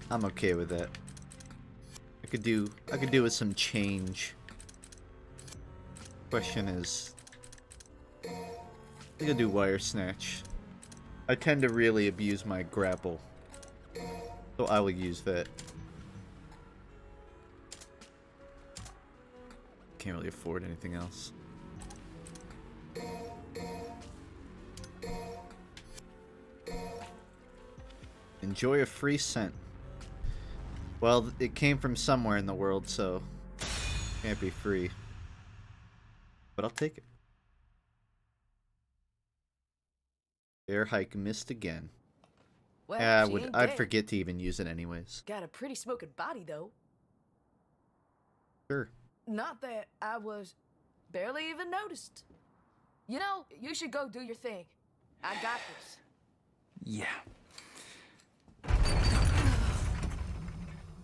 I'm okay with that. I could do with some change. Question is, I think I'll do wire snatch. I tend to really abuse my grapple, so I will use that. Can't really afford anything else. Enjoy a free cent. Well, it came from somewhere in the world, so it can't be free. But I'll take it. Air hike missed again. Well, Yeah, she ain't I'd dead. forget to even use it anyways. Got a pretty smoking body, though. Sure. Not that I was barely even noticed. You know, you should go do your thing. I got this. Yeah.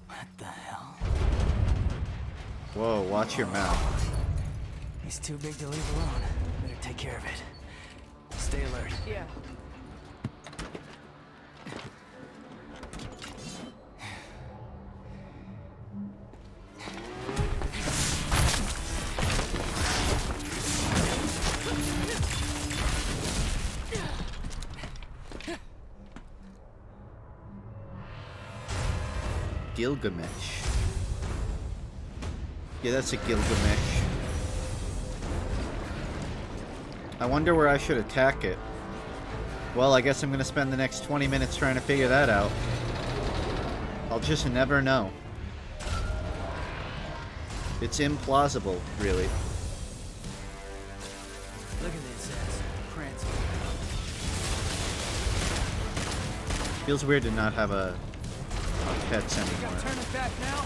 What the hell? Whoa, watch your mouth. He's too big to leave alone. Better take care of it. Stay alert. Yeah. Gilgamesh. Yeah, that's a Gilgamesh. I wonder where I should attack it. Well, I guess I'm gonna spend the next 20 minutes trying to figure that out. I'll just never know. It's implausible, really. Look at this ass. Prince. Feels weird to not have a pets anymore. Turn it back now.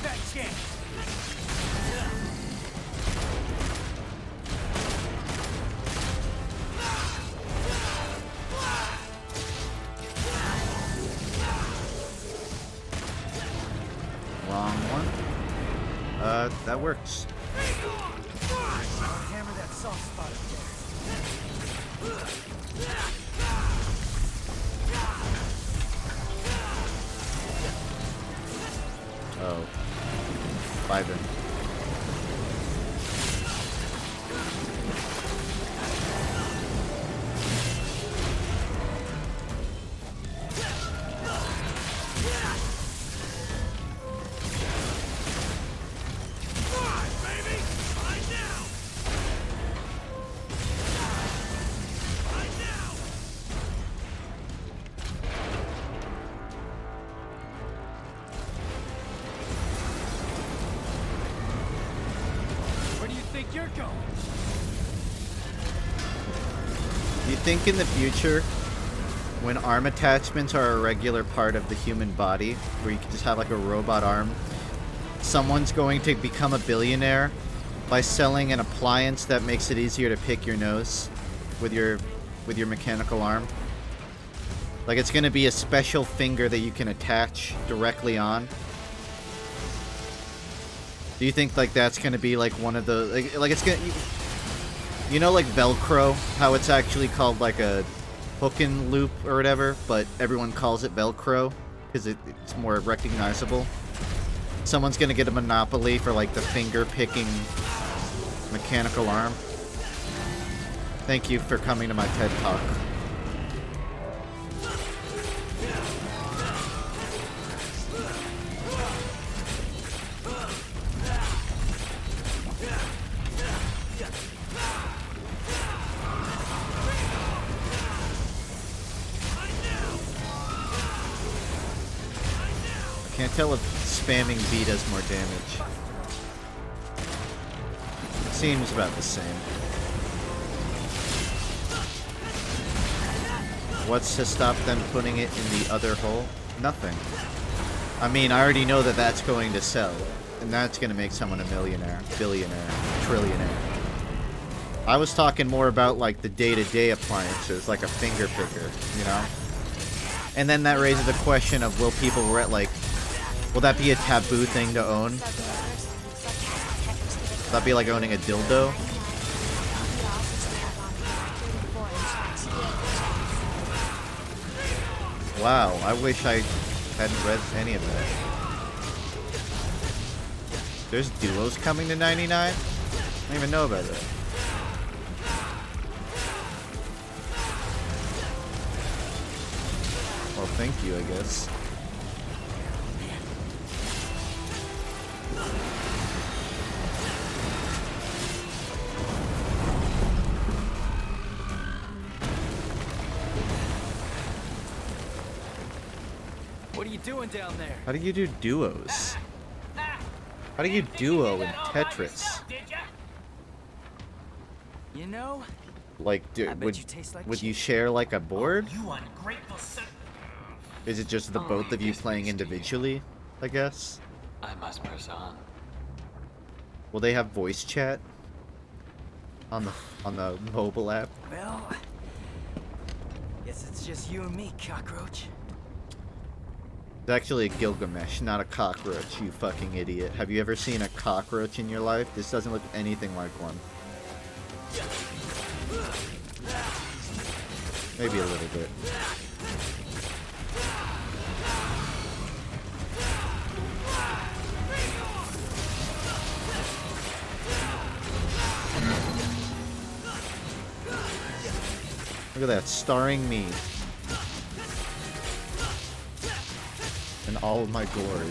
Back game. Wrong one. That works. Hammer that soft spot up there. Oh. Bye then. Do you think in the future, when arm attachments are a regular part of the human body, where you can just have like a robot arm, someone's going to become a billionaire by selling an appliance that makes it easier to pick your nose with your mechanical arm? Like it's going to be a special finger that you can attach directly on. Do you think like that's going to be like one of the like it's going to, you know, like Velcro, how it's actually called like a hook and loop or whatever, but everyone calls it Velcro because it's more recognizable. Someone's gonna get a monopoly for like the finger picking mechanical arm. Thank you for coming to my TED Talk. Can't tell if spamming B does more damage. It seems about the same. What's to stop them putting it in the other hole? Nothing. I mean, I already know that that's going to sell. And that's going to make someone a millionaire, billionaire, trillionaire. I was talking more about like the day-to-day appliances, like a finger picker, you know? And then that raises the question of will people like... Will that be a taboo thing to own? Will that be like owning a dildo? Wow, I wish I hadn't read any of that. There's duos coming to 99? I don't even know about that. Well, thank you, I guess. What are you doing down there? How do you do duos? How do you duo in Tetris? You know, Like, would you share like a board? You ungrateful son. Is it just the both of you playing individually, I guess? I must press on. Will they have voice chat on the mobile app? well, guess it's just you and me, cockroach. It's actually a Gilgamesh, not a cockroach, you fucking idiot. Have you ever seen a cockroach in your life? This doesn't look anything like one. Maybe a little bit. Look at that, starring me. in all of my glory.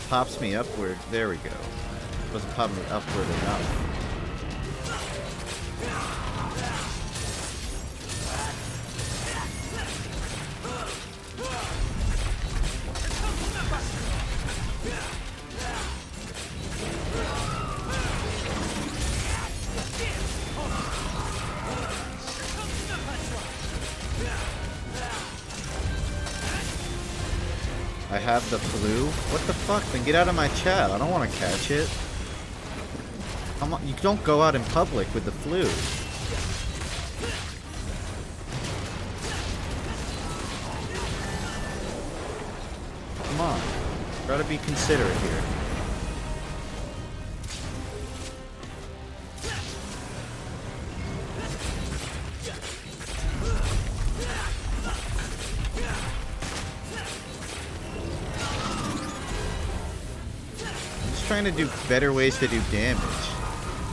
Pops me upward. There we go. Doesn't pop me upward enough. I have the flu? What the fuck? Then get out of my chat. I don't want to catch it. Come on, you don't go out in public with the flu. Come on. Try to be considerate here. Trying to do better ways to do damage.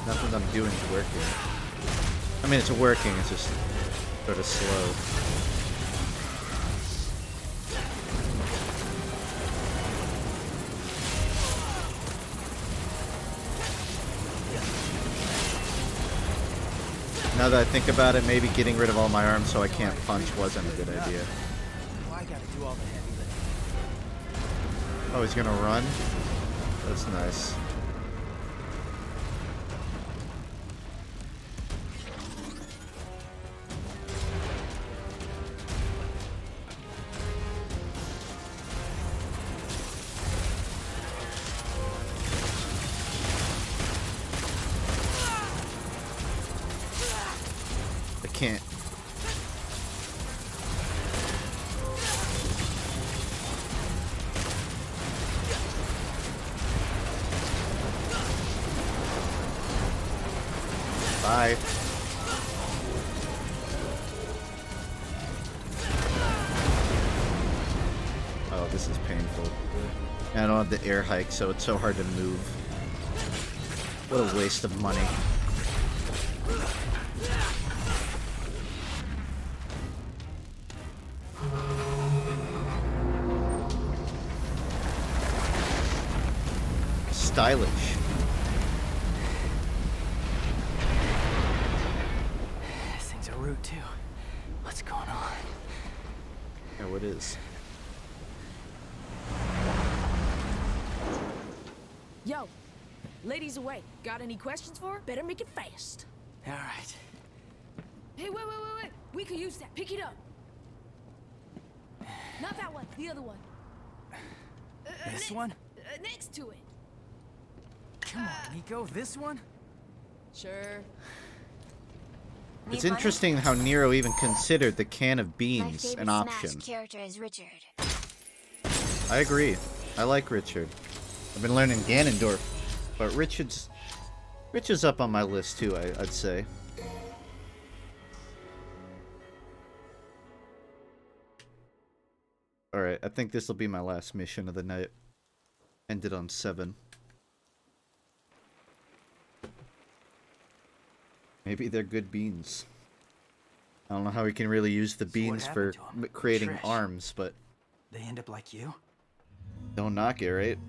Nothing I'm doing is working. I mean, it's working, it's just sort of slow. Now that I think about it, maybe getting rid of all my arms so I can't punch wasn't a good idea. I gotta do all the heavy lifting. Oh, he's gonna run? That's nice. I can't. Bye. Oh, this is painful. And I don't have the air hike, so it's so hard to move. What a waste of money. Stylish. Route 2. What's going on? Yeah, what is? Yo, ladies away. Got any questions for her? Better make it fast. All right. Hey, wait. We could use that. Pick it up. Not that one. The other one. This one? Next to it. Come on, Nico. This one? Sure. It's interesting how Nero even considered the can of beans an option. My favorite Smash character is Richard. I agree. I like Richard. I've been learning Ganondorf, but Richard's up on my list too, I'd say. Alright, I think this will be my last mission of the night. Ended on 7. Maybe they're good beans. I don't know how we can really use the beans for creating arms, but... They end up like you? Don't knock it, right?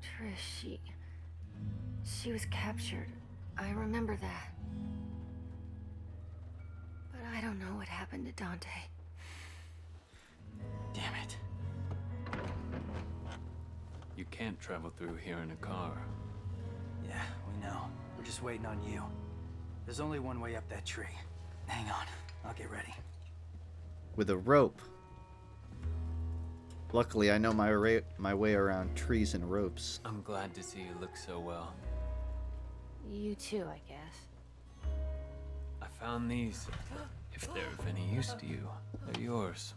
Trish, she was captured. I remember that. But I don't know what happened to Dante. Damn it. You can't travel through here in a car. Yeah, we know. We're just waiting on you. There's only one way up that tree. Hang on, I'll get ready. With a rope. Luckily, I know my way around trees and ropes. I'm glad to see you look so well. You too, I guess. found these. If they're of any use to you, they're yours.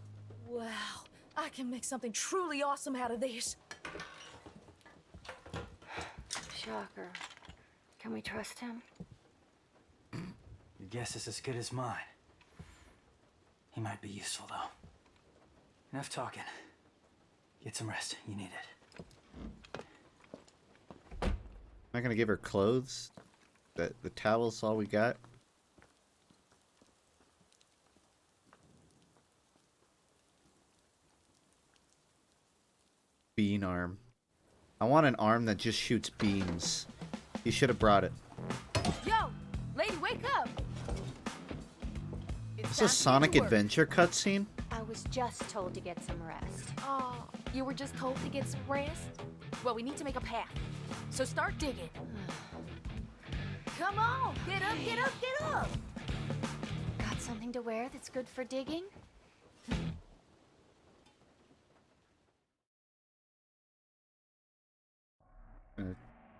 Wow, I can make something truly awesome out of these. Shocker. Can we trust him? Your guess is as good as mine. He might be useful, though. Enough talking. Get some rest. You need it. Am I gonna give her clothes? The towel's all we got? Bean arm. I want an arm that just shoots beans. You should have brought it. Yo, lady, wake up! Is this a Sonic Adventure cutscene? I was just told to get some rest. Oh, you were just told to get some rest? Well, we need to make a path. So start digging. Come on, get up, get up, get up! Got something to wear that's good for digging?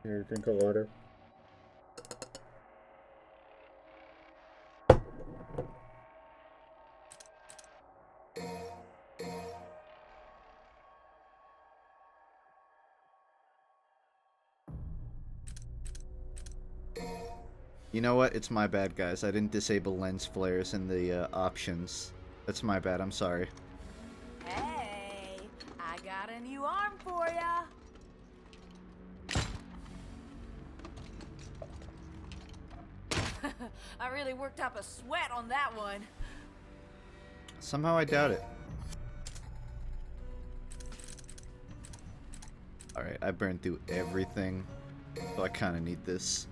Here, drink of water. You know what? It's my bad, guys. I didn't disable lens flares in the options. That's my bad. I'm sorry. Hey, I got a new arm for ya. I really worked up a sweat on that one. Somehow I doubt it. Alright, I burned through everything, so I kind of need this.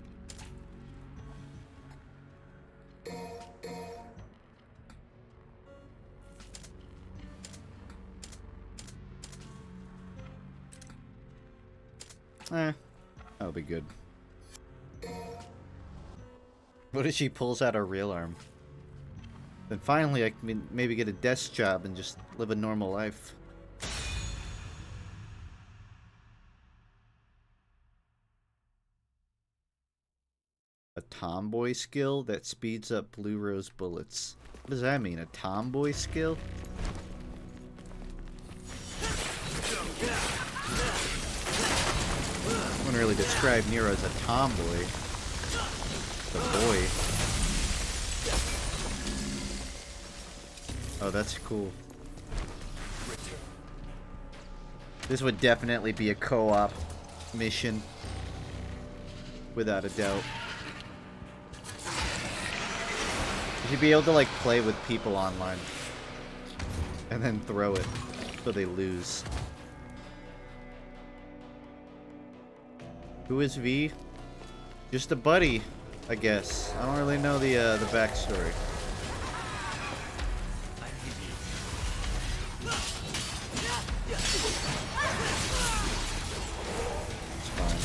That'll be good. What if she pulls out her real arm? Then finally I can maybe get a desk job and just live a normal life. A tomboy skill that speeds up blue rose bullets. What does that mean? A tomboy skill? I wouldn't really describe Nero as a tomboy. The boy. Oh, that's cool. This would definitely be a co-op mission. Without a doubt. You should be able to, like, play with people online. And then throw it so they lose. Who is V? Just a buddy, I guess. I don't really know the backstory. It's fine.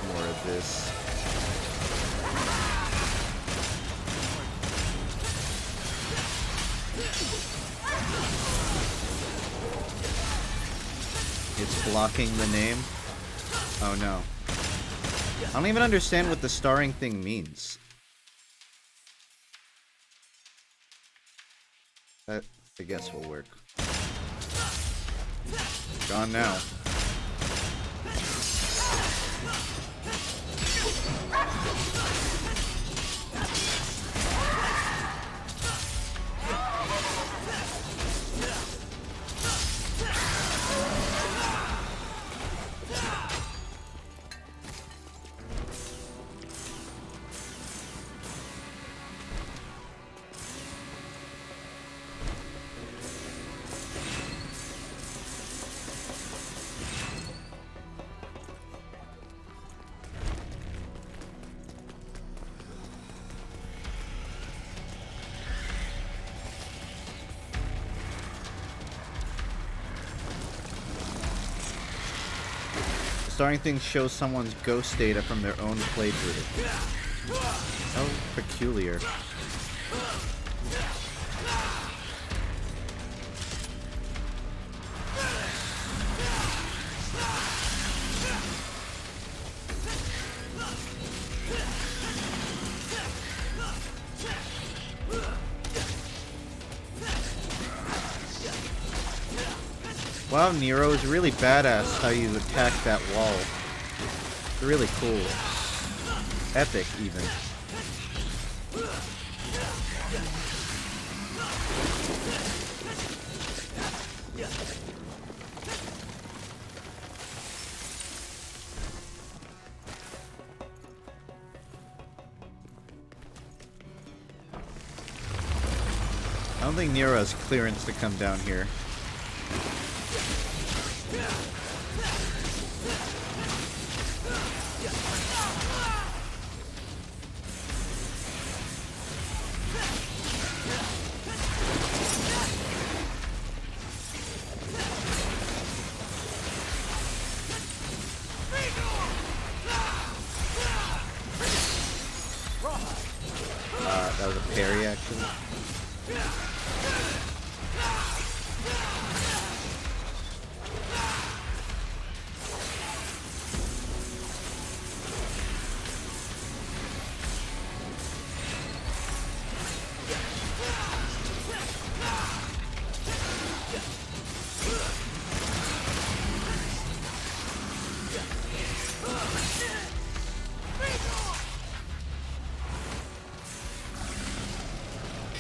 More of this. It's blocking the name. Oh no. I don't even understand what the starring thing means. That, I guess, will work. Gone now. Starting things shows someone's ghost data from their own playthrough. How peculiar. Wow, Nero is really badass how you attack that wall. It's really cool. Epic, even. I don't think Nero has clearance to come down here. That was a parry, actually.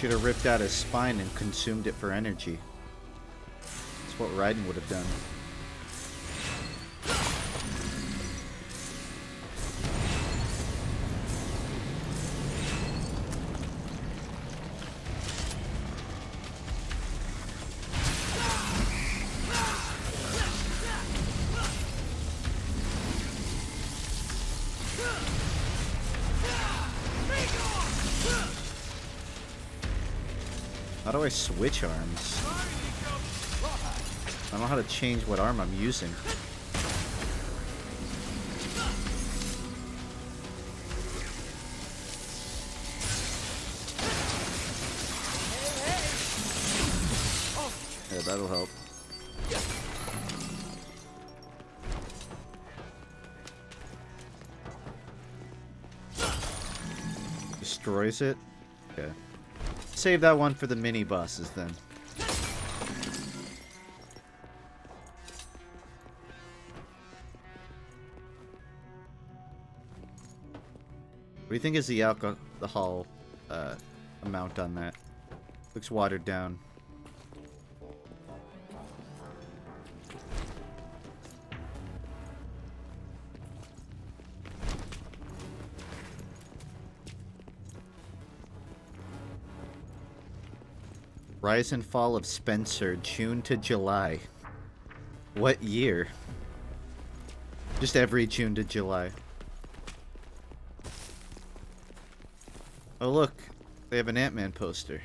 Should have ripped out his spine and consumed it for energy. That's what Raiden would have done. How do I switch arms? I don't know how to change what arm I'm using. Yeah, that'll help. Destroys it? Okay. Save that one for the mini bosses then. What do you think is the alcohol amount on that? Looks watered down. Rise and fall of Spencer, June to July. What year? Just every June to July. Oh look, they have an Ant-Man poster.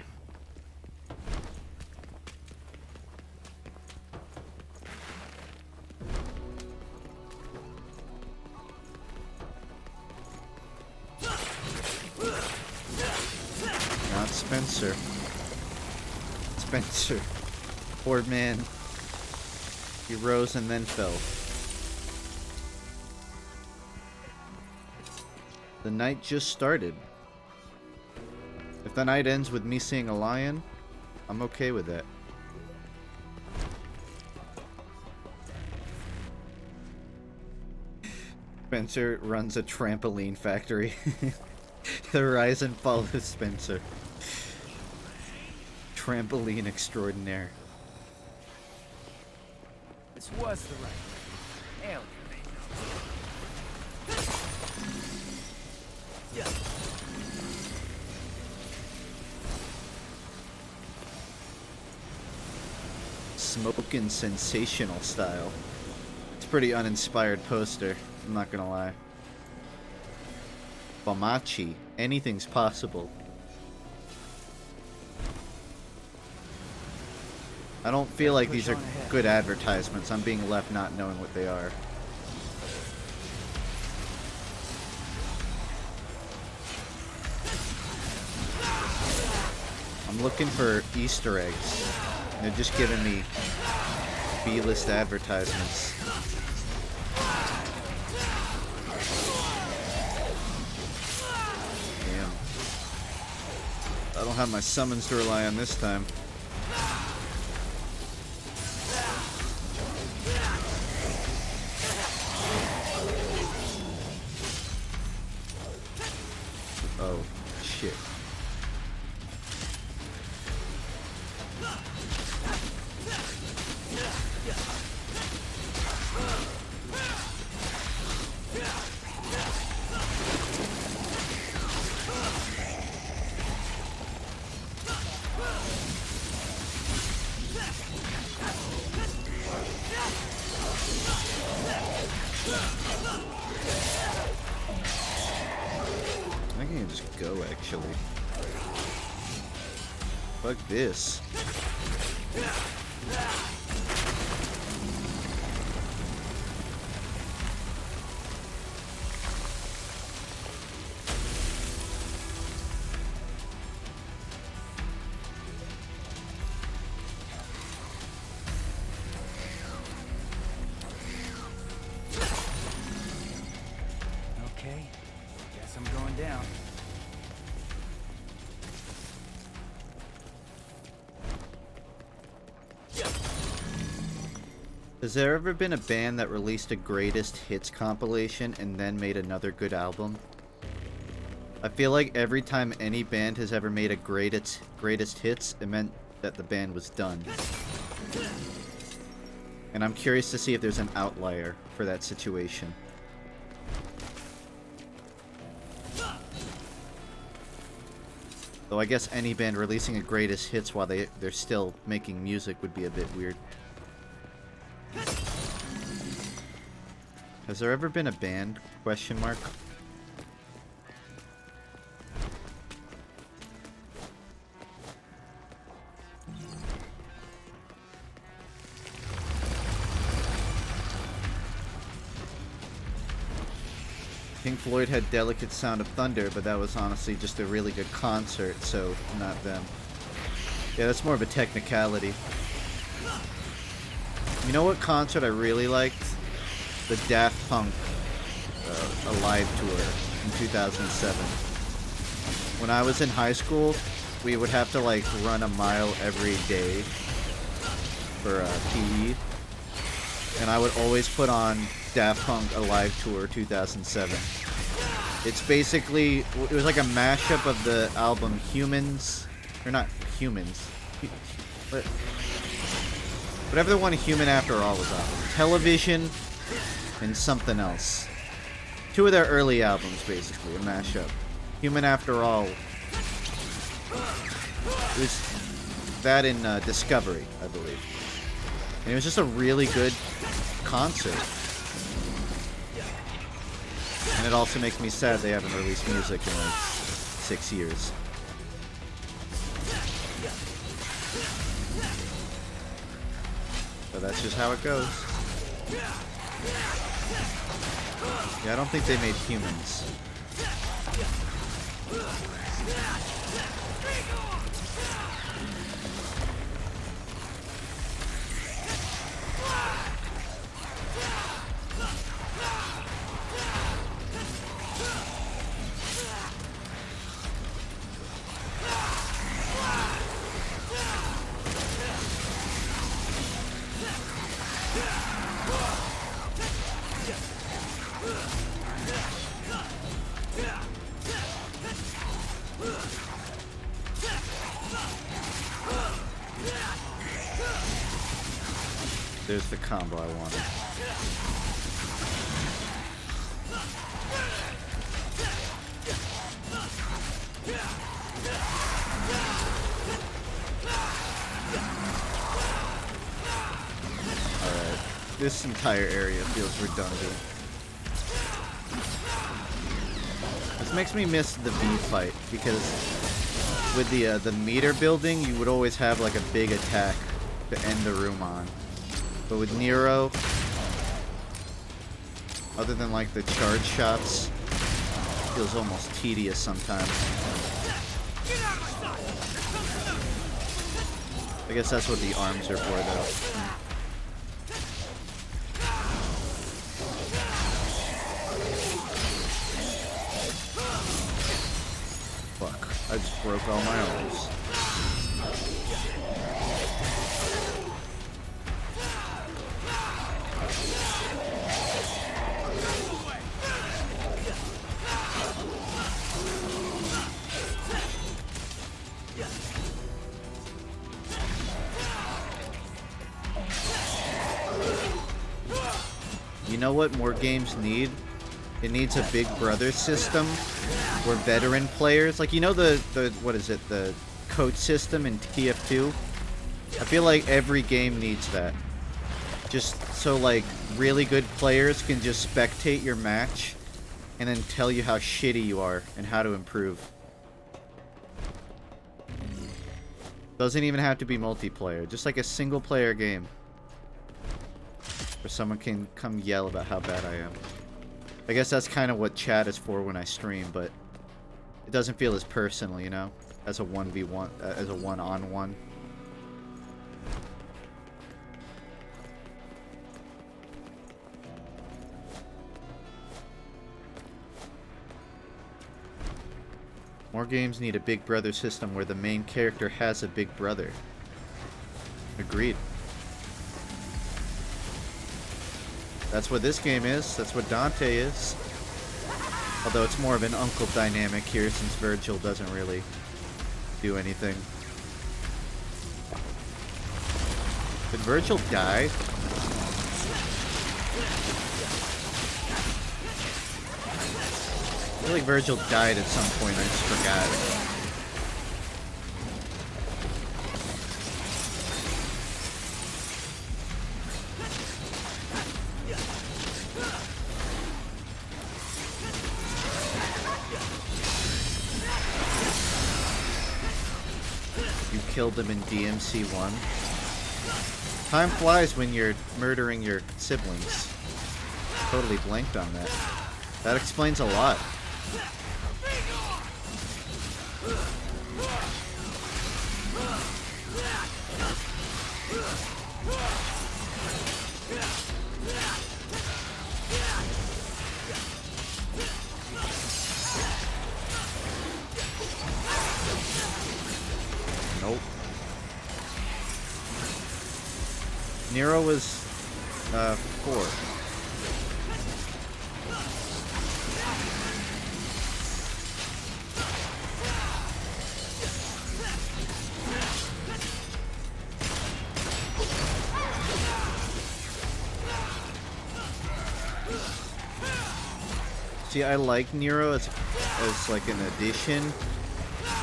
Not Spencer. Spencer. Poor man. He rose and then fell. The night just started. If the night ends with me seeing a lion, I'm okay with that. Spencer runs a trampoline factory. The rise and fall of Spencer. Trampoline extraordinaire. This was the right way. Alien. Smokin' sensational style. It's a pretty uninspired poster, I'm not gonna lie. Bamachi, anything's possible. I don't feel like these are good advertisements. I'm being left not knowing what they are. I'm looking for Easter eggs. They're just giving me B-list advertisements. Damn. I don't have my summons to rely on this time. Oh, shit. I can just go, actually. Fuck this. Okay, guess I'm going down. Has there ever been a band that released a greatest hits compilation and then made another good album? I feel like every time any band has ever made a greatest hits, it meant that the band was done. And I'm curious to see if there's an outlier for that situation. Though I guess any band releasing a greatest hits while they're still making music would be a bit weird. Has there ever been a band? Question mark. Pink Floyd had Delicate Sound of Thunder, but that was honestly just a really good concert, so not them. Yeah, that's more of a technicality. You know what concert I really liked? The Daft Punk Alive tour in 2007. When I was in high school, we would have to like run a mile every day for PE, and I would always put on Daft Punk Alive Tour 2007. It's basically, it was like a mashup of the album Humans, or not Humans, but whatever the one Human After All was on. Television and something else. Two of their early albums, basically, a mashup. Human After All. It was that in Discovery, I believe. And it was just a really good concert. And it also makes me sad they haven't released music in like 6 years. But that's just how it goes. Yeah, I don't think they made Humans. There's the combo I wanted. Alright. This entire area feels redundant. This makes me miss the V fight, because with the meter building, you would always have like a big attack to end the room on. But with Nero, other than like the charge shots, it feels almost tedious sometimes. I guess that's what the arms are for, though. Fuck, I just broke all my arms. You know what more games need? It needs a Big Brother system where veteran players, like, you know the what is it, the coach system in TF2? I feel like every game needs that. Just so, like, really good players can just spectate your match and then tell you how shitty you are and how to improve. Doesn't even have to be multiplayer, just like a single player game. Where someone can come yell about how bad I am. I guess that's kind of what chat is for when I stream, but it doesn't feel as personal, you know? As a 1v1, as a one-on-one. More games need a Big Brother system where the main character has a big brother. Agreed. That's what this game is. That's what Dante is. Although it's more of an uncle dynamic here since Virgil doesn't really do anything. Did Virgil die? I feel like Virgil died at some point, I just forgot. Killed them in DMC 1. Time flies when you're murdering your siblings. Totally blanked on that. That explains a lot. Nope. Nero was 4. See, I like Nero as like an addition,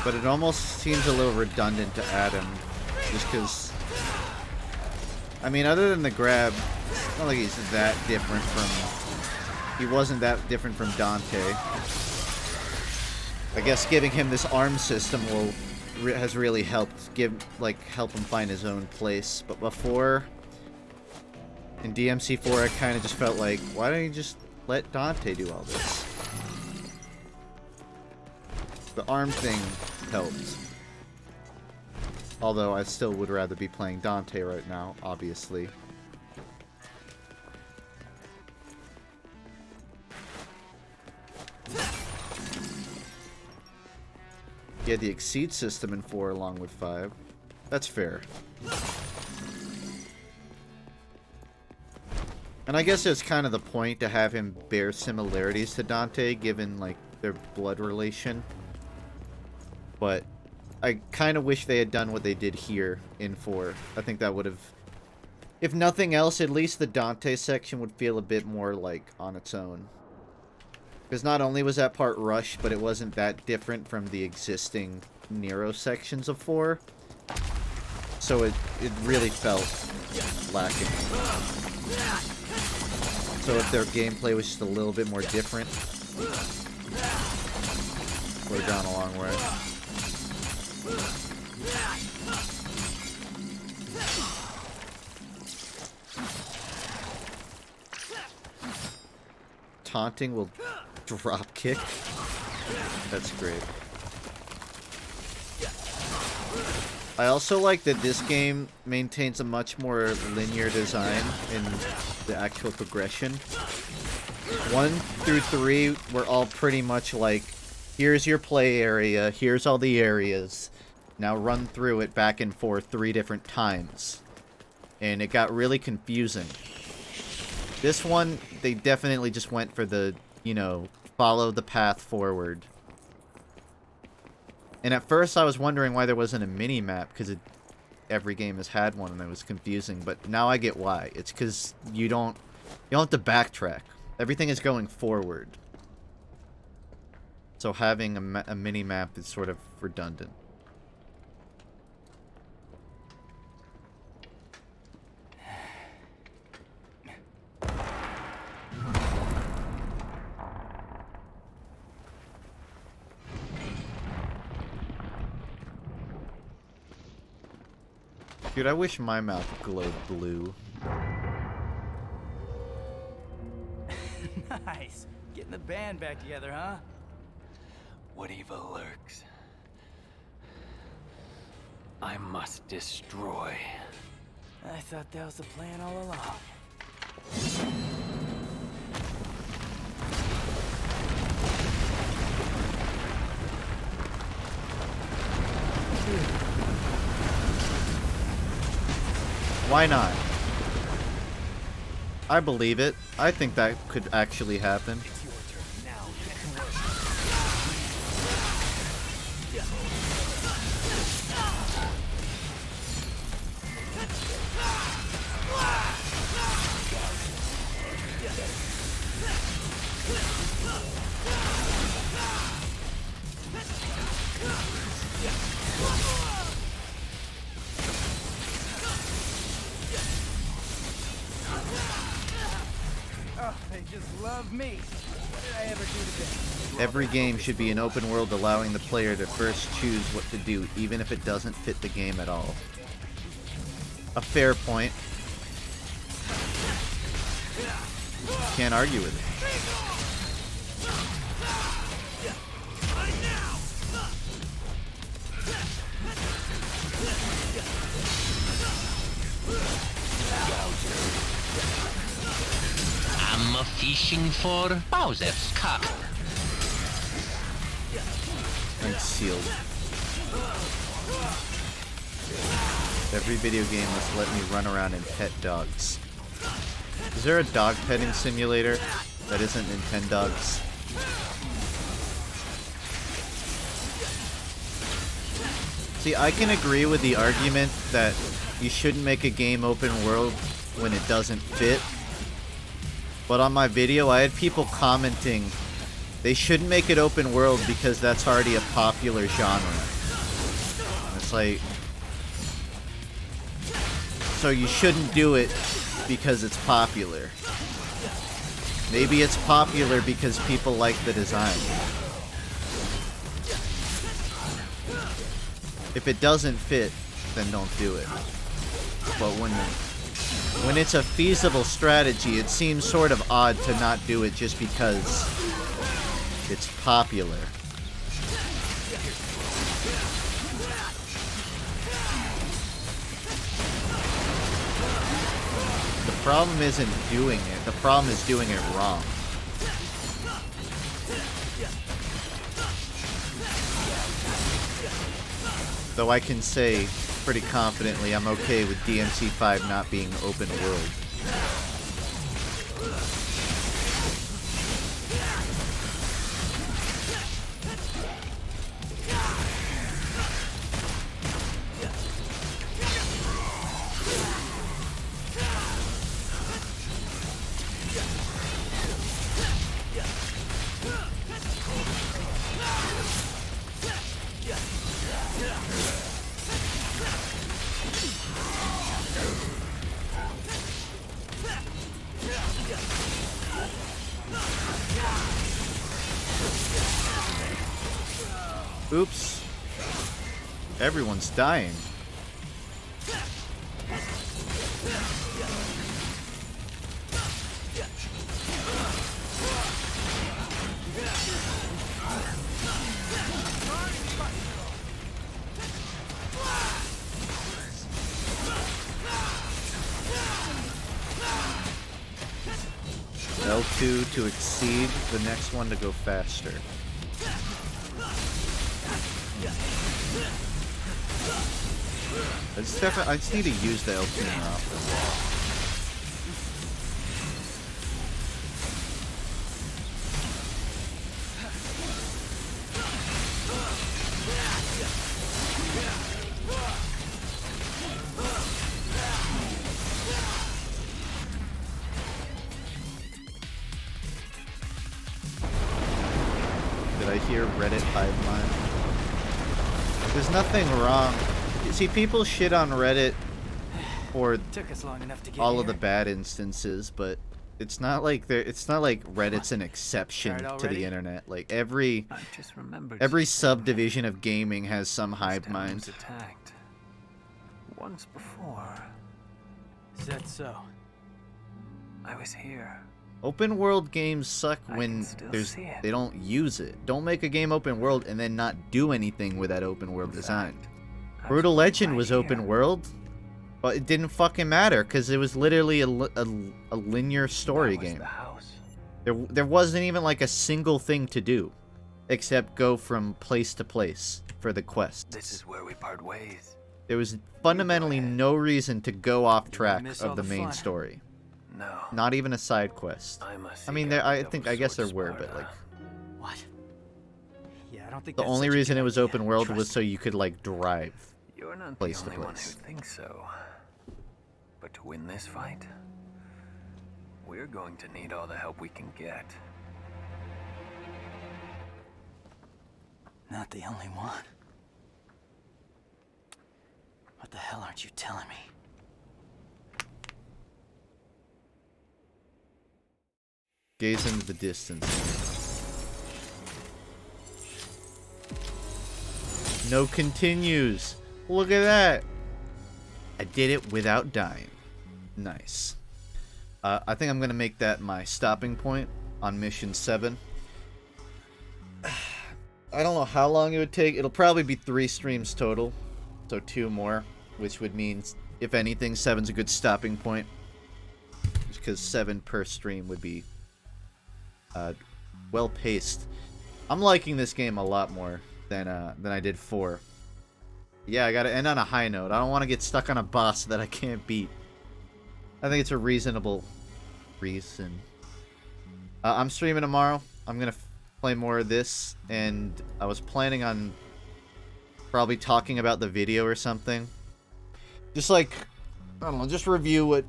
but it almost seems a little redundant to add him, just because, I mean, other than the grab, it's not like he's that different from, he wasn't that different from Dante. I guess giving him this arm system has really helped help him find his own place. But before, in DMC4, I kind of just felt like, why don't you just let Dante do all this? The arm thing helped. Although I still would rather be playing Dante right now, obviously. Yeah, the exceed system in 4 along with 5. That's fair. And I guess it's kind of the point to have him bear similarities to Dante, given, like, their blood relation. But I kind of wish they had done what they did here in 4. I think that would have... If nothing else, at least the Dante section would feel a bit more, like, on its own. Because not only was that part rushed, but it wasn't that different from the existing Nero sections of 4. So it really felt lacking. So if their gameplay was just a little bit more different, we're gone a long way. Taunting will drop kick. That's great. I also like that this game maintains a much more linear design in the actual progression. 1 through 3 were all pretty much like, here's your play area, here's all the areas, now run through it back and forth 3 different times. And it got really confusing. This one, they definitely just went for the, you know, follow the path forward. And at first I was wondering why there wasn't a mini-map, because every game has had one and it was confusing, but now I get why. It's because you don't have to backtrack. Everything is going forward. So having a mini-map is sort of redundant. Dude, I wish my mouth glowed blue. Nice. Getting the band back together, huh? What evil lurks? I must destroy. I thought that was the plan all along. Why not? I believe it. I think that could actually happen. Oh, they just love me. What did I ever do to them? Every game should be an open world allowing the player to first choose what to do, even if it doesn't fit the game at all. A fair point. Can't argue with it. I'm fishing for Bowser's cock. And sealed. Every video game must let me run around and pet dogs. Is there a dog petting simulator that isn't Nintendogs? See, I can agree with the argument that you shouldn't make a game open world when it doesn't fit. But on my video, I had people commenting they shouldn't make it open world because that's already a popular genre. It's like, so you shouldn't do it because it's popular. Maybe it's popular because people like the design. If it doesn't fit, then don't do it. But when it's a feasible strategy, it seems sort of odd to not do it just because it's popular. The problem isn't doing it, the problem is doing it wrong. Though I can say pretty confidently I'm okay with DMC5 not being open world. Oops. Everyone's dying. L2 to exceed, the next one to go faster. I just need to use the L2 more often. Did I hear Reddit hive mind? There's nothing wrong. See, people shit on Reddit for all of the bad instances, but it's not like Reddit's an exception to the internet. Like every subdivision of gaming has some hive mind. Attacked once before. Is that so? I was here. Open world games suck when they don't use it. Don't make a game open world and then not do anything with that open world design. Brutal Legend was open world, but it didn't fucking matter because it was literally a linear story game. There wasn't even like a single thing to do, except go from place to place for the quests. This is where we part ways. There was fundamentally no reason to go off track of the main story. No. Not even a side quest. I mean, I guess there were, but like. What? Yeah, I don't think the only reason it was open world was so you could like drive You're not place the to only place. one who thinks so. But to win this fight, we're going to need all the help we can get. Not the only one. What the hell aren't you telling me? Gaze into the distance. No continues. Look at that. I did it without dying. Nice. I think I'm going to make that my stopping point on mission 7. I don't know how long it would take. It'll probably be 3 streams total. So 2 more. Which would mean, if anything, 7's a good stopping point. Because 7 per stream would be well paced. I'm liking this game a lot more than I did 4. Yeah, I gotta end on a high note. I don't want to get stuck on a boss that I can't beat. I think it's a reasonable reason. I'm streaming tomorrow. I'm gonna play more of this, and I was planning on probably talking about the video or something. Just like, I don't know, just review what.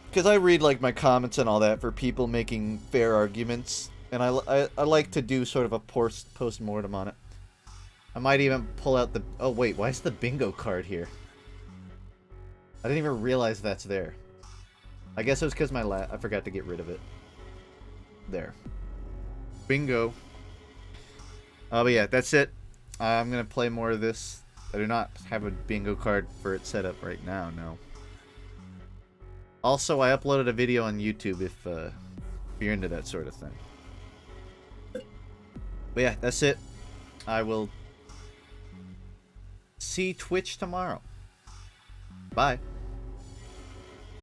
Because I read, like, my comments and all that for people making fair arguments. And I like to do sort of a post-mortem on it. I might even pull out the... Oh, wait, why is the bingo card here? I didn't even realize that's there. I guess it was because I forgot to get rid of it. There. Bingo. But yeah, that's it. I'm going to play more of this. I do not have a bingo card for it set up right now, no. Also, I uploaded a video on YouTube if you're into that sort of thing. But yeah, that's it. I will see Twitch tomorrow. Bye.